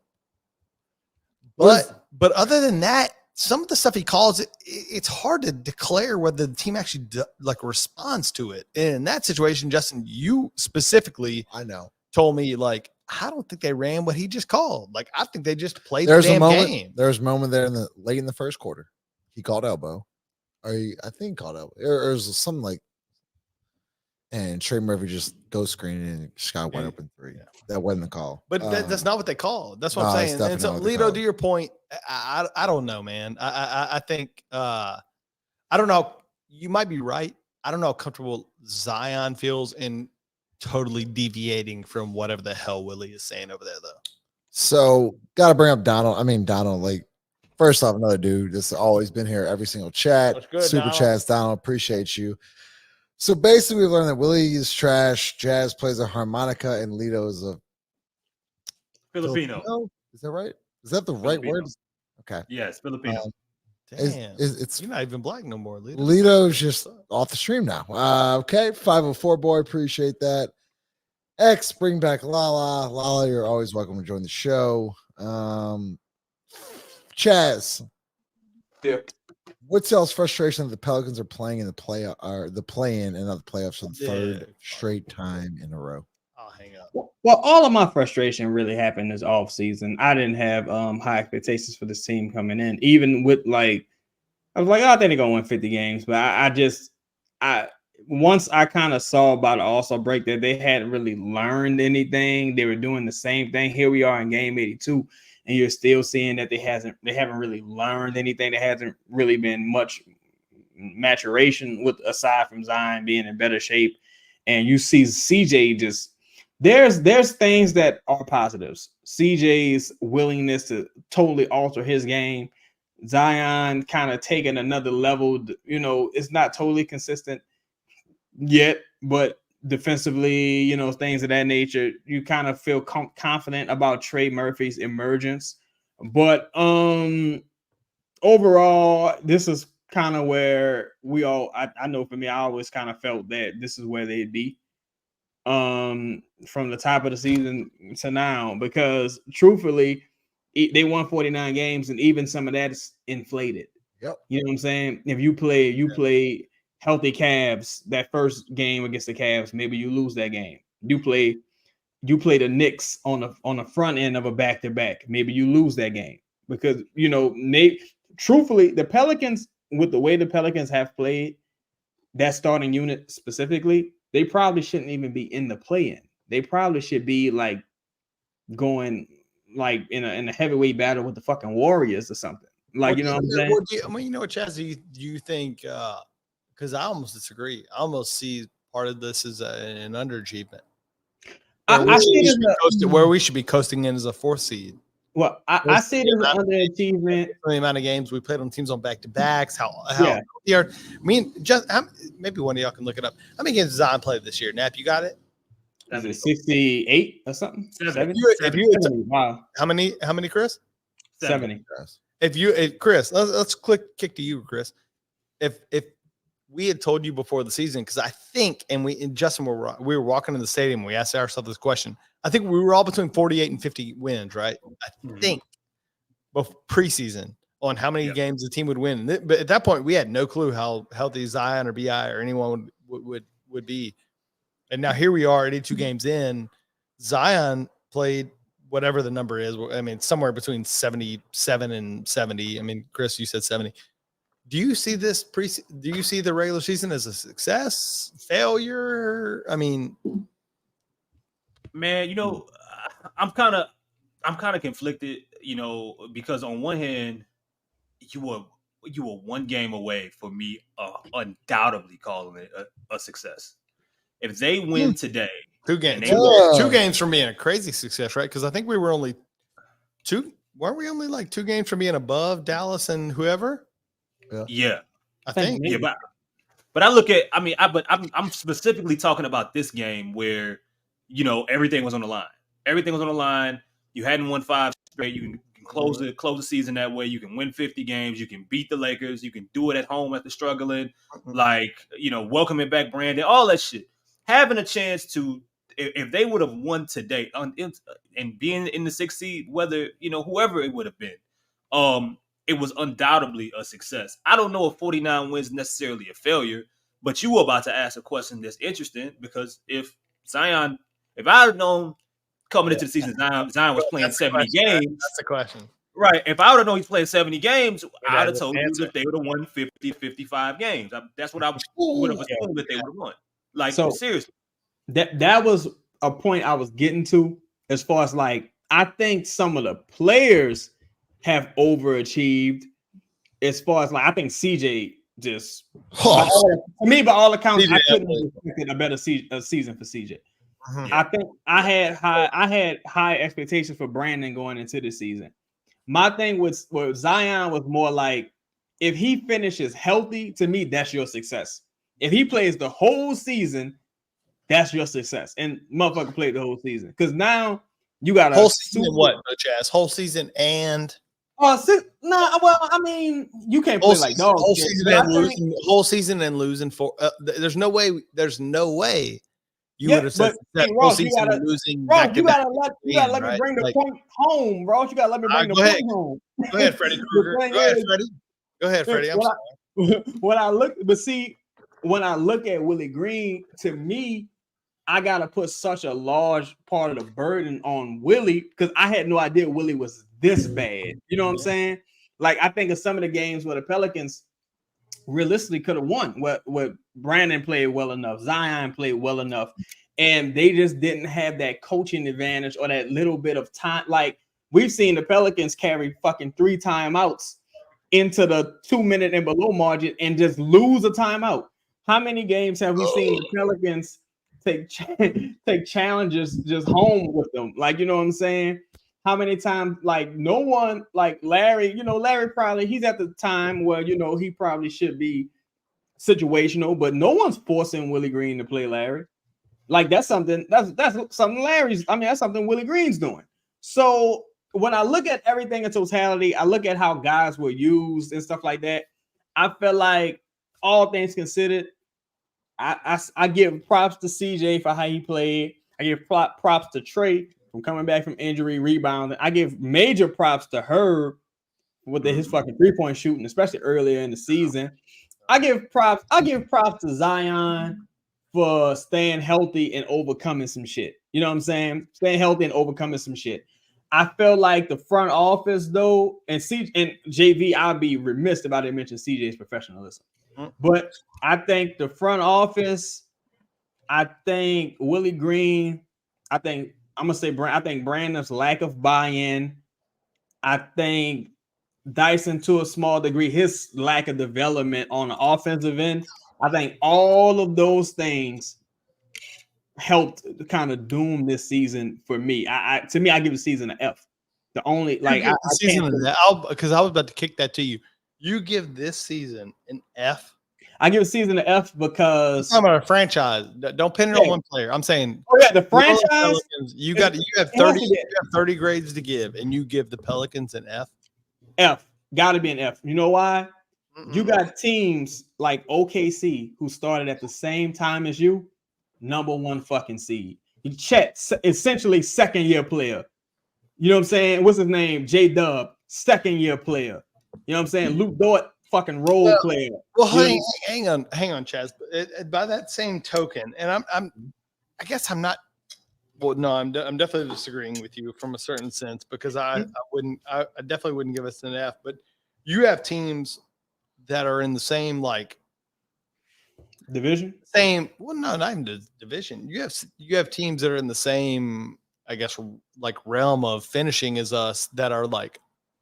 But other than that, some of the stuff he calls, it's hard to declare whether the team actually responds to it. And in that situation, Justin, you specifically, told me like, I don't think they ran what he just called. Like, I think they just played the damn game. There was a moment there late in the first quarter. He called elbow. I think he called elbow. Or it was something like, and Trey Murphy just ghost screened and just got wide open three. That wasn't the call. But that's not what they called. That's what no, I'm it's saying. definitely And so, not what they Lito, called. to your point, I don't know, man. I think I don't know. You might be right. I don't know how comfortable Zion feels in totally deviating from whatever the hell Willie is saying over there, though. So, got to bring up Donald. I mean, Donald, like, first off, another dude that's always been here every single chat. That's good, Super Donald. chats, Donald. Appreciate you. So, basically, we've learned that Willie is trash. Jazz plays a harmonica, and Lito is a Filipino. Is that right? Is that the right word? Okay. Yes, Filipino. Damn. It's You're not even black no more, Lito. Lito's just off the stream now. Okay. 504 boy. Appreciate that. X, bring back Lala. Lala, you're always welcome to join the show. Chaz. Yeah. What's y'all's frustration that the Pelicans are playing in the play-in and not the playoffs for the third straight time in a row? I'll hang up. Well, all of my frustration really happened this off season. I didn't have high expectations for this team coming in, even with I was like, oh, I think they're gonna win 50 games. But I once I kind of saw by the All-Star break that they hadn't really learned anything. They were doing the same thing. Here we are in game 82, and you're still seeing that they haven't really learned anything. There hasn't really been much maturation with aside from Zion being in better shape. And you see CJ just there's things that are positives. CJ's willingness to totally alter his game. Zion kind of taking another level. You know, it's not totally consistent yet, but defensively, you know, things of that nature, you kind of feel confident about Trey Murphy's emergence. But overall, this is kind of where I know for me, I always kind of felt that this is where they'd be from the top of the season to now, because truthfully, they won 49 games, and even some of that is inflated. Yep. You know what I'm saying? If you play healthy Cavs, that first game against the Cavs, maybe you lose that game. You play the Knicks on the front end of a back-to-back, maybe you lose that game, because you know, truthfully, the Pelicans, with the way the Pelicans have played, that starting unit specifically, they probably shouldn't even be in the play-in. They probably should be like going like in a heavyweight battle with the fucking Warriors or something. Like, you know what I'm saying? I mean, you know what, Chaz, do you think? Because I almost disagree. I almost see part of this as an underachievement. Where we should be coasting in as a fourth seed. Well, I see it as an underachievement. The amount of games we played on teams on back-to-backs, how I mean, maybe one of y'all can look it up. How many games Zion played this year? Nap, you got it? Is it 68 or something? 70. Wow. How many, Chris? 70. Chris, let's kick to you, Chris. If we had told you before the season, because I think, and Justin, we were walking in the stadium, we asked ourselves this question. I think we were all between 48 and 50 wins, right? I think preseason on how many games the team would win. But at that point, we had no clue how healthy Zion or BI or anyone would be. And now here we are 82 games in. Zion played whatever the number is. I mean, somewhere between 77 and 70. I mean, Chris, you said 70. Do you see this do you see the regular season as a success, failure? I mean, man, you know, I'm kind of conflicted, you know, because on one hand, you were one game away for me, undoubtedly calling it a success. If they win today, two games from being a crazy success, right? Because I think we were only weren't we only like 2 games from being above Dallas and whoever? Yeah. I think. Yeah, but I look at, I'm specifically talking about this game where, you know, everything was on the line. Everything was on the line. You hadn't won 5 straight. You can close the season that way. You can win 50 games. You can beat the Lakers. You can do it at home after struggling. Like, you know, welcoming back Brandon, all that shit. Having a chance to, if they would have won today and being in the 6th seed, whether, you know, whoever it would have been, it was undoubtedly a success. I don't know if 49 wins is necessarily a failure, but you were about to ask a question that's interesting, because if I had known coming into the season Zion was playing 70 games. That's the question. Right. If I would have known he's playing 70 games, I would have told you that they would have won 50, 55 games. That's what I would have assumed that they would have won. Like, So- seriously. That was a point I was getting to, as far as like, I think some of the players have overachieved. As far as like, I think CJ just to me, by all accounts, I couldn't have expected a better season for CJ. I think I had high expectations for Brandon going into the season. My thing with Zion was more like, if he finishes healthy, to me, that's your success. If he plays the whole season, that's your success. And motherfucker played the whole season. Because now you got a whole season. What, Chaz? Whole season and well, I mean, you can't play like dogs. Whole season and losing for. There's no way. You would have said that whole season and losing. Bro, you gotta let me bring the point home, bro. You gotta let me bring the point home. Go ahead, Freddie. Go ahead, Freddie. When I look at Willie Green, to me, I gotta put such a large part of the burden on Willie, because I had no idea Willie was this bad. You know what I'm saying? Like, I think of some of the games where the Pelicans realistically could have won. What Brandon played well enough, Zion played well enough, and they just didn't have that coaching advantage or that little bit of time. Like, we've seen the Pelicans carry fucking 3 timeouts into the 2-minute and below margin and just lose a timeout. How many games have we seen the Pelicans take challenges just home with them? Like, you know what I'm saying? How many times, like, no one, like Larry, Larry probably, he's at the time where, he probably should be situational, but no one's forcing Willie Green to play Larry. Like, that's something Larry's, that's something Willie Green's doing. So when I look at everything in totality, I look at how guys were used and stuff like that. I feel like, all things considered, I give props to CJ for how he played. I give props to Trey from coming back from injury, rebounding. I give major props to Herb with his fucking 3-point shooting, especially earlier in the season. I give props to Zion for staying healthy and overcoming some shit. You know what I'm saying? Staying healthy and overcoming some shit. I feel like the front office, though, and JV, I'll be remiss if I didn't mention CJ's professionalism. But I think the front office, I think Willie Green, I think Brandon's lack of buy-in, I think Dyson, to a small degree, his lack of development on the offensive end, I think all of those things helped kind of doom this season for me. To me, I give the season an F. The only because I was about to kick that to you. You give this season an F. I give a season an F because I'm talking about a franchise. Don't pin it on one player. I'm saying, the franchise. Pelicans, you have 30 grades to give, and you give the Pelicans an F. F, gotta be an F. You know why? You got teams like OKC who started at the same time as you, #1 fucking seed. Chet, essentially second-year player. You know what I'm saying? What's his name? J-Dub, second-year player. You know what I'm saying? Luke Dort, fucking role player. Well, hang on, Chaz. By that same token, and I guess I'm not. Well, no, I'm definitely disagreeing with you from a certain sense, because I definitely wouldn't give us an F. But you have teams that are in the same division. Well, no, not even the division. You have teams that are in the same, I guess, like realm of finishing as us, that are like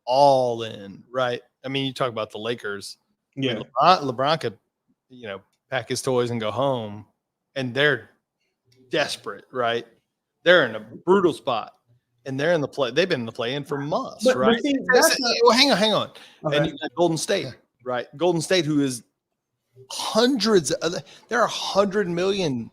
all in, right? I mean, you talk about the Lakers. Yeah, I mean, LeBron could, pack his toys and go home, and they're desperate, right? They're in a brutal spot, and they're in the play. They've been in the play-in for months, right? Well, hang on. Okay. And you got Golden State, right? Golden State, who is there are 100 million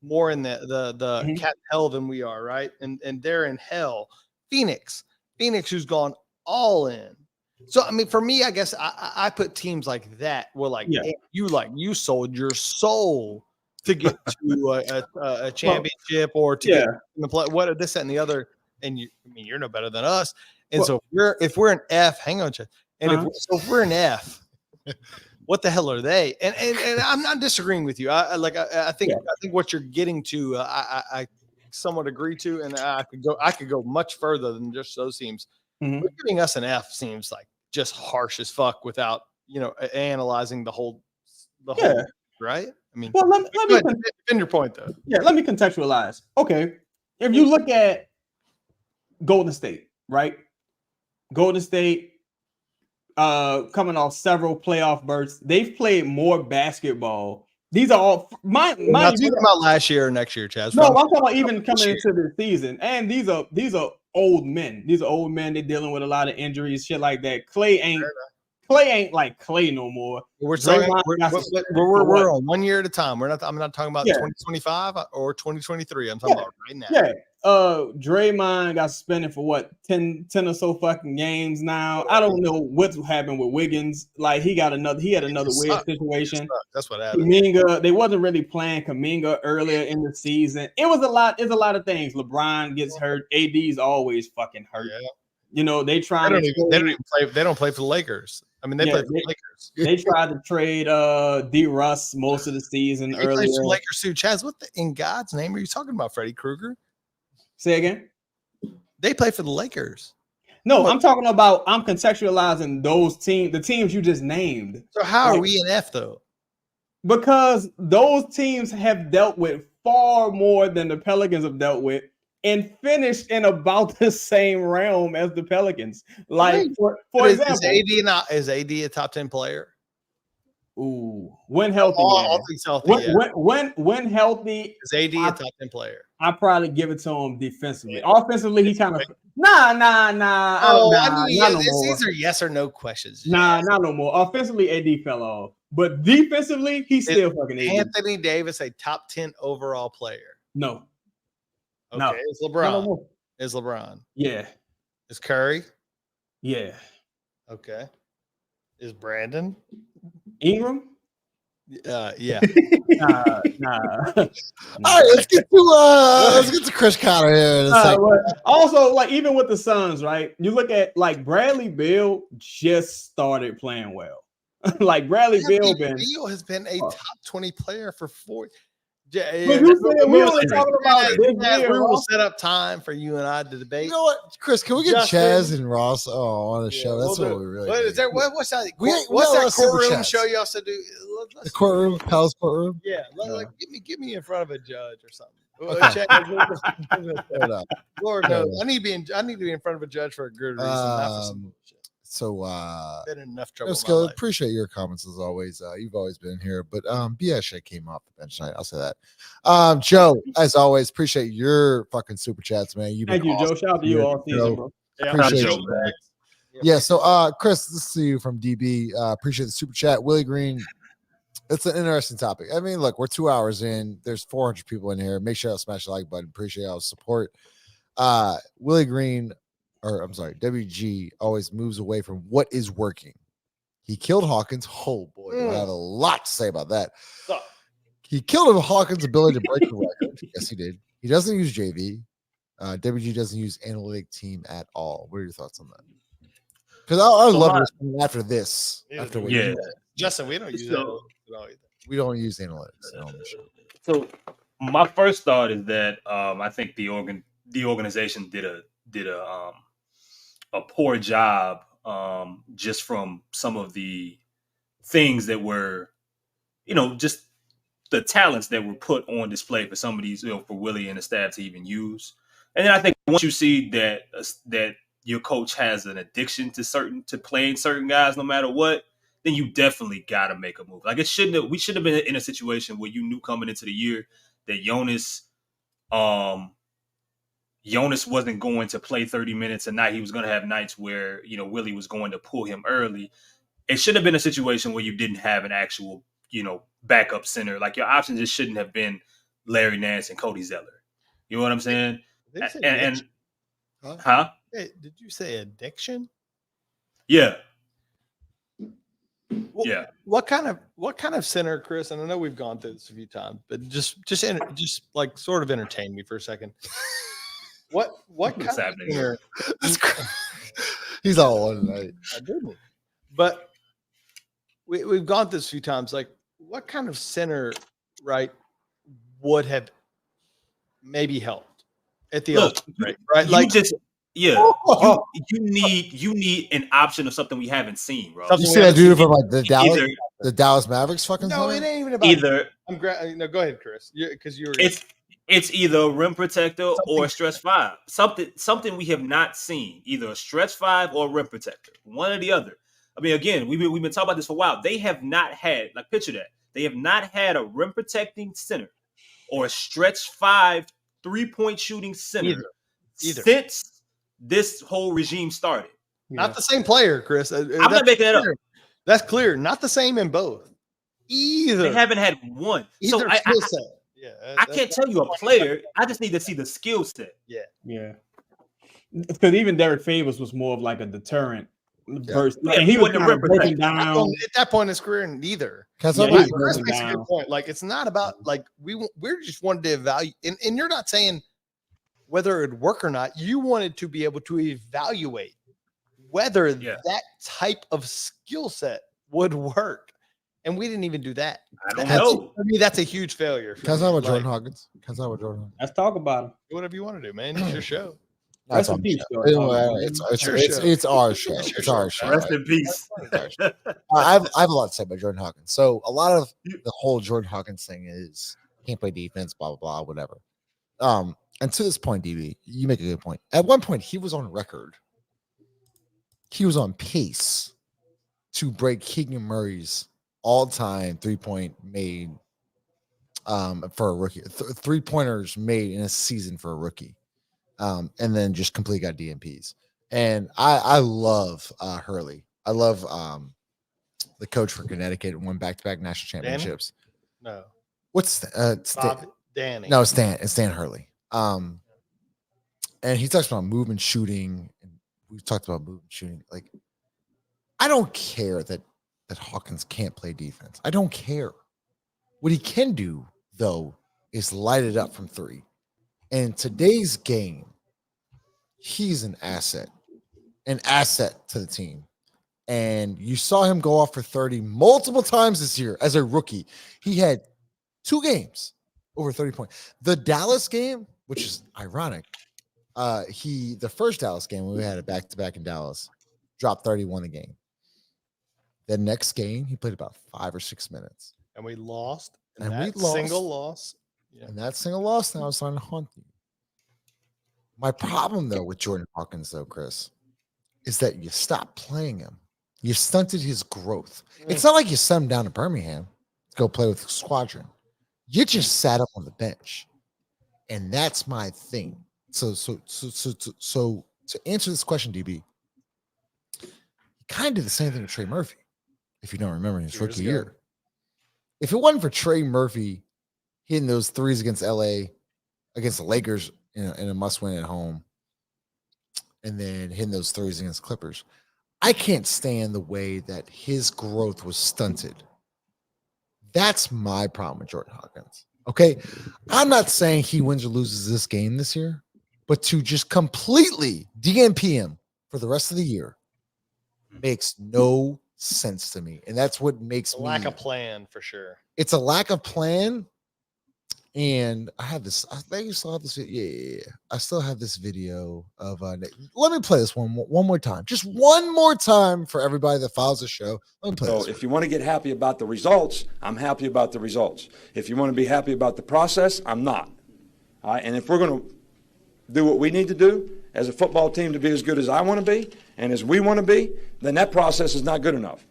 more in the cat hell than we are, right? And they're in hell. Phoenix, who's gone all in. So, I mean, for me, I guess I put teams like that where, you sold your soul to get to a championship or to get in the play, what this, that, and the other. And you're no better than us. And so if we're an F, hang on, and if we're an F, what the hell are they? And I'm not disagreeing with you. I think what you're getting to, I somewhat agree to, and I could go much further than just those teams. Mm-hmm. But giving us an F seems like just harsh as fuck without analyzing the whole right. I mean, Well, let me defend your point though. Yeah, let me contextualize. Okay, if you look at Golden State, right? Golden State, coming off several playoff berths, they've played more basketball. These are all We're not talking about last year or next year, Chaz. No, I'm talking about even coming into the season. And these are old men. These are old men. They're dealing with a lot of injuries, shit like that. Clay ain't like Clay no more. We're on 1 year at a time. I'm not talking about 2025 or 2023. I'm talking about right now. Yeah. Draymond got suspended for what 10 or so fucking games now. I don't know what's happened with Wiggins. Like he had another weird situation. That's what happened. Kuminga, they wasn't really playing Kuminga earlier in the season. It's a lot of things. LeBron gets hurt. AD's always fucking hurt. Yeah. You know, they don't play for the Lakers. I mean, they play for the Lakers. They tried to trade D Russ most of the season earlier. Lakers too. Chaz, what in God's name are you talking about, Freddie Krueger? Say again. They play for the Lakers. No, I'm contextualizing the teams you just named. So how are we in F though? Because those teams have dealt with far more than the Pelicans have dealt with and finished in about the same realm as the Pelicans. Like for example, is AD a top 10 player? Ooh, when healthy. When healthy, is AD a top 10 player? I probably give it to him defensively. Offensively, he kind of nah. These are yes or no questions. Nah, not no more. Offensively, AD fell off, but defensively, he's still fucking AD. Anthony Davis a top 10 overall player? No. Okay, no. It's LeBron. No. Is LeBron? Yeah. Is Curry? Yeah. Okay. Is Brandon Ingram? Yeah. Nah. All right, let's get to Chris Conner here in a second. Also, like even with the Suns, right? You look at like Bradley Beal just started playing well. Like Bradley Beal has been a top 20 player for 4 years. We will set up time for you and I to debate. You know what, Chris? Can we get Chaz and Ross on the show? That's what we really. What's that? What's that courtroom show you also do? The courtroom, Pels courtroom. Yeah, get me in front of a judge or something. Lord knows, I need to be in front of a judge for a good reason, not for some bullshit. So been in enough trouble. Let's go. Appreciate your comments as always. You've always been here, but BS came off the bench tonight. I'll say that. Joe, as always, appreciate your fucking super chats, man. Thank you, Joe. Shout out to you all season, bro. Appreciate you, man. Yeah. So, Chris, this is you from DB. Appreciate the super chat, Willie Green. It's an interesting topic. I mean, look, we're 2 hours in. There's 400 people in here. Make sure y'all smash the like button. Appreciate y'all's support. Willie Green. Or I'm sorry, WG always moves away from what is working. He killed Hawkins. Oh boy, I have a lot to say about that. He killed Hawkins' ability to break the record. Yes, he did. He doesn't use JV. WG doesn't use analytic team at all. What are your thoughts on that? Because I love this after this. Justin, we don't use that. We don't use analytics on the show. So my first thought is that I think the organization did a poor job just from some of the things that were, just the talents that were put on display for some of these, for Willie and the staff to even use. And then I think once you see that your coach has an addiction to playing certain guys no matter what, then you definitely got to make a move. Like we shouldn't have been in a situation where you knew coming into the year that Jonas wasn't going to play 30 minutes a night. He was going to have nights where, Willie was going to pull him early. It should have been a situation where you didn't have an actual, backup center. Like your options just shouldn't have been Larry Nance and Cody Zeller. You know what I'm saying? Huh? Hey, did you say addiction? Yeah. Well, yeah. What kind of center, Chris? And I know we've gone through this a few times, but just like sort of entertain me for a second. What kind of center? He's all on tonight. I didn't. But we've gone through this a few times. Like, what kind of center, right, would have maybe helped at the ultimate, right? Like you need an option of something we haven't seen, bro. You see that dude from like the Dallas Mavericks fucking? No, center? it ain't even about either. No, go ahead, Chris. Because you're. It's either a rim protector or a stretch 5. Something we have not seen. Either a stretch 5 or a rim protector. One or the other. I mean, again, we've been talking about this for a while. They have not had, like, picture that. They have not had a rim protecting center or a stretch 5 3-point shooting center either. Since this whole regime started. Not the same player, Chris. I'm not making that up. That's clear. Not the same in both. Either. They haven't had one. Either so skill set. I can't tell you a player. I just need to see the skill set. Yeah. Because even Derek Favors was more of like a deterrent. Person. Yeah, and he was breaking down. At that point in his career, neither. Chris makes a good point. Like, it's not about like we're just wanted to evaluate, and you're not saying whether it'd work or not. You wanted to be able to evaluate whether that type of skill set would work. And we didn't even do that. I don't know. For me, that's a huge failure. Can I talk about Jordan Hawkins? Let's talk about him. Whatever you want to do, man. It's your show. It's our show. It's our show. Rest in peace. I have a lot to say about Jordan Hawkins. So a lot of the whole Jordan Hawkins thing is can't play defense, blah, blah, blah, whatever. And to this point, DB, you make a good point. At one point, he was on record. He was on pace to break Keegan Murray's all-time 3-point made for a rookie. 3-pointers made in a season for a rookie. And then just completely got DMPs. And I love Hurley. I love the coach for Connecticut and won back-to-back national championships. Danny? No. What's Danny? No, it's Stan Hurley. And he talks about movement shooting. And we've talked about movement shooting. Like, I don't care that Hawkins can't play defense. I don't care. What he can do, though, is light it up from 3. And in today's game, he's an asset to the team. And you saw him go off for 30 multiple times this year as a rookie. He had 2 games over 30 points. The Dallas game, which is ironic, the first Dallas game when we had a back-to-back in Dallas, dropped 31 a game. The next game, he played about 5 or 6 minutes. And we lost. And we lost. Single loss. Yeah. And that single loss now is starting to haunt you. My problem, though, with Jordan Hawkins, though, Chris, is that you stopped playing him. You stunted his growth. It's not like you sent him down to Birmingham to go play with the squadron. You just sat up on the bench. And that's my thing. So to answer this question, DB, he kind of did the same thing with Trey Murphy, if you don't remember in his rookie year. If it wasn't for Trey Murphy hitting those threes against LA, against the Lakers in a must-win at home, and then hitting those threes against Clippers, I can't stand the way that his growth was stunted. That's my problem with Jordan Hawkins. Okay, I'm not saying he wins or loses this game this year, but to just completely DNP him for the rest of the year makes no sense to me. And that's what makes me lack of plan for sure. It's a lack of plan. And I have this, I think you still have this. Yeah. I still have this video of let me play this one more time. Just one more time for everybody that follows the show. Let me play this. If you want to get happy about the results, I'm happy about the results. If you want to be happy about the process, I'm not. All right. And if we're going to do what we need to do as a football team to be as good as I want to be and as we want to be, then that process is not good enough.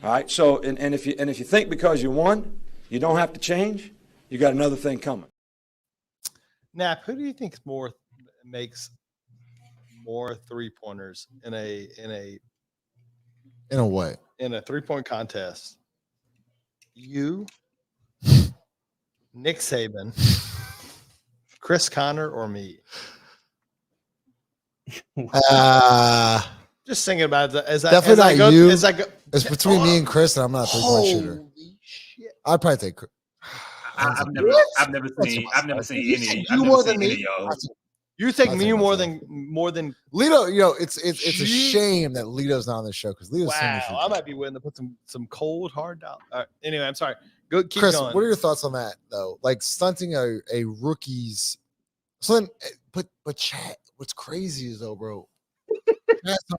All right. So, and if you think because you won, you don't have to change, you got another thing coming. Nap, who do you think makes more 3-pointers in a what? In a 3-point contest? You, Nick Saban, Chris Conner, or me? Just thinking about it as definitely I not go, you. As I go, it's between me and Chris, and I'm not a 3-point shooter. Shit. I'd probably take. I've never seen any. You more than me. Y'all. You take me more than Lito. You know, it's a shame that Lito's not on the show because Lito's. Wow, I might be willing to put some cold hard down. Anyway, I'm sorry. Go, keep Chris, going. what are your thoughts on that though? Like stunting a rookie's. So then, but Chad, what's crazy is though, bro.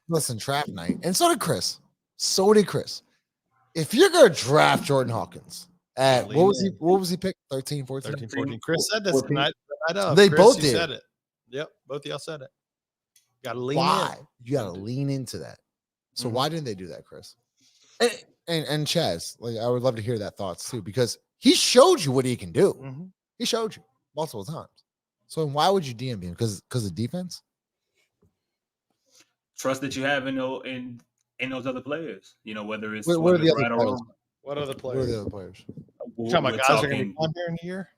Listen, trap night, and so did Chris. If you're gonna draft Jordan Hawkins, At Lean in. what was he picked? 13, 14? 13, 14. Chris said this 14. night up. They Chris, both you did. said it. Yep, both of y'all said it. Got to lean Why? in. You got to lean into that. So Mhm. why didn't they do that, Chris? And Chaz, like I would love to hear that thoughts too, because he showed you what he can do. Mhm. He showed you multiple times. So why would you DM him? Because of defense? Trust that you have in those other players. You know, whether it's What are the other right or players? wrong. What other What are players? the other players? You talking about guys that are going to be on here in the year?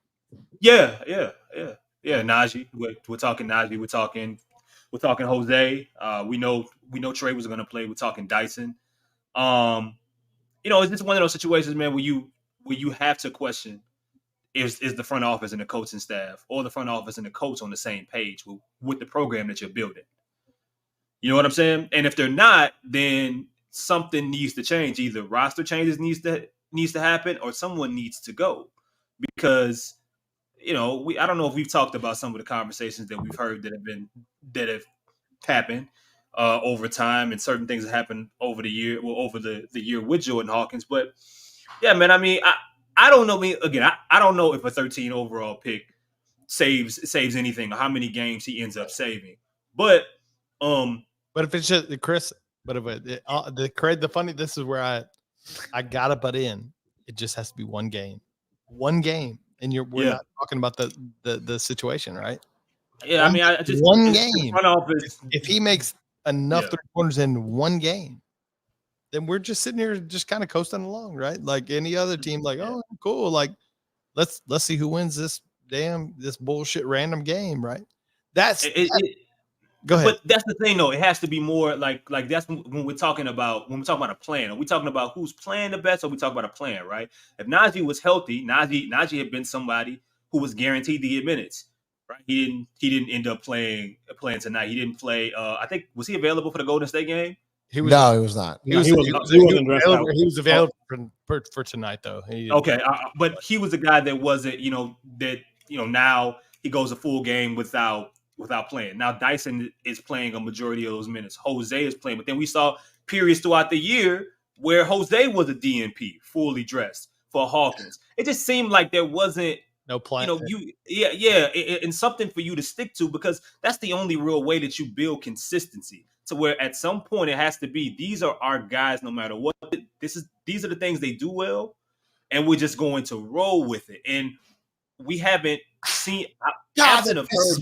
Yeah. Najee. We're talking Najee. We're talking Jose. We know Trey was going to play. We're talking Dyson. It's just one of those situations, man, where you have to question is the front office and the coaching staff or the front office and the coach on the same page with the program that you're building. You know what I'm saying? And if they're not, then something needs to change. Either roster changes needs to happen or someone needs to go. Because, I don't know if we've talked about some of the conversations that we've heard that have happened over time, and certain things have happened over the year with Jordan Hawkins. But yeah, man, I mean, I don't know. I don't know if a 13 overall pick saves anything or how many games he ends up saving. But if it's just Chris, but if the funny, this is where I gotta butt in. It just has to be one game, and we're not talking about the situation, right? Yeah, I mean, I just one game. Front office. If he makes enough 3-pointers in one game, then we're just sitting here just kind of coasting along, right? Like any other team, like, oh, cool. Like, let's see who wins this bullshit random game, right? Go ahead. But that's the thing, though. It has to be more like that's when we're talking about a plan. Are we talking about who's playing the best, or we talk about a plan, right? If Najee was healthy, Najee had been somebody who was guaranteed to get minutes, right? He didn't end up playing tonight. He didn't play. I think was he available for the Golden State game? He was not. He was available for tonight, though. Okay, but he was a guy that wasn't. Now he goes a full game without playing. Now Dyson is playing a majority of those minutes. Jose is playing, but then we saw periods throughout the year where Jose was a DNP, fully dressed for Hawkins. It just seemed like there wasn't no plan. And something for you to stick to, because that's the only real way that you build consistency. To where at some point it has to be, these are our guys, no matter what. These are the things they do well, and we're just going to roll with it. And we haven't seen. Chris, that pisses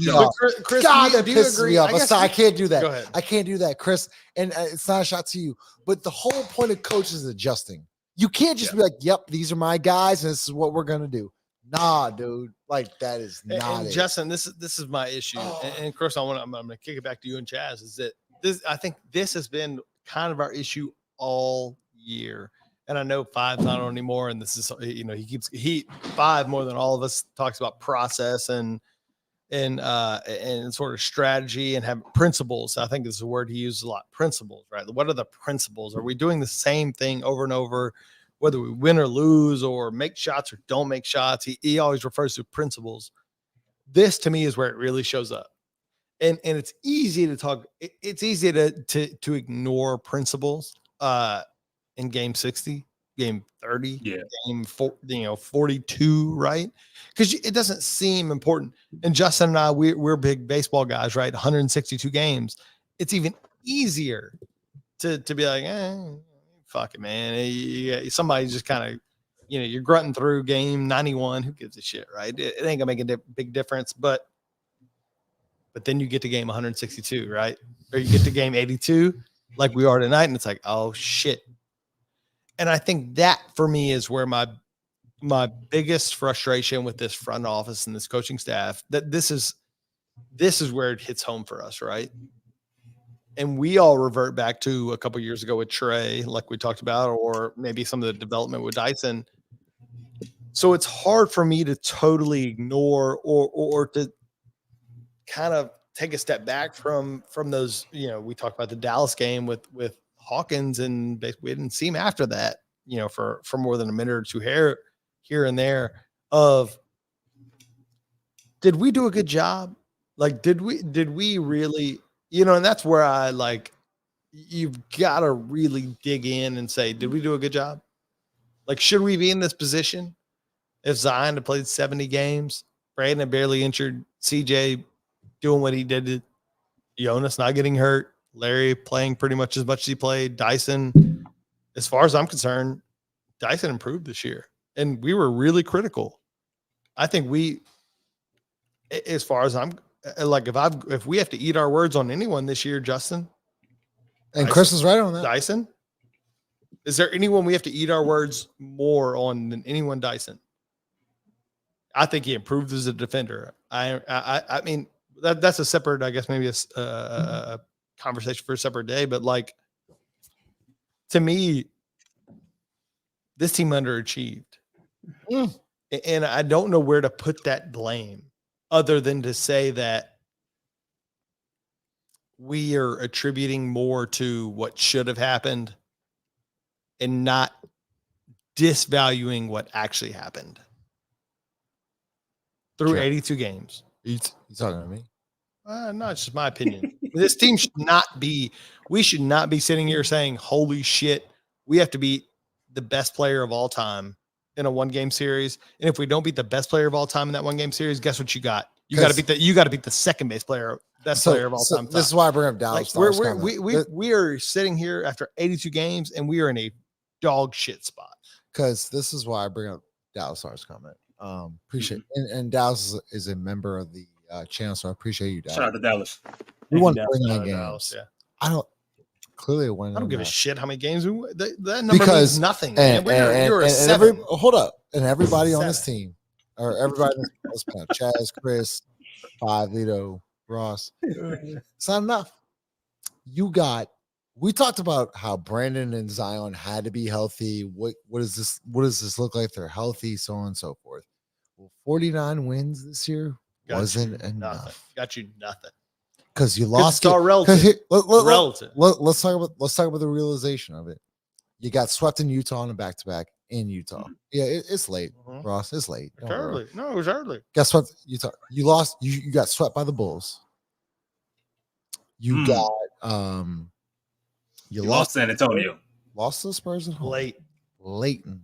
me off. I can't do that. Go ahead. I can't do that, Chris. And it's not a shot to you, but the whole point of coaches is adjusting. You can't just be like, "Yep, these are my guys, and this is what we're gonna do." Nah, dude, like that is not and it. Justin, this is my issue, and of course, I'm gonna kick it back to you and Chaz. Is that I think this has been kind of our issue all year. And I know Five's not on anymore. And this is, Five more than all of us talks about process and sort of strategy and have principles. I think this is a word he uses a lot. Principles, right? What are the principles? Are we doing the same thing over and over, whether we win or lose or make shots or don't make shots? He always refers to principles. This to me is where it really shows up. And it's easy to talk. It's easy to ignore principles in game 60, game 30, game 42, right? Because it doesn't seem important. And Justin and I, we're big baseball guys, right? 162 games. It's even easier to be like, fuck it, man. Somebody just kind of, you're grunting through game 91. Who gives a shit, right? It ain't gonna make a big difference, but then you get to game 162, right? Or you get to game 82, like we are tonight, and it's like, oh shit. And I think that for me is where my biggest frustration with this front office and this coaching staff, that this is where it hits home for us, right? And we all revert back to a couple years ago with Trey, like we talked about, or maybe some of the development with Dyson. So it's hard for me to totally ignore or to kind of take a step back from those, we talked about the Dallas game with Hawkins, and basically we didn't see him after that, for more than a minute or two here and there of, did we do a good job? Like, did we really, and that's where you've got to really dig in and say, did we do a good job? Like, should we be in this position? if Zion had played 70 games, Brandon barely injured, CJ doing what he did, Jonas not getting hurt, Larry playing pretty much as he played, Dyson, as far as I'm concerned, Dyson improved this year. And we were really critical. I think as far as I'm like, if we have to eat our words on anyone this year, Justin. And Chris is right on that. Dyson. Is there anyone we have to eat our words more on than anyone Dyson? I think he improved as a defender. I mean, that's a separate, I guess, maybe a conversation for a separate day. But like, to me, this team underachieved. And I don't know where to put that blame other than to say that we are attributing more to what should have happened and not disvaluing what actually happened through 82 games. You talking to me? No, it's just my opinion. This team we should not be sitting here saying, holy shit, we have to beat the best player of all time in a 1-game series. And if we don't beat the best player of all time in that 1-game series, guess what you got? You got to beat the second best player of all time. This is why I bring up Dallas. Like we are sitting here after 82 games and we are in a dog shit spot. Because this is why I bring up Dallas Stars comment. Appreciate and Dallas is a member of the channel, so I appreciate you, Dallas. Shout out to Dallas. We won 49 games. Dallas, yeah. I don't give a shit how many games we won. That number means nothing. Hold up. And everybody on this team, or everybody on this panel, Chaz, Chris, Lito, Ross. It's not enough. We talked about how Brandon and Zion had to be healthy. What does this look like? They're healthy, so on and so forth. Well, 49 wins this year wasn't enough. Got you nothing. Because you lost. It's all relative. Relative. Let's talk about the realization of it. You got swept in Utah on a back-to-back in Utah. Yeah, it's late, Ross. It's late. It's early. No, it was early. Guess what? Utah. You lost. You got swept by the Bulls. You got You lost San Antonio. Lost to the Spurs at home. Late in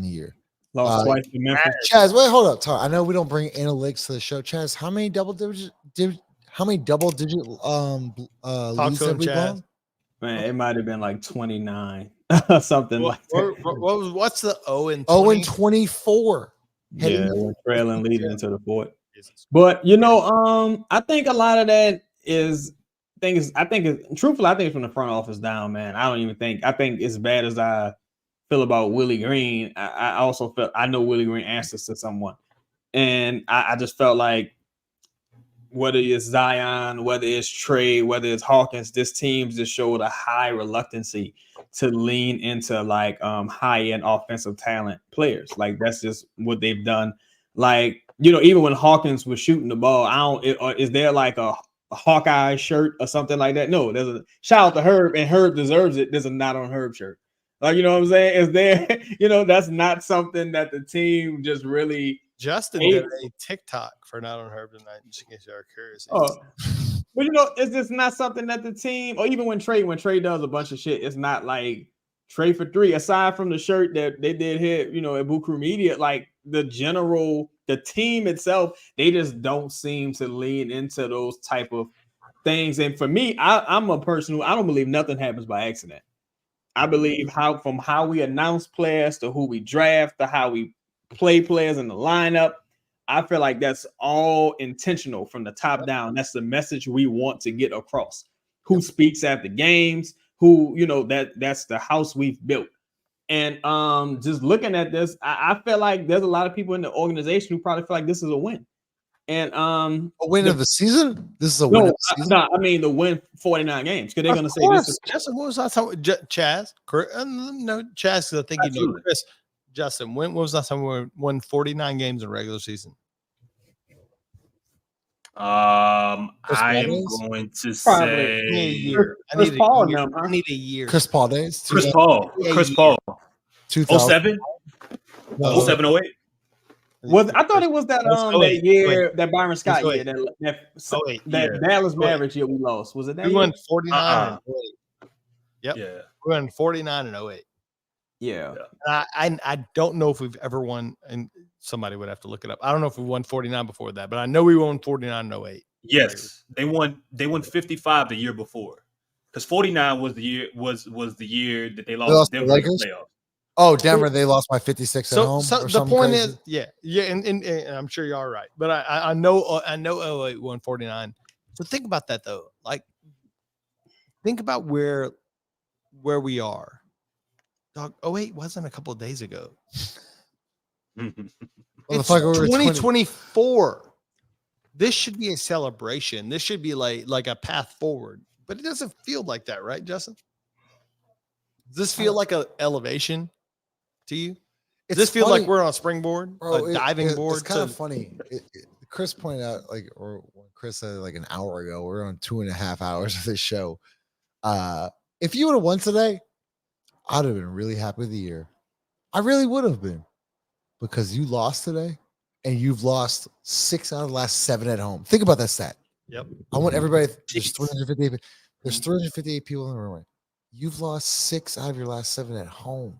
the year. Lost twice to Memphis. Chaz, wait, hold up. I know we don't bring analytics to the show. Chaz, how many double digit leads have we won? Man, it might have been like 29, something like that. What's the 0-24? Yeah, we're trailing leading into the fourth. But I think a lot of that is truthfully, I think it's from the front office down, man. I think as bad as I feel about Willie Green, I also felt I know Willie Green answers to someone. And I just felt like whether it's Zion, whether it's Trey, whether it's Hawkins, this team just showed a high reluctancy to lean into like high-end offensive talent players. Like that's just what they've done. Like, even when Hawkins was shooting the ball, is there like a Hawkeye shirt or something like that? No, there's a shout out to Herb, and Herb deserves it. There's a not on Herb shirt. Like, you know what I'm saying? Is there, that's not something that the team just really. Justin did a TikTok for not on Herb tonight, just in case you are curious. But it's just not something that the team, or even when Trey does a bunch of shit, it's not like Trey for three. Aside from the shirt that they did hit, at Buku Media, like the team itself, they just don't seem to lean into those type of things. And for me, I'm a person who I don't believe nothing happens by accident. I believe from how we announce players to who we draft to how we play players in the lineup, I feel like that's all intentional from the top down. That's the message we want to get across. Who speaks after games, who, that's the house we've built. And just looking at this, I feel like there's a lot of people in the organization who probably feel like this is a win. And a win of the season? This is a win of the season? No, I mean the win 49 games. Because they're going to say this is Justin, what was last time? Chaz? No, Chaz, I think you knew Chris. Justin, when was last time we won 49 games in regular season? I'm going to say a year. I need a year. Chris Paul days. Chris Paul. 07? 07, 08? I thought it was that that year, that Byron Scott year, that Dallas Mavericks year we lost. Was it that we year? won 49 and 08. Yep. Yeah. We won 49 and 08. Yeah. I don't know if we've ever won, and somebody would have to look it up. I don't know if we won 49 before that, but I know we won 49 in 08. Yes, they won 55 the year before, because 49 was the year that they lost the Denver in the Lakers? playoffs. Oh, Denver, they lost by 56 at home. So or the something point crazy. is, and I'm sure you are right, but I know 08 won 49. So think about that though. Like, think about where we are. Dog, 08 wasn't a couple of days ago. It's 2024. This should be a celebration. This should be like a path forward, but it doesn't feel like that, right, Justin? Does this feel like an elevation to you? Does this feel like we're on a springboard, a diving board? It's kind of funny. Chris pointed out, or when Chris said like an hour ago, we're on 2.5 hours of this show. If you would have won today, I'd have been really happy with the year. I really would have been, because you lost today and you've lost 6 out of the last 7 at home. Think about that stat. Yep. I want everybody, there's 358 people in the room. You've lost 6 out of your last 7 at home.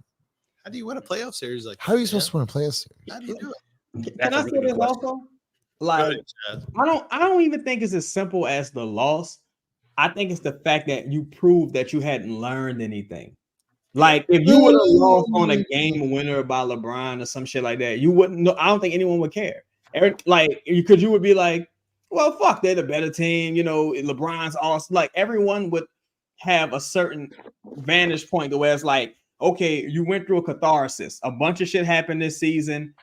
How do you win a playoff series like How are you supposed to win a playoff series? How do you do it? Can I say this also? Like, I don't even think it's as simple as the loss. I think it's the fact that you proved that you hadn't learned anything. Like, if you would have lost on a game winner by LeBron or some shit like that, you wouldn't know. I don't think anyone would care. Like, because you would be like, well, fuck, they're the better team. You know, LeBron's awesome. Like, everyone would have a certain vantage point where it's like, okay, you went through a catharsis. A bunch of shit happened this season,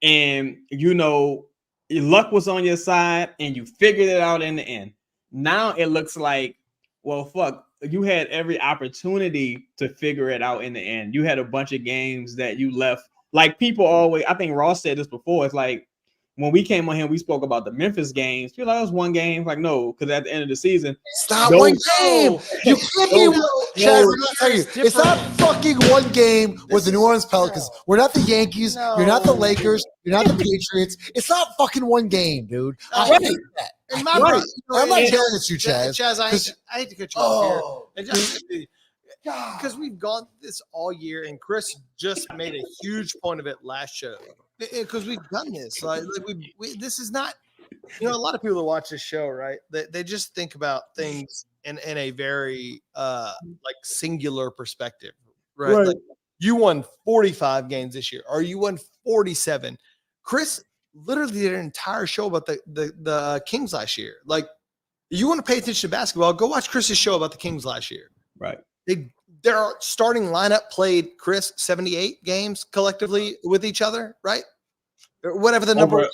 and you know, your luck was on your side, and you figured it out in the end. Now it looks like, well, fuck, you had every opportunity to figure it out in the end. You had a bunch of games that you left. Like, people always, I think Ross said this before, it's like, when we came on here, we spoke about the Memphis games. You're like, it was one game. Like, no, because at the end of the season, it's not one game. You can't be Chaz, I'm not telling you. It's not fucking one game with the New Orleans Pelicans. We're not the Yankees. No. You're not the Lakers. You're not the Patriots. It's not fucking one game, dude. I hate that. I'm not yelling at you, Chaz. Chaz, I hate to cut you off here. Because we've gone this all year, and Chris just made a huge point of it last show. Because we've done this, like we this is not, you know, a lot of people that watch this show, right? They just think about things in a very like singular perspective, right? Like, you won 45 games this year, or you won 47. Chris literally did an entire show about the Kings last year. Like, you want to pay attention to basketball, go watch Chris's show about the Kings last year. Right. Their starting lineup played, Chris, 78 games collectively with each other, right? Or whatever the number.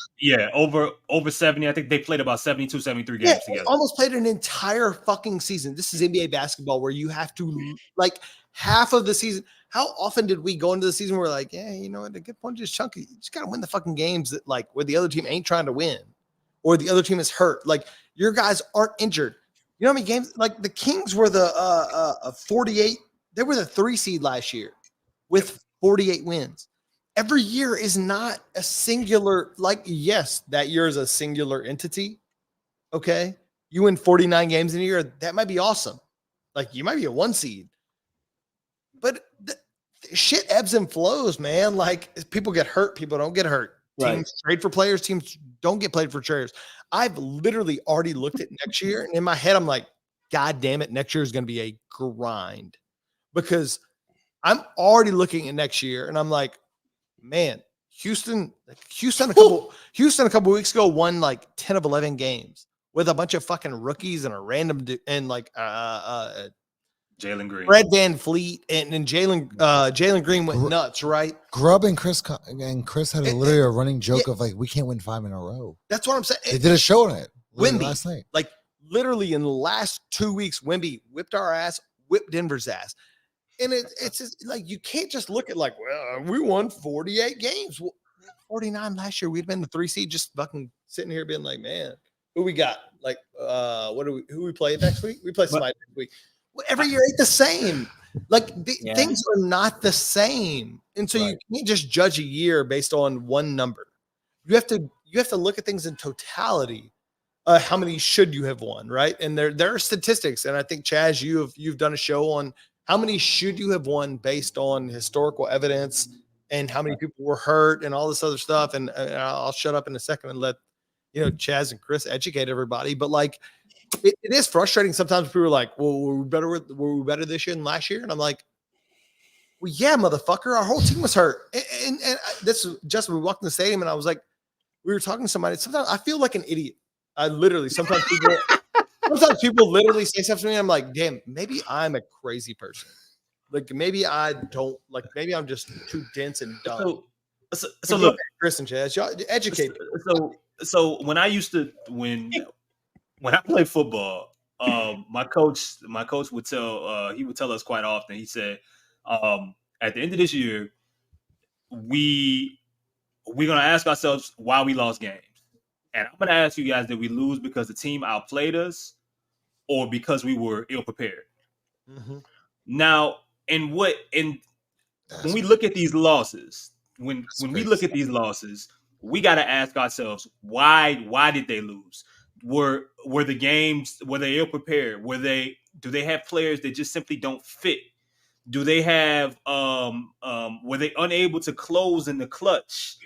Over 70. I think they played about 72, 73 games together. Almost played an entire fucking season. This is NBA basketball where you have to, like, half of the season. How often did we go into the season where we're like, yeah, you know what, a good point is chunky. You just got to win the fucking games that, like, where the other team ain't trying to win or the other team is hurt. Like, your guys aren't injured. You know how many games? Like, the Kings were the 48. They were the 3 seed last year with 48 wins. Every year is not a singular, like, yes, that year is a singular entity. Okay. You win 49 games in a year. That might be awesome. Like, you might be a 1 seed, but shit ebbs and flows, man. Like, people get hurt. People don't get hurt. Right. Teams trade for players. Teams don't get played for traders. I've literally already looked at next year, and in my head, I'm like, God damn it. Next year is going to be a grind. Because I'm already looking at next year, and I'm like, man, Houston a couple weeks ago won like 10 of 11 games with a bunch of fucking rookies and a random and like Jalen Green, Fred VanVleet, and Jalen Green went nuts, right? Grubb and Chris had literally a running joke of like, we can't win 5 in a row. That's what I'm saying. They did a show on it last night. Like, literally in the last 2 weeks, Wemby whipped our ass, whipped Denver's ass. And it's just, like, you can't just look at like, well, we won 48 games. 49 last year. We'd been the 3 seed, just fucking sitting here being like, man, who we got? Like, who we play next week? We play somebody next week. Well, every year ain't the same. Like, things are not the same. And so you can't just judge a year based on one number. You have to look at things in totality. How many should you have won, right? And there are statistics. And I think, Chaz, you've done a show on how many should you have won based on historical evidence and how many people were hurt and all this other stuff. And I'll shut up in a second and let, Chaz and Chris educate everybody. But like, it is frustrating sometimes. People are like, well, were we better this year than last year? And I'm like, well, yeah, motherfucker, our whole team was hurt. And this was just, we walked in the stadium and I was like, we were talking to somebody. Sometimes I feel like an idiot. I literally, sometimes people literally say stuff to me. I'm like, damn, maybe I'm a crazy person. Like maybe I'm just too dense and dumb. So look, Chris and Chaz, y'all educate. So when I used to, when I played football, my coach would tell us quite often. He said, at the end of this year, we're gonna ask ourselves why we lost games, and I'm gonna ask you guys, did we lose because the team outplayed us, or because we were ill prepared? Mm-hmm. Now, when we look at these losses, when we look at these losses, we got to ask ourselves why did they lose? Were the games, were they ill prepared? Do they have players that just simply don't fit? Do they have were they unable to close in the clutch?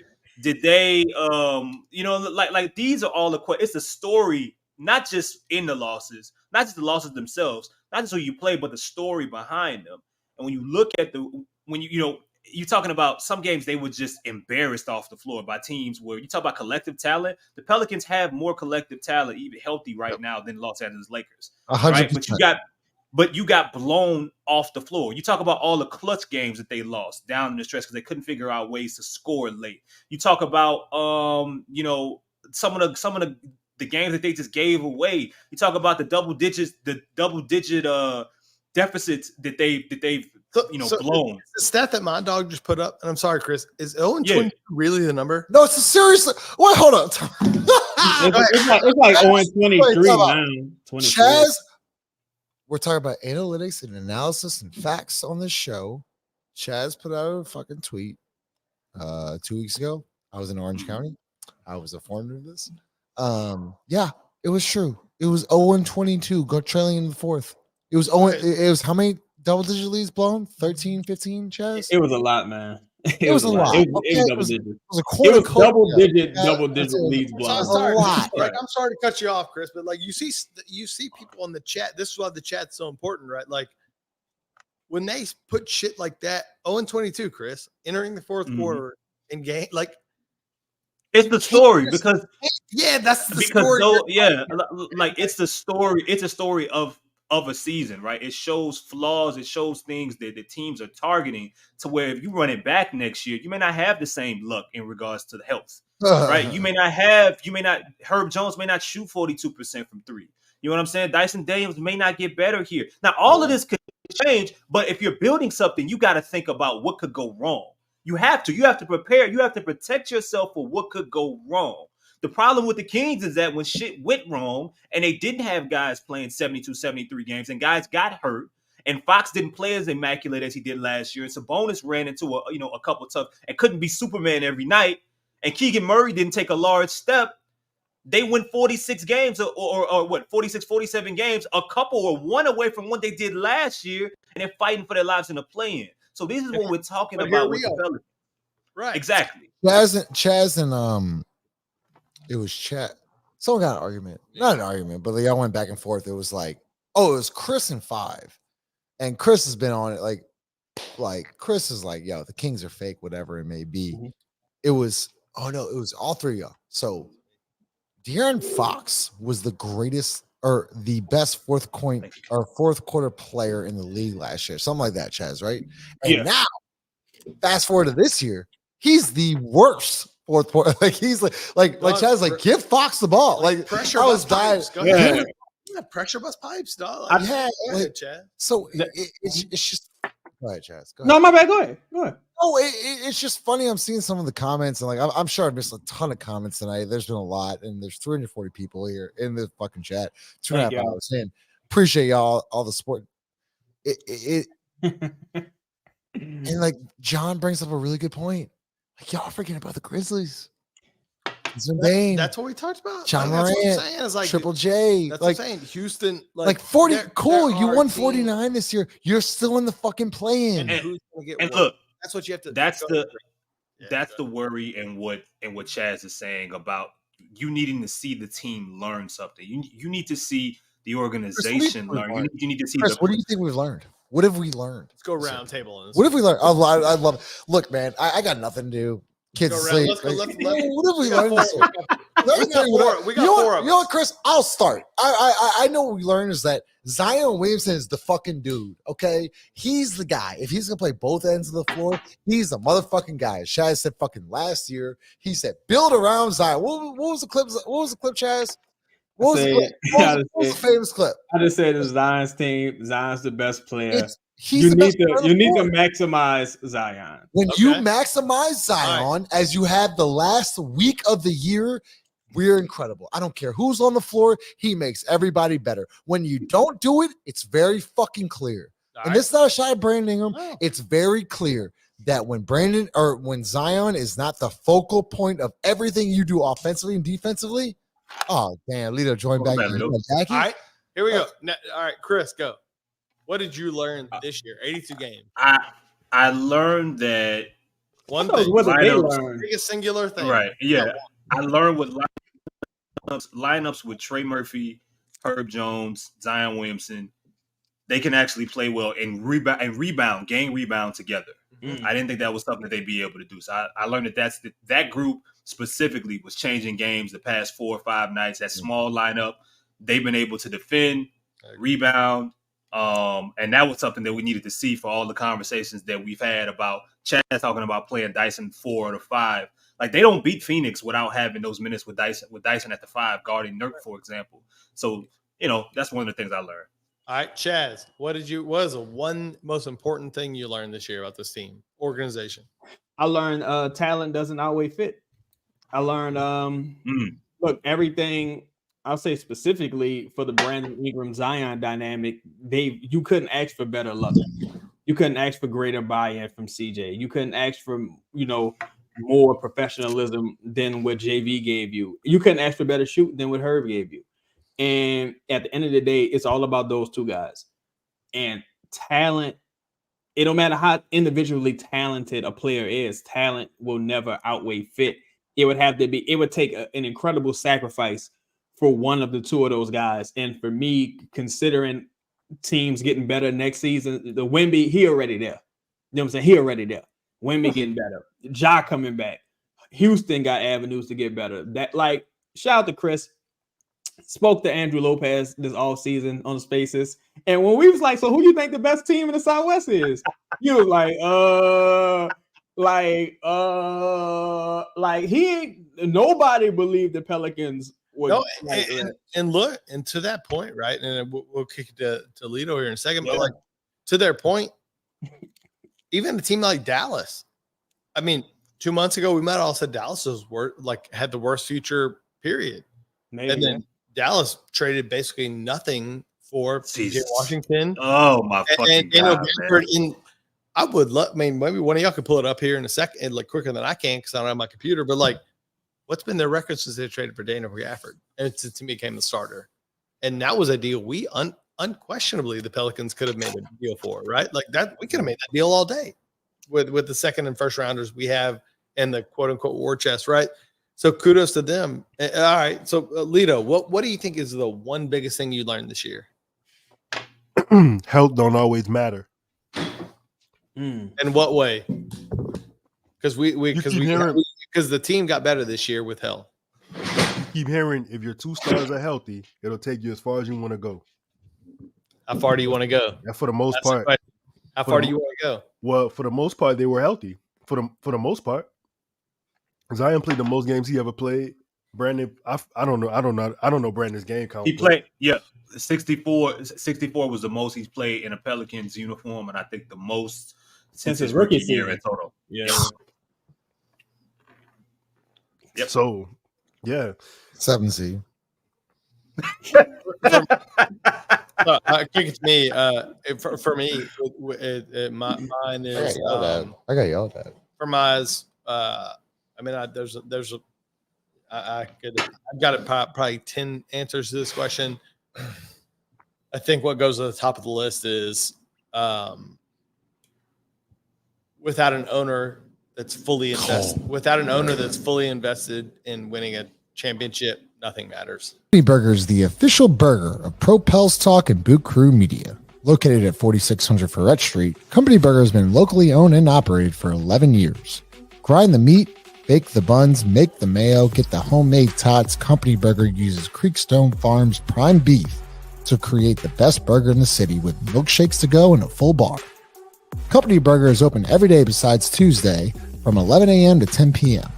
Did they like these are all the questions. It's a story, not just in the losses, not just the losses themselves, not just who you play, but the story behind them. And when you look at you're talking about some games, they were just embarrassed off the floor by teams where you talk about collective talent. The Pelicans have more collective talent, even healthy right now, than Los Angeles Lakers. 100%. Right? But you got blown off the floor. You talk about all the clutch games that they lost down in the stretch because they couldn't figure out ways to score late. You talk about some of the games that they just gave away. You talk about the double digit deficits that they've blown. The stat that my dog just put up, and I'm sorry, Chris, is 0-22 really the number? No, it's seriously. Wait, hold on. it's like 0-23 now. Chaz, we're talking about analytics and analysis and facts on this show. Chaz put out a fucking tweet 2 weeks ago. I was in Orange County. I was informed of this. Yeah, it was true. It was 0-22, go trailing in the fourth. It was it was how many double-digit leads blown? 13, 15, Chaz? It was a lot, man. It was a lot. It was double digit. It was a quarter. It was double digit leads blown. I'm a lot. I'm sorry to cut you off, Chris, but like you see people in the chat. This is why the chat's so important, right? Like when they put shit like that, 0-22, Chris, entering the fourth quarter in game, like it's the story because that's the story. Like it's the story. It's a story of a season, right? It shows flaws. It shows things that the teams are targeting to where if you run it back next year, you may not have the same luck in regards to the health, right? Herb Jones may not shoot 42% from three. You know what I'm saying? Dyson Daniels may not get better here. Now, all of this could change, but if you're building something, you got to think about what could go wrong. You have to prepare. You have to protect yourself for what could go wrong. The problem with the Kings is that when shit went wrong and they didn't have guys playing 72, 73 games and guys got hurt and Fox didn't play as immaculate as he did last year and Sabonis ran into a couple tough and couldn't be Superman every night and Keegan Murray didn't take a large step, they win 46 games or 46, 47 games, a couple or one away from what they did last year and they're fighting for their lives in the play-in. So this is what we're talking about with the Pelicans. Right. Exactly. Chaz and it was chat. Someone got an argument. Not an argument, but y'all went back and forth. It was like, it was Chris and 5. And Chris has been on it. Like Chris is like, yo, the Kings are fake, whatever it may be. Mm-hmm. It was all three of y'all. So De'Aaron Fox was the greatest or the best fourth quarter player in the league last year. Something like that, Chaz, right? And now, fast forward to this year, he's the worst fourth quarter. Like he's like Chaz, like give Fox the ball. Like pressure. I was dying. Yeah, pressure bust pipes, dog. Go ahead, Chaz. So it's just go ahead, Chaz. Go ahead. No, my bad. Go ahead. Oh, it's just funny. I'm seeing some of the comments, and like I'm sure I missed a ton of comments tonight. There's been a lot, and there's 340 people here in the fucking chat. 2.5 hours in. Appreciate y'all all the support. And like John brings up a really good point. Like y'all forgetting about the Grizzlies. Desmond Bane. That's what we talked about. John That's what I'm Morant, saying. It's like Triple J. That's Like, what I'm saying. Houston, like 40. there- Cool. there You are won teams- 49 this year. You're still in the fucking play-in. And who's gonna get And worse? look, That's what you have to. that's go- the Yeah, that's go. the worry and what Chaz is saying about you needing to see the team learn something. You need to see the organization learn. You need to see Chris, what do you think we've learned? What have we learned? Let's go round table. On this What have we learned? I love it. Look, man, I got nothing to do. Kids Go around. sleep. Let's go. Like, Let's- what have we we got learned? this four. year? Let me We tell got you what. four. We got You know four what? of You know us. what, Chris? I'll start. I know what we learned is that Zion Williamson is the fucking dude. Okay, he's the guy. If he's gonna play both ends of the floor, he's the motherfucking guy. As Chaz said fucking last year, he said build around Zion. What was the clip? What was the clip, Chaz? What was the clip? What was the famous clip? I just said it's Zion's team. Zion's the best player. He's You the need best player on the to floor. maximize Zion. When you maximize Zion as you have the last week of the year, we're incredible. I don't care who's on the floor. He makes everybody better. When you don't do it, it's very fucking clear. And this is not a shot at Brandon Ingram. It's very clear that when Zion is not the focal point of everything you do offensively and defensively, oh, damn, Lito joined back. All right, here we go. Now, all right, Chris, go. What did you learn this year? 82 games. I learned that One thought it thing. was what they lineups- learned. Biggest singular thing. Right. Yeah. I learned with lineups with Trey Murphy, Herb Jones, Zion Williamson. They can actually play well and rebound, gain rebound together. I didn't think that was something that they'd be able to do. So I learned that that group specifically was changing games the past 4 or 5 nights. That small lineup, they've been able to defend, rebound, and that was something that we needed to see for all the conversations that we've had about Chad talking about playing Dyson 4 or the 5. Like they don't beat Phoenix without having those minutes with Dyson at the 5 guarding Nurk, for example. So that's one of the things I learned. All right, Chaz, what is the one most important thing you learned this year about this team organization? I learned talent doesn't always fit. I learned look, everything I'll say specifically for the Brandon Ingram Zion dynamic, you couldn't ask for better luck. You couldn't ask for greater buy-in from CJ. You couldn't ask for, more professionalism than what JV gave you. You couldn't ask for better shoot than what Herb gave you. And at the end of the day, it's all about those two guys. And talent, it don't matter how individually talented a player is, talent will never outweigh fit. It would take an incredible sacrifice for one of the two of those guys. And for me, considering teams getting better next season, the Wemby, he already there. You know what I'm saying? He already there. Wemby getting better. Ja coming back. Houston got avenues to get better. Shout out to Chris. Spoke to Andrew Lopez this all season on the Spaces. And when we was like, so who you think the best team in the Southwest is? He was nobody believed the Pelicans would. And look, and to that point, right? And we'll kick it to Lito here in a second. But to their point, even a team like Dallas, I mean, 2 months ago we might have all said Dallas had the worst future period. Maybe. And then Dallas traded basically nothing for PJ Washington. Oh my fucking God, man. I would love. I mean, maybe one of y'all could pull it up here in a second, like quicker than I can, because I don't have my computer. But what's been their record since they traded for Daniel Gafford and it to me became the starter? And that was a deal we unquestionably the Pelicans could have made a deal for, right? Like that, we could have made that deal all day with the second and first rounders we have in the quote unquote war chest, right? So kudos to them. All right. So Lito, what do you think is the one biggest thing you learned this year? Health don't always matter. In what way? Because because the team got better this year with health. Keep hearing if your 2 stars are healthy, it'll take you as far as you want to go. How far do you want to go? And for the most part. How far do you want to go? Well, for the most part, they were healthy. For the most part. Zion played the most games he ever played. Brandon, I don't know Brandon's game count. He played, 64 was the most he's played in a Pelicans uniform, and I think the most since his rookie year in total. Yeah. Yep. So, yeah. 7 seed. Kick it to me. For me, mine is. I got yelled at. For mine, I I've got it probably 10 answers to this question. I think what goes to the top of the list is without an owner that's fully invested in winning a championship, nothing matters. Company Burger is the official burger of Pro Pels Talk and Boot Crew Media. Located at 4600 Birdsall Street, Company Burger has been locally owned and operated for 11 years. Grind the meat, bake the buns, make the mayo, get the homemade tots. Company Burger uses Creekstone Farms prime beef to create the best burger in the city with milkshakes to go and a full bar. Company Burger is open every day besides Tuesday from 11 a.m. to 10 p.m.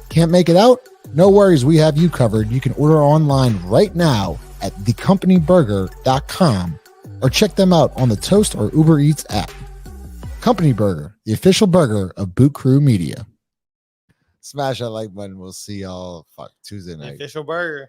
Can't make it out? No worries, we have you covered. You can order online right now at thecompanyburger.com or check them out on the Toast or Uber Eats app. Company Burger, the official burger of Boot Crew Media. Smash that like button. We'll see y'all Tuesday night. Official burger.